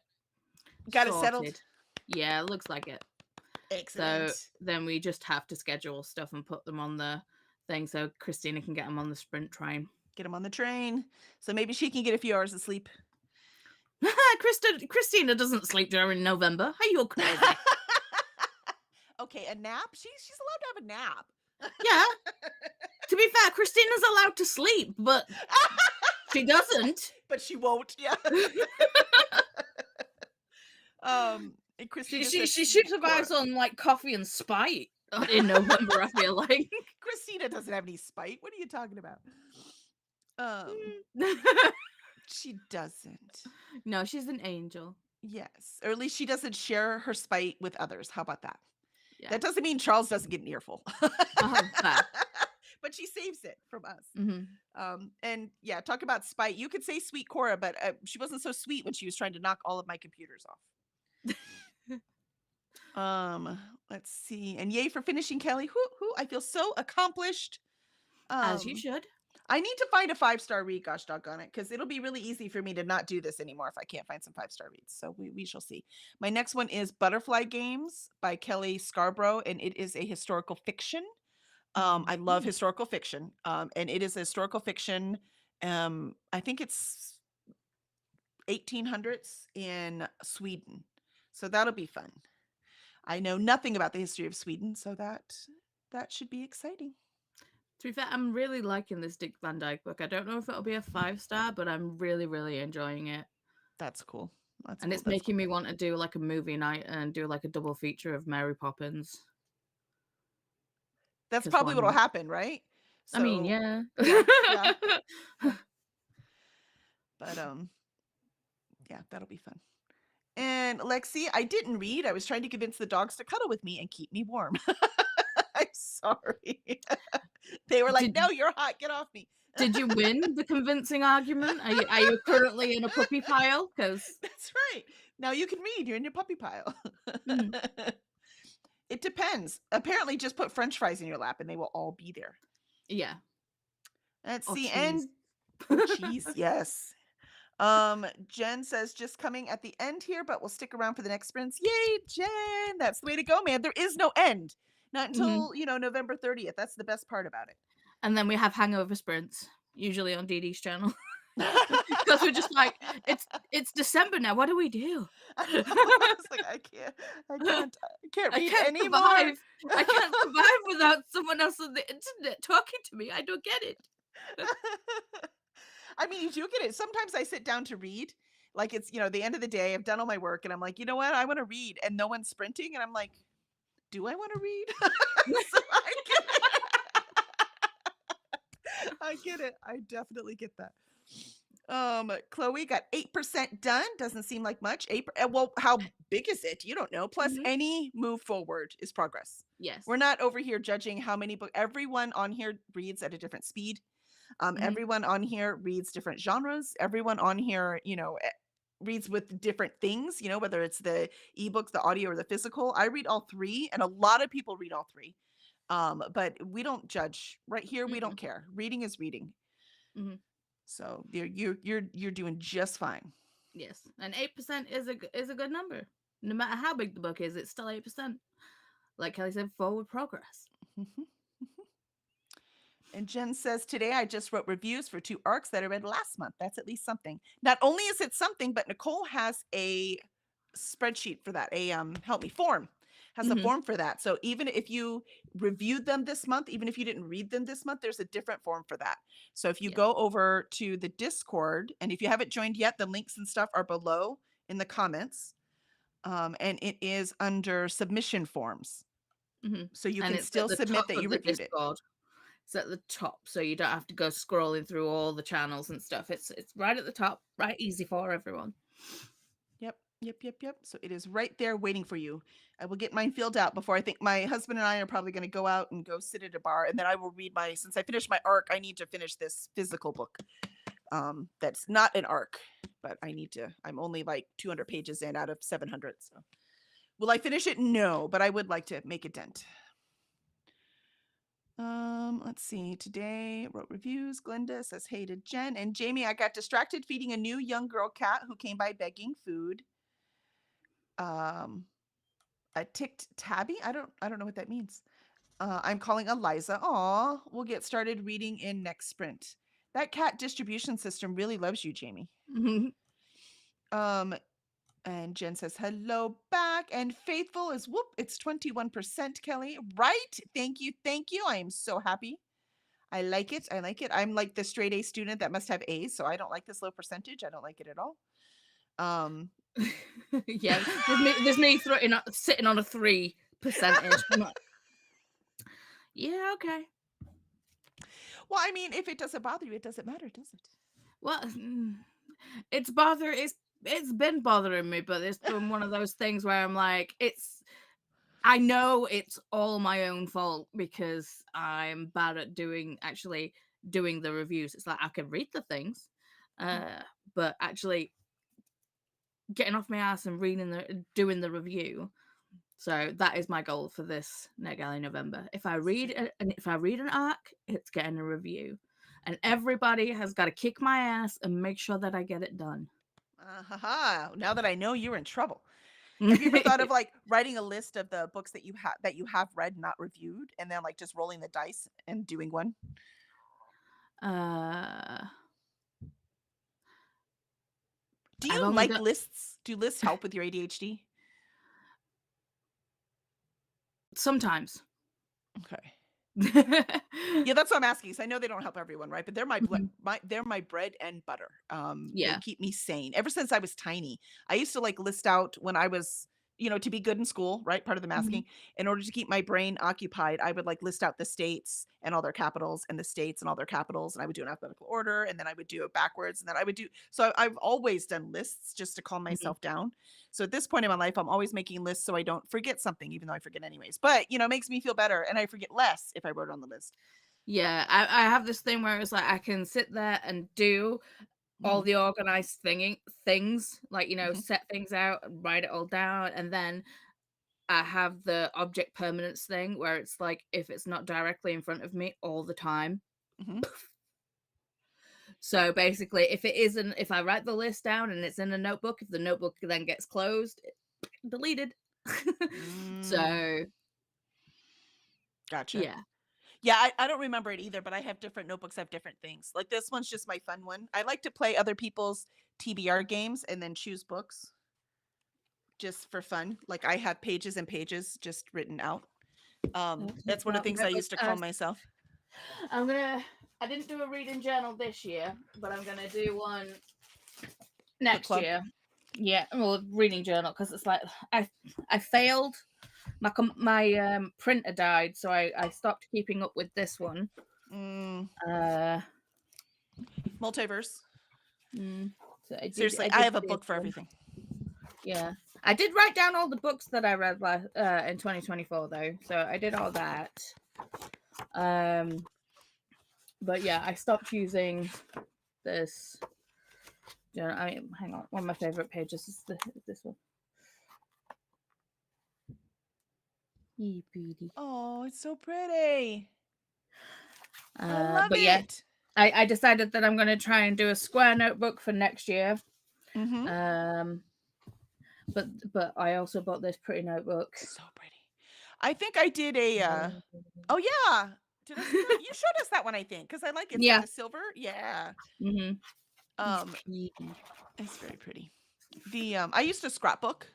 Got it settled. Yeah, it looks like it. Excellent. So then we just have to schedule stuff and put them on the thing so Christina can get them on the sprint train. Get them on the train. So maybe she can get a few hours of sleep. Christina doesn't sleep during November. Are you crazy? Okay, a nap? She's allowed to have a nap. Yeah. To be fair, Christina's allowed to sleep, but she doesn't. But she won't. Yeah. Christina she survives on like coffee and spite in November. I feel like Christina doesn't have any spite. What are you talking about? She doesn't. No, she's an angel. Yes, or at least she doesn't share her spite with others. How about that? Yeah. That doesn't mean Charles doesn't get an earful. But she saves it from us. And yeah, talk about spite. You could say sweet Cora, but she wasn't so sweet when she was trying to knock all of my computers off. Let's see. And yay for finishing, Kelly. Whoo, I feel so accomplished. As you should. I need to find a 5-star read, gosh doggone it, because it'll be really easy for me to not do this anymore if I can't find some 5-star reads. So we shall see. My next one is Butterfly Games by Kelly Scarborough, and it is a historical fiction. I love historical fiction, and it is a historical fiction. I think it's 1800s in Sweden, so that'll be fun. I know nothing about the history of Sweden, so that should be exciting. To be fair, I'm really liking this Dick Van Dyke book. I don't know if it'll be a 5-star, but I'm really, really enjoying it. That's cool. It's making me want to do like a movie night and do like a double feature of Mary Poppins. That's probably what'll happen, right? So, I mean, yeah. Yeah. But yeah, that'll be fun. And Lexi, I didn't read. I was trying to convince the dogs to cuddle with me and keep me warm. I'm sorry. They were like, no, you're hot. Get off me. Did you win the convincing argument? Are you currently in a puppy pile? Because That's right. Now you can read. You're in your puppy pile. Mhm. It depends. Apparently, just put French fries in your lap and they will all be there. yeah, Let's or see. cheese. And cheese, yes. Jen says just coming at the end here, but we'll stick around for the next sprints. Yay, Jen! That's the way to go, man. There is no end. Not until November 30th. That's the best part about it. And then we have hangover sprints, usually on DD's channel. Because we're just like, it's December now. What do we do? I was like, I can't read anymore. Survive. I can't survive without someone else on the internet talking to me. I don't get it. I mean, you do get it. Sometimes I sit down to read. Like it's, the end of the day, I've done all my work and I'm like, you know what? I want to read and no one's sprinting. And I'm like, do I want to read? So I get it. I definitely get that. Chloe got 8% done. Doesn't seem like much. Well, how big is it? You don't know. Plus, any move forward is progress. Yes. We're not over here judging how many books. Everyone on here reads at a different speed. Everyone on here reads different genres. Everyone on here, reads with different things, whether it's the ebook, the audio, or the physical. I read all three, and a lot of people read all three. But we don't judge. Right here, we don't care. Reading is reading. So you're doing just fine. Yes, and 8% is a good number. No matter how big the book is, it's still 8%. Like Kelly said, forward progress. And Jen says, today I just wrote reviews for 2 arcs that I read last month. That's at least something. Not only is it something, but Nicole has a spreadsheet for that, a form. Has a form for that. So even if you reviewed them this month, even if you didn't read them this month, there's a different form for that. So if you go over to the Discord, and if you haven't joined yet, the links and stuff are below in the comments. And it is under submission forms. So you can still submit that you reviewed it. It's at the top, so you don't have to go scrolling through all the channels and stuff. It's right at the top, right easy for everyone. Yep. So it is right there waiting for you. I will get mine filled out before I think my husband and I are probably going to go out and go sit at a bar, and then I will read since I finished my arc, I need to finish this physical book. That's not an arc, but I'm only like 200 pages in out of 700. So will I finish it? No, but I would like to make a dent. Let's see. Today wrote reviews. Glenda says, hey to Jen and Jamie. I got distracted feeding a new young girl cat who came by begging food. A ticked tabby. I don't know what that means. I'm calling Eliza. Aw, we'll get started reading in next sprint. That cat distribution system really loves you, Jamie. And Jen says, hello back. And Faithful is, it's 21%, Kelly. Right? Thank you. I am so happy. I like it. I'm like the straight A student that must have A's, so I don't like this low percentage. I don't like it at all. Yeah, there's me sitting on a 3%. Yeah, okay. Well, I mean, if it doesn't bother you, it doesn't matter, does it? Well, it's been bothering me, but it's been one of those things where I'm like, I know it's all my own fault because I'm bad at doing the reviews. It's like I can read the things, but actually getting off my ass and doing the review. So that is my goal for this NetGalley November. If I read an arc, it's getting a review, and everybody has got to kick my ass and make sure that I get it done. Now that I know, you're in trouble. Have you ever thought of like writing a list of the books that you have read, not reviewed, and then like just rolling the dice and doing one? Do you like lists? Do lists help with your ADHD? Sometimes. Okay. Yeah, that's what I'm asking. So I know they don't help everyone, right? But they're my bread and butter. They keep me sane. Ever since I was tiny, I used to like list out when I was, to be good in school, right? Part of the masking. In order to keep my brain occupied, I would like list out the states and all their capitals and the states and all their capitals, and I would do an alphabetical order, and then I would do it backwards, and then I would do. So I've always done lists just to calm myself down. So at this point in my life, I'm always making lists so I don't forget something, even though I forget anyways. But it makes me feel better, and I forget less if I wrote it on the list. Yeah, I have this thing where it's like I can sit there and do all Mhm, the organized things, like, mhm, set things out and write it all down, and then I have the object permanence thing where it's like if it's not directly in front of me all the time. mhm. So basically, if I write the list down and it's in a notebook, if the notebook then gets closed, deleted. Mm, So gotcha. yeah. Yeah, I don't remember it either, but I have different notebooks have different things. Like this one's just my fun one. I like to play other people's TBR games and then choose books just for fun. Like I have pages and pages just written out. Okay, That's one of well, the things I used to call myself. I didn't do a reading journal this year, but I'm gonna do one Book next club. year. Yeah, well, reading journal because it's like I failed. My printer died, so I stopped keeping up with this one. Mm, Uh, multiverse. so I Seriously, I did have a this book for one. everything. Yeah, I did write down all the books that I read in 2024 though, so I did all that. But yeah, I stopped using this. I mean, hang on. One of my favorite pages is this one. Oh, it's so pretty. I love But yeah, it. I decided that I'm going to try and do a square notebook for next year. Mm-hmm. But I also bought this pretty notebook. So pretty. I think I did a oh yeah. Did I see that? You showed us that one, I think, because I like it. It's Yeah. got the silver. Yeah. Mm-hmm. It's very pretty. The I used to scrapbook.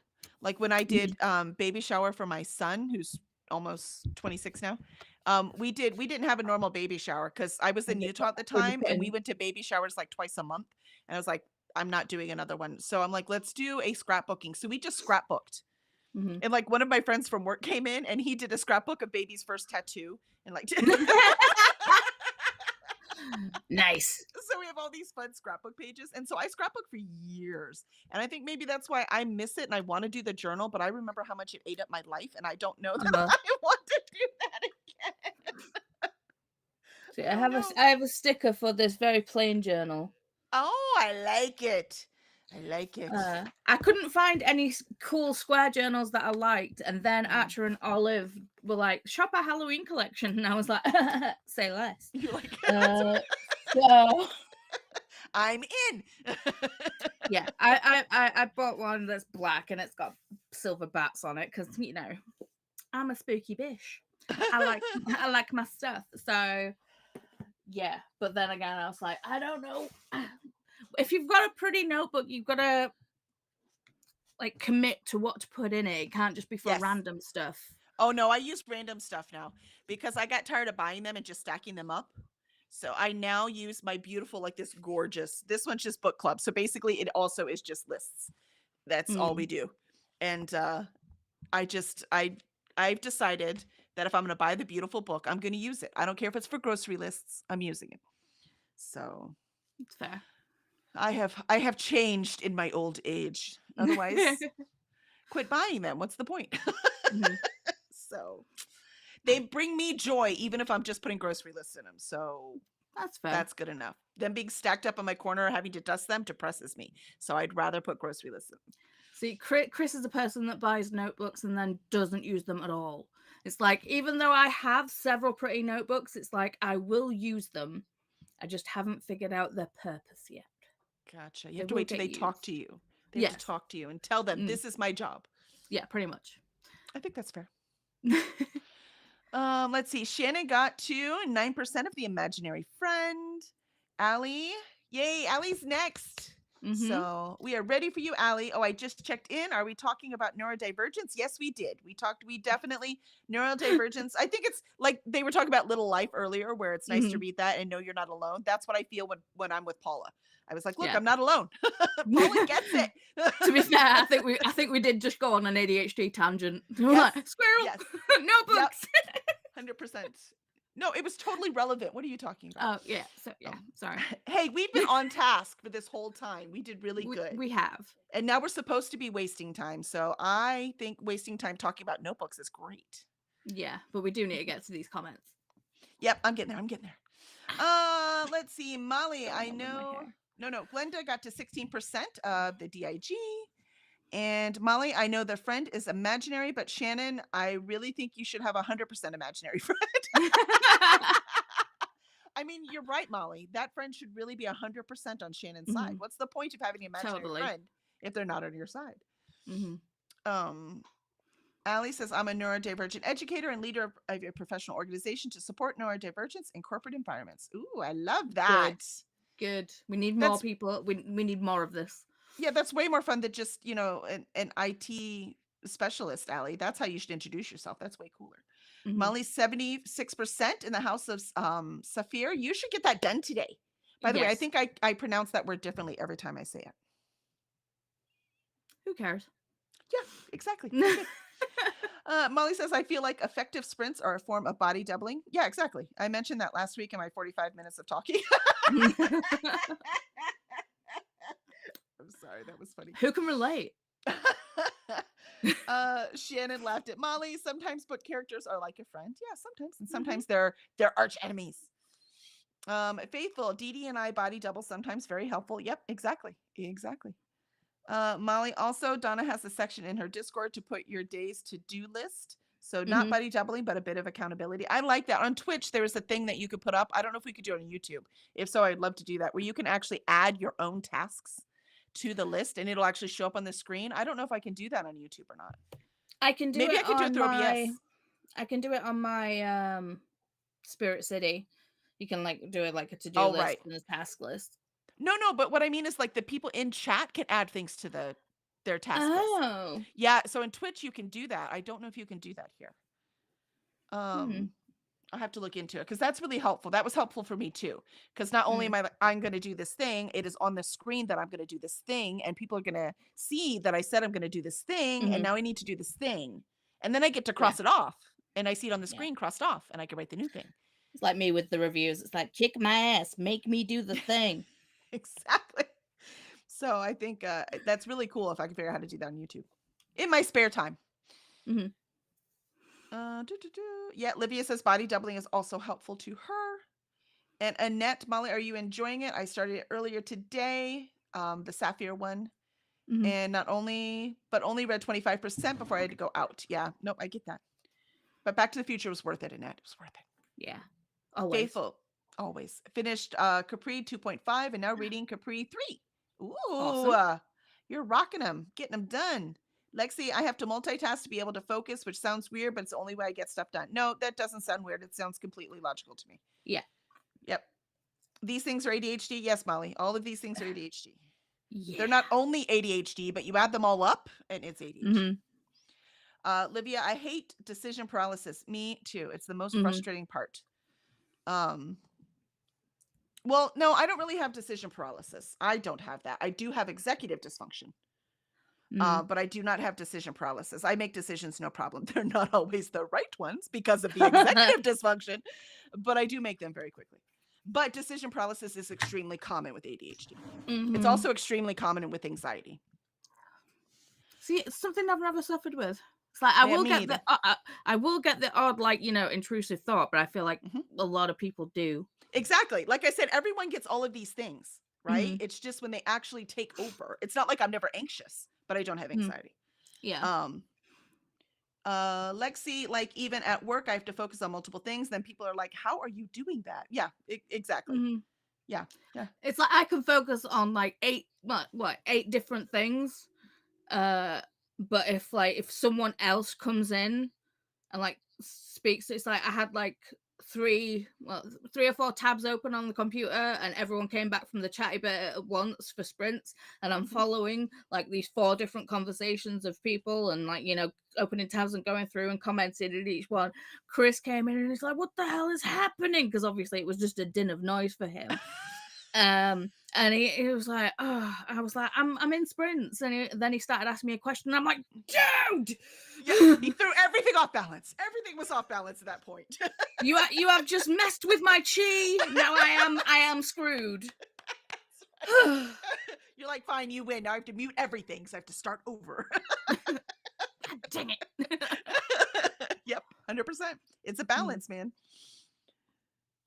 Like when I did baby shower for my son, who's almost 26 now. We didn't have a normal baby shower because I was in Utah at the time and we went to baby showers like twice a month. And I was like, I'm not doing another one. So I'm like, let's do a scrapbooking. So we just scrapbooked. And like one of my friends from work came in and he did a scrapbook of baby's first tattoo and like Nice. so we have all these fun scrapbook pages. And so I scrapbook for years. And I think maybe that's why I miss it and I want to do the journal, but I remember how much it ate up my life and I don't know that I want to do that again. See, I have a sticker for this very plain journal. Oh, I like it. I like it. I couldn't find any cool square journals that I liked, and then Archer and Olive were like, "Shop our Halloween collection," and I was like, "Say less." You like So I'm in. yeah, I bought one that's black and it's got silver bats on it because I'm a spooky bish. I like my stuff. So yeah, but then again, I was like, I don't know. If you've got a pretty notebook, you've got to like commit to what to put in it. It can't just be for Yes. random stuff. Oh no, I use random stuff now because I got tired of buying them and just stacking them up. So I now use my beautiful, like this this one's just book club. So basically it also is just lists. That's all we do. And I've decided that if I'm gonna buy the beautiful book, I'm gonna use it. I don't care if it's for grocery lists, I'm using it. So It's fair. I have changed in my old age. Otherwise, quit buying them. What's the point? So they bring me joy, even if I'm just putting grocery lists in them. So That's fair. that's good enough. Them being stacked up on my corner, having to dust them, depresses me. So I'd rather put grocery lists in them. See, Chris is a person that buys notebooks and then doesn't use them at all. It's like, even though I have several pretty notebooks, it's like I will use them. I just haven't figured out their purpose yet. Gotcha. You have to wait till they talk to you. They have to talk to you and tell them this is my job. Yeah, pretty much. I think that's fair. Let's see. Shannon got to 9% of the imaginary friend. Allie. Yay, Allie's next. So we are ready for you, Allie. Oh, I just checked in. Are we talking about neurodivergence? Yes, we did. We definitely neurodivergence. I think it's like they were talking about Little Life earlier, where it's nice to read that and know you're not alone. That's what I feel when I'm with Paula. I was like, look, I'm not alone. Paula gets it. To be fair, I think we did just go on an ADHD tangent. Yes. Like, squirrel, Yes. notebooks. 100%. No, it was totally relevant. What are you talking about? Oh, yeah. So, yeah, sorry. Hey, we've been on task for this whole time. We did really good. We have. And now we're supposed to be wasting time. So I think wasting time talking about notebooks is great. Yeah, but we do need to get to these comments. Yep, I'm getting there. Let's see, Molly. I know. No. Glenda got to 16% of the DIG. And Molly, I know the friend is imaginary, but Shannon, I really think you should have 100% imaginary friend. I mean, you're right, Molly. That friend should really be 100% on Shannon's side. What's the point of having an imaginary friend if they're not on your side? Allie says, I'm a neurodivergent educator and leader of a professional organization to support neurodivergence in corporate environments. Ooh, I love that. Good. We need more people. We need more of this. Yeah, that's way more fun than just, an IT specialist, Allie. That's how you should introduce yourself. That's way cooler. Molly's 76% in the house of Saphir. You should get that done today. By the way, I think I pronounce that word differently every time I say it. Who cares? Yeah, exactly. Molly says, I feel like effective sprints are a form of body doubling. Yeah, exactly. I mentioned that last week in my 45 minutes of talking. I'm sorry, that was funny. Who can relate? Shannon laughed at Molly. Sometimes book characters are like a friend. Yeah, sometimes. And sometimes they're arch enemies. Faithful, Dee Dee and I body double, sometimes very helpful. Yep, exactly. Molly, also, Donna has a section in her Discord to put your day's to-do list. So not body doubling, but a bit of accountability. I like that. On Twitch, there was a thing that you could put up. I don't know if we could do it on YouTube. If so, I'd love to do that, where you can actually add your own tasks to the list and it'll actually show up on the screen. I don't know if I can do that on YouTube or not. I can do Maybe it. I can do it through OBS. I can do it on my Spirit City. You can do it like a to-do list and a task list. No, but what I mean is like the people in chat can add things to their task list. Yeah, so in Twitch you can do that. I don't know if you can do that here. I'll have to look into it because that's really helpful. That was helpful for me too. Because not only am I'm going to do this thing, it is on the screen that I'm going to do this thing, and people are going to see that I said I'm going to do this thing, and now I need to do this thing, and then I get to cross it off, and I see it on the screen crossed off, and I can write the new thing. It's like me with the reviews. It's like, kick my ass, make me do the thing. Exactly. So I think that's really cool if I can figure out how to do that on YouTube in my spare time. Yeah, Livia says body doubling is also helpful to her. And Annette, Molly, are you enjoying it? I started it earlier today, the Sapphire one. And only read 25% before I had to go out. Yeah, nope, I get that. But Back to the Future was worth it, Annette. It was worth it. Yeah, always. Faithful, always. Finished Capri 2.5 and now reading Capri 3. Ooh, awesome. You're rocking them, getting them done. Lexi, I have to multitask to be able to focus, which sounds weird, but it's the only way I get stuff done. No, that doesn't sound weird. It sounds completely logical to me. Yeah. Yep. These things are ADHD. Yes, Molly. All of these things are ADHD. Yeah. They're not only ADHD, but you add them all up and it's ADHD. Livia, I hate decision paralysis. Me too. It's the most frustrating part. Well, no, I don't really have decision paralysis. I don't have that. I do have executive dysfunction. But I do not have decision paralysis. I make decisions no problem. They're not always the right ones because of the executive dysfunction, but I do make them very quickly. But decision paralysis is extremely common with ADHD. It's also extremely common with anxiety. See, it's something I've never suffered with. It's like I will get the odd, intrusive thought, but I feel like a lot of people do. Exactly. Like I said, everyone gets all of these things, right? It's just when they actually take over. It's not like I'm never anxious, but I don't have anxiety. Yeah. Lexi, like even at work, I have to focus on multiple things. Then people are like, how are you doing that? Yeah, exactly. Yeah. It's like I can focus on like 8 different things. But if someone else comes in and speaks, it's like I had 3 or 4 tabs open on the computer and everyone came back from the chatty bit at once for sprints, and I'm following these 4 different conversations of people and opening tabs and going through and commenting at each one. Chris came in and he's like, what the hell is happening? Because obviously it was just a din of noise for him. And he was like, oh, I was like, I'm in sprints. And then he started asking me a question. And I'm like, dude! Yeah, he threw everything off balance. Everything was off balance at that point. You have just messed with my chi. Now I am screwed. You're like, fine, you win. Now I have to mute everything because I have to start over. God dang it. Yep, 100%. It's a balance, man.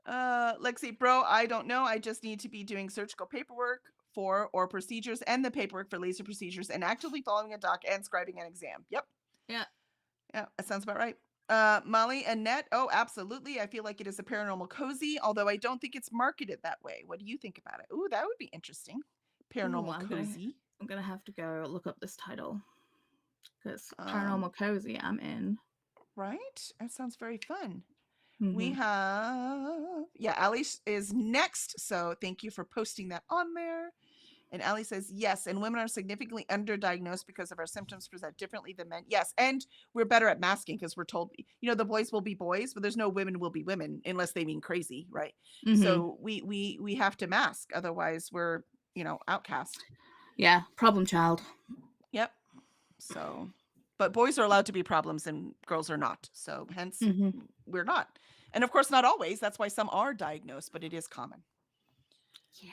Lexi, bro, I don't know. I just need to be doing surgical paperwork or procedures and the paperwork for laser procedures and actively following a doc and scribing an exam. Yep. Yeah. Yeah, that sounds about right. Molly and Net, oh, absolutely. I feel like it is a paranormal cozy, although I don't think it's marketed that way. What do you think about it? Ooh, that would be interesting. Paranormal cozy. I'm gonna have to go look up this title because Um, paranormal cozy. I'm in. Right? That sounds very fun. Mhm. We have, yeah, Allie is next. So thank you for posting that on there. And Allie says, yes, and women are significantly underdiagnosed because of our symptoms present differently than men. Yes, and we're better at masking because we're told, the boys will be boys, but there's no women will be women unless they mean crazy, right? Mhm. So we have to mask, otherwise we're, outcast. Yeah, problem child. Yep. So, but boys are allowed to be problems and girls are not. So hence we're not. And of course, not always. That's why some are diagnosed, but it is common. Yeah.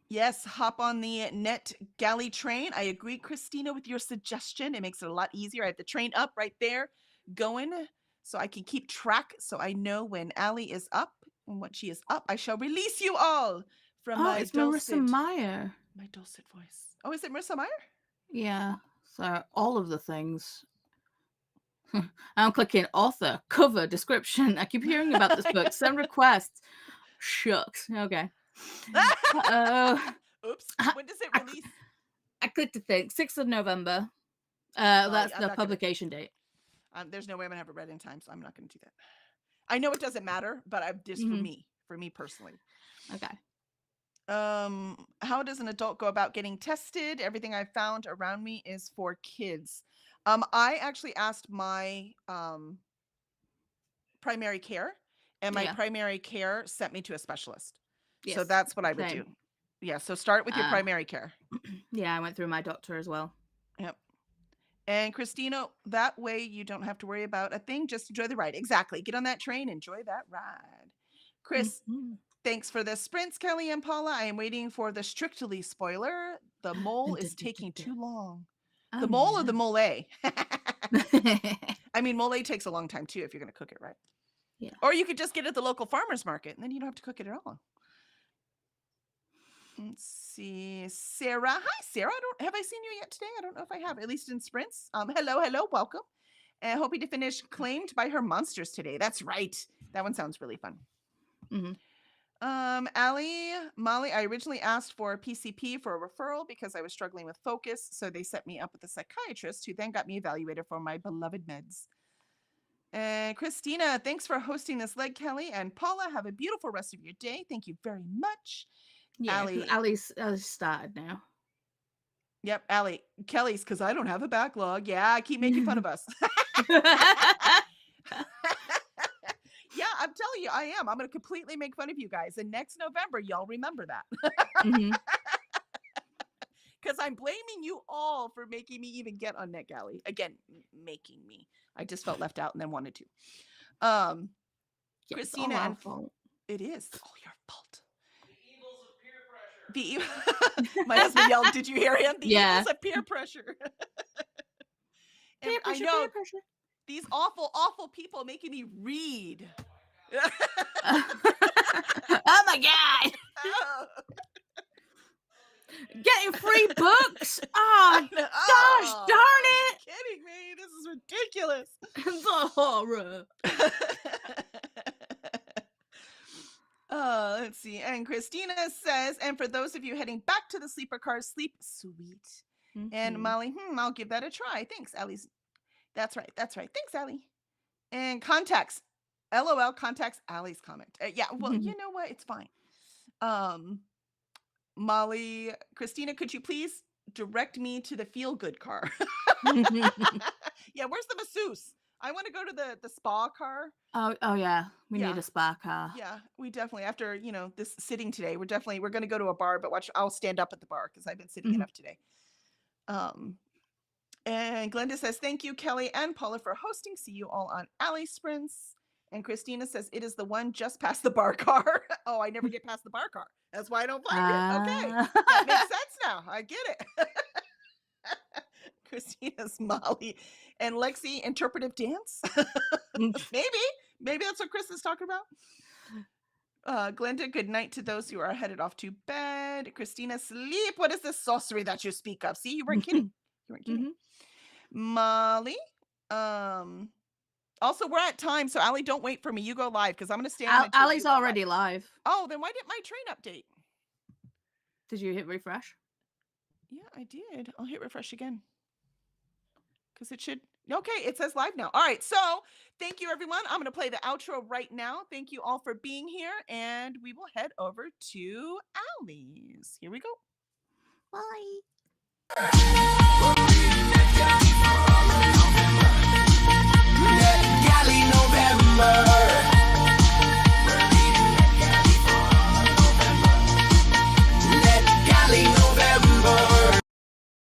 Yes, hop on the NetGalley train. I agree, Christina, with your suggestion. It makes it a lot easier. I have the train up right there going so I can keep track so I know when Allie is up and what she is up. I shall release you all from my it's Marissa Meyer. My dulcet voice. Oh, is it Marissa Meyer? Yeah. So all of the things. I'm clicking author, cover, description. I keep hearing about this book. Send requests. Shucks. Okay. Oops. When does it release? I clicked the thing. 6th of November. I'm That's the not publication date. There's no way I'm gonna have it read in time, so I'm not gonna do that. I know it doesn't matter, but I'm just for me personally. Okay. How does an adult go about getting tested? Everything I've found around me is for kids. I actually asked my primary care, and my primary care sent me to a specialist. Yes, so that's what I would do. Yeah, so start with your primary care. Yeah, I went through my doctor as well. Yep. And Christina, that way you don't have to worry about a thing. Just enjoy the ride. Exactly. Get on that train, enjoy that ride. Chris, thanks for the sprints, Kelly and Paula. I am waiting for the Strictly spoiler. The mole is taking too long. The mole or the mole? I mean, mole takes a long time too if you're going to cook it right. Yeah. Or you could just get it at the local farmer's market and then you don't have to cook it at all. Let's see. Sarah. Hi, Sarah. Have I seen you yet today? I don't know if I have, at least in sprints. Hello. Welcome. And hoping to finish Claimed by Her Monsters today. That's right. That one sounds really fun. Molly, I originally asked for a PCP for a referral because I was struggling with focus. So they set me up with a psychiatrist who then got me evaluated for my beloved meds. And Christina, thanks for hosting this leg, Kelly. And Paula, have a beautiful rest of your day. Thank you very much. Yeah, Allie's started now. Yep, Allie. Kelly's because I don't have a backlog. Yeah, keep making fun of us. Yeah, I'm telling you, I am. I'm going to completely make fun of you guys. And next November, y'all remember that. Because I'm blaming you all for making me even get on NetGalley. Again, making me. I just felt left out and then wanted to. Christina, it's all our fault. It is all your fault. The evils of peer pressure. My husband yelled, did you hear him? The evils of peer pressure. Peer pressure, I know peer pressure. These awful people making me read. Oh my God. Getting free books. Oh, gosh darn it. Kidding me. This is ridiculous. It's a horror. Let's see. And Christina says, and for those of you heading back to the sleeper cars, sleep sweet. And Molly, I'll give that a try. Thanks, Allie's. That's right. Thanks, Allie. And contacts. LOL contacts Allie's comment. Yeah, well, you know what? It's fine. Molly, Christina, could you please direct me to the feel-good car? Yeah, where's the masseuse? I want to go to the spa car. Oh yeah. We need a spa car. Yeah, we definitely, after, this sitting today, we're going to go to a bar, but I'll stand up at the bar because I've been sitting enough today. And Glenda says, thank you, Kelly and Paula, for hosting. See you all on Alley Sprints. And Christina says, it is the one just past the bar car. Oh, I never get past the bar car. That's why I don't find it. Okay, that makes sense now. I get it. Christina's Molly. And Lexi, interpretive dance? Maybe that's what Chris is talking about. Glenda, good night to those who are headed off to bed. Christina, sleep. What is this sorcery that you speak of? See, you weren't kidding. You weren't kidding. Molly, also we're at time, so Allie, don't wait for me. You go live because I'm going to stay on until Allie's you go already live. Oh, then why didn't my train update? Did you hit refresh? Yeah, I did. I'll hit refresh again. Because it should. Okay, it says live now. All right, so thank you, everyone. I'm going to play the outro right now. Thank you all for being here, and we will head over to Allie's. Here we go. Bye.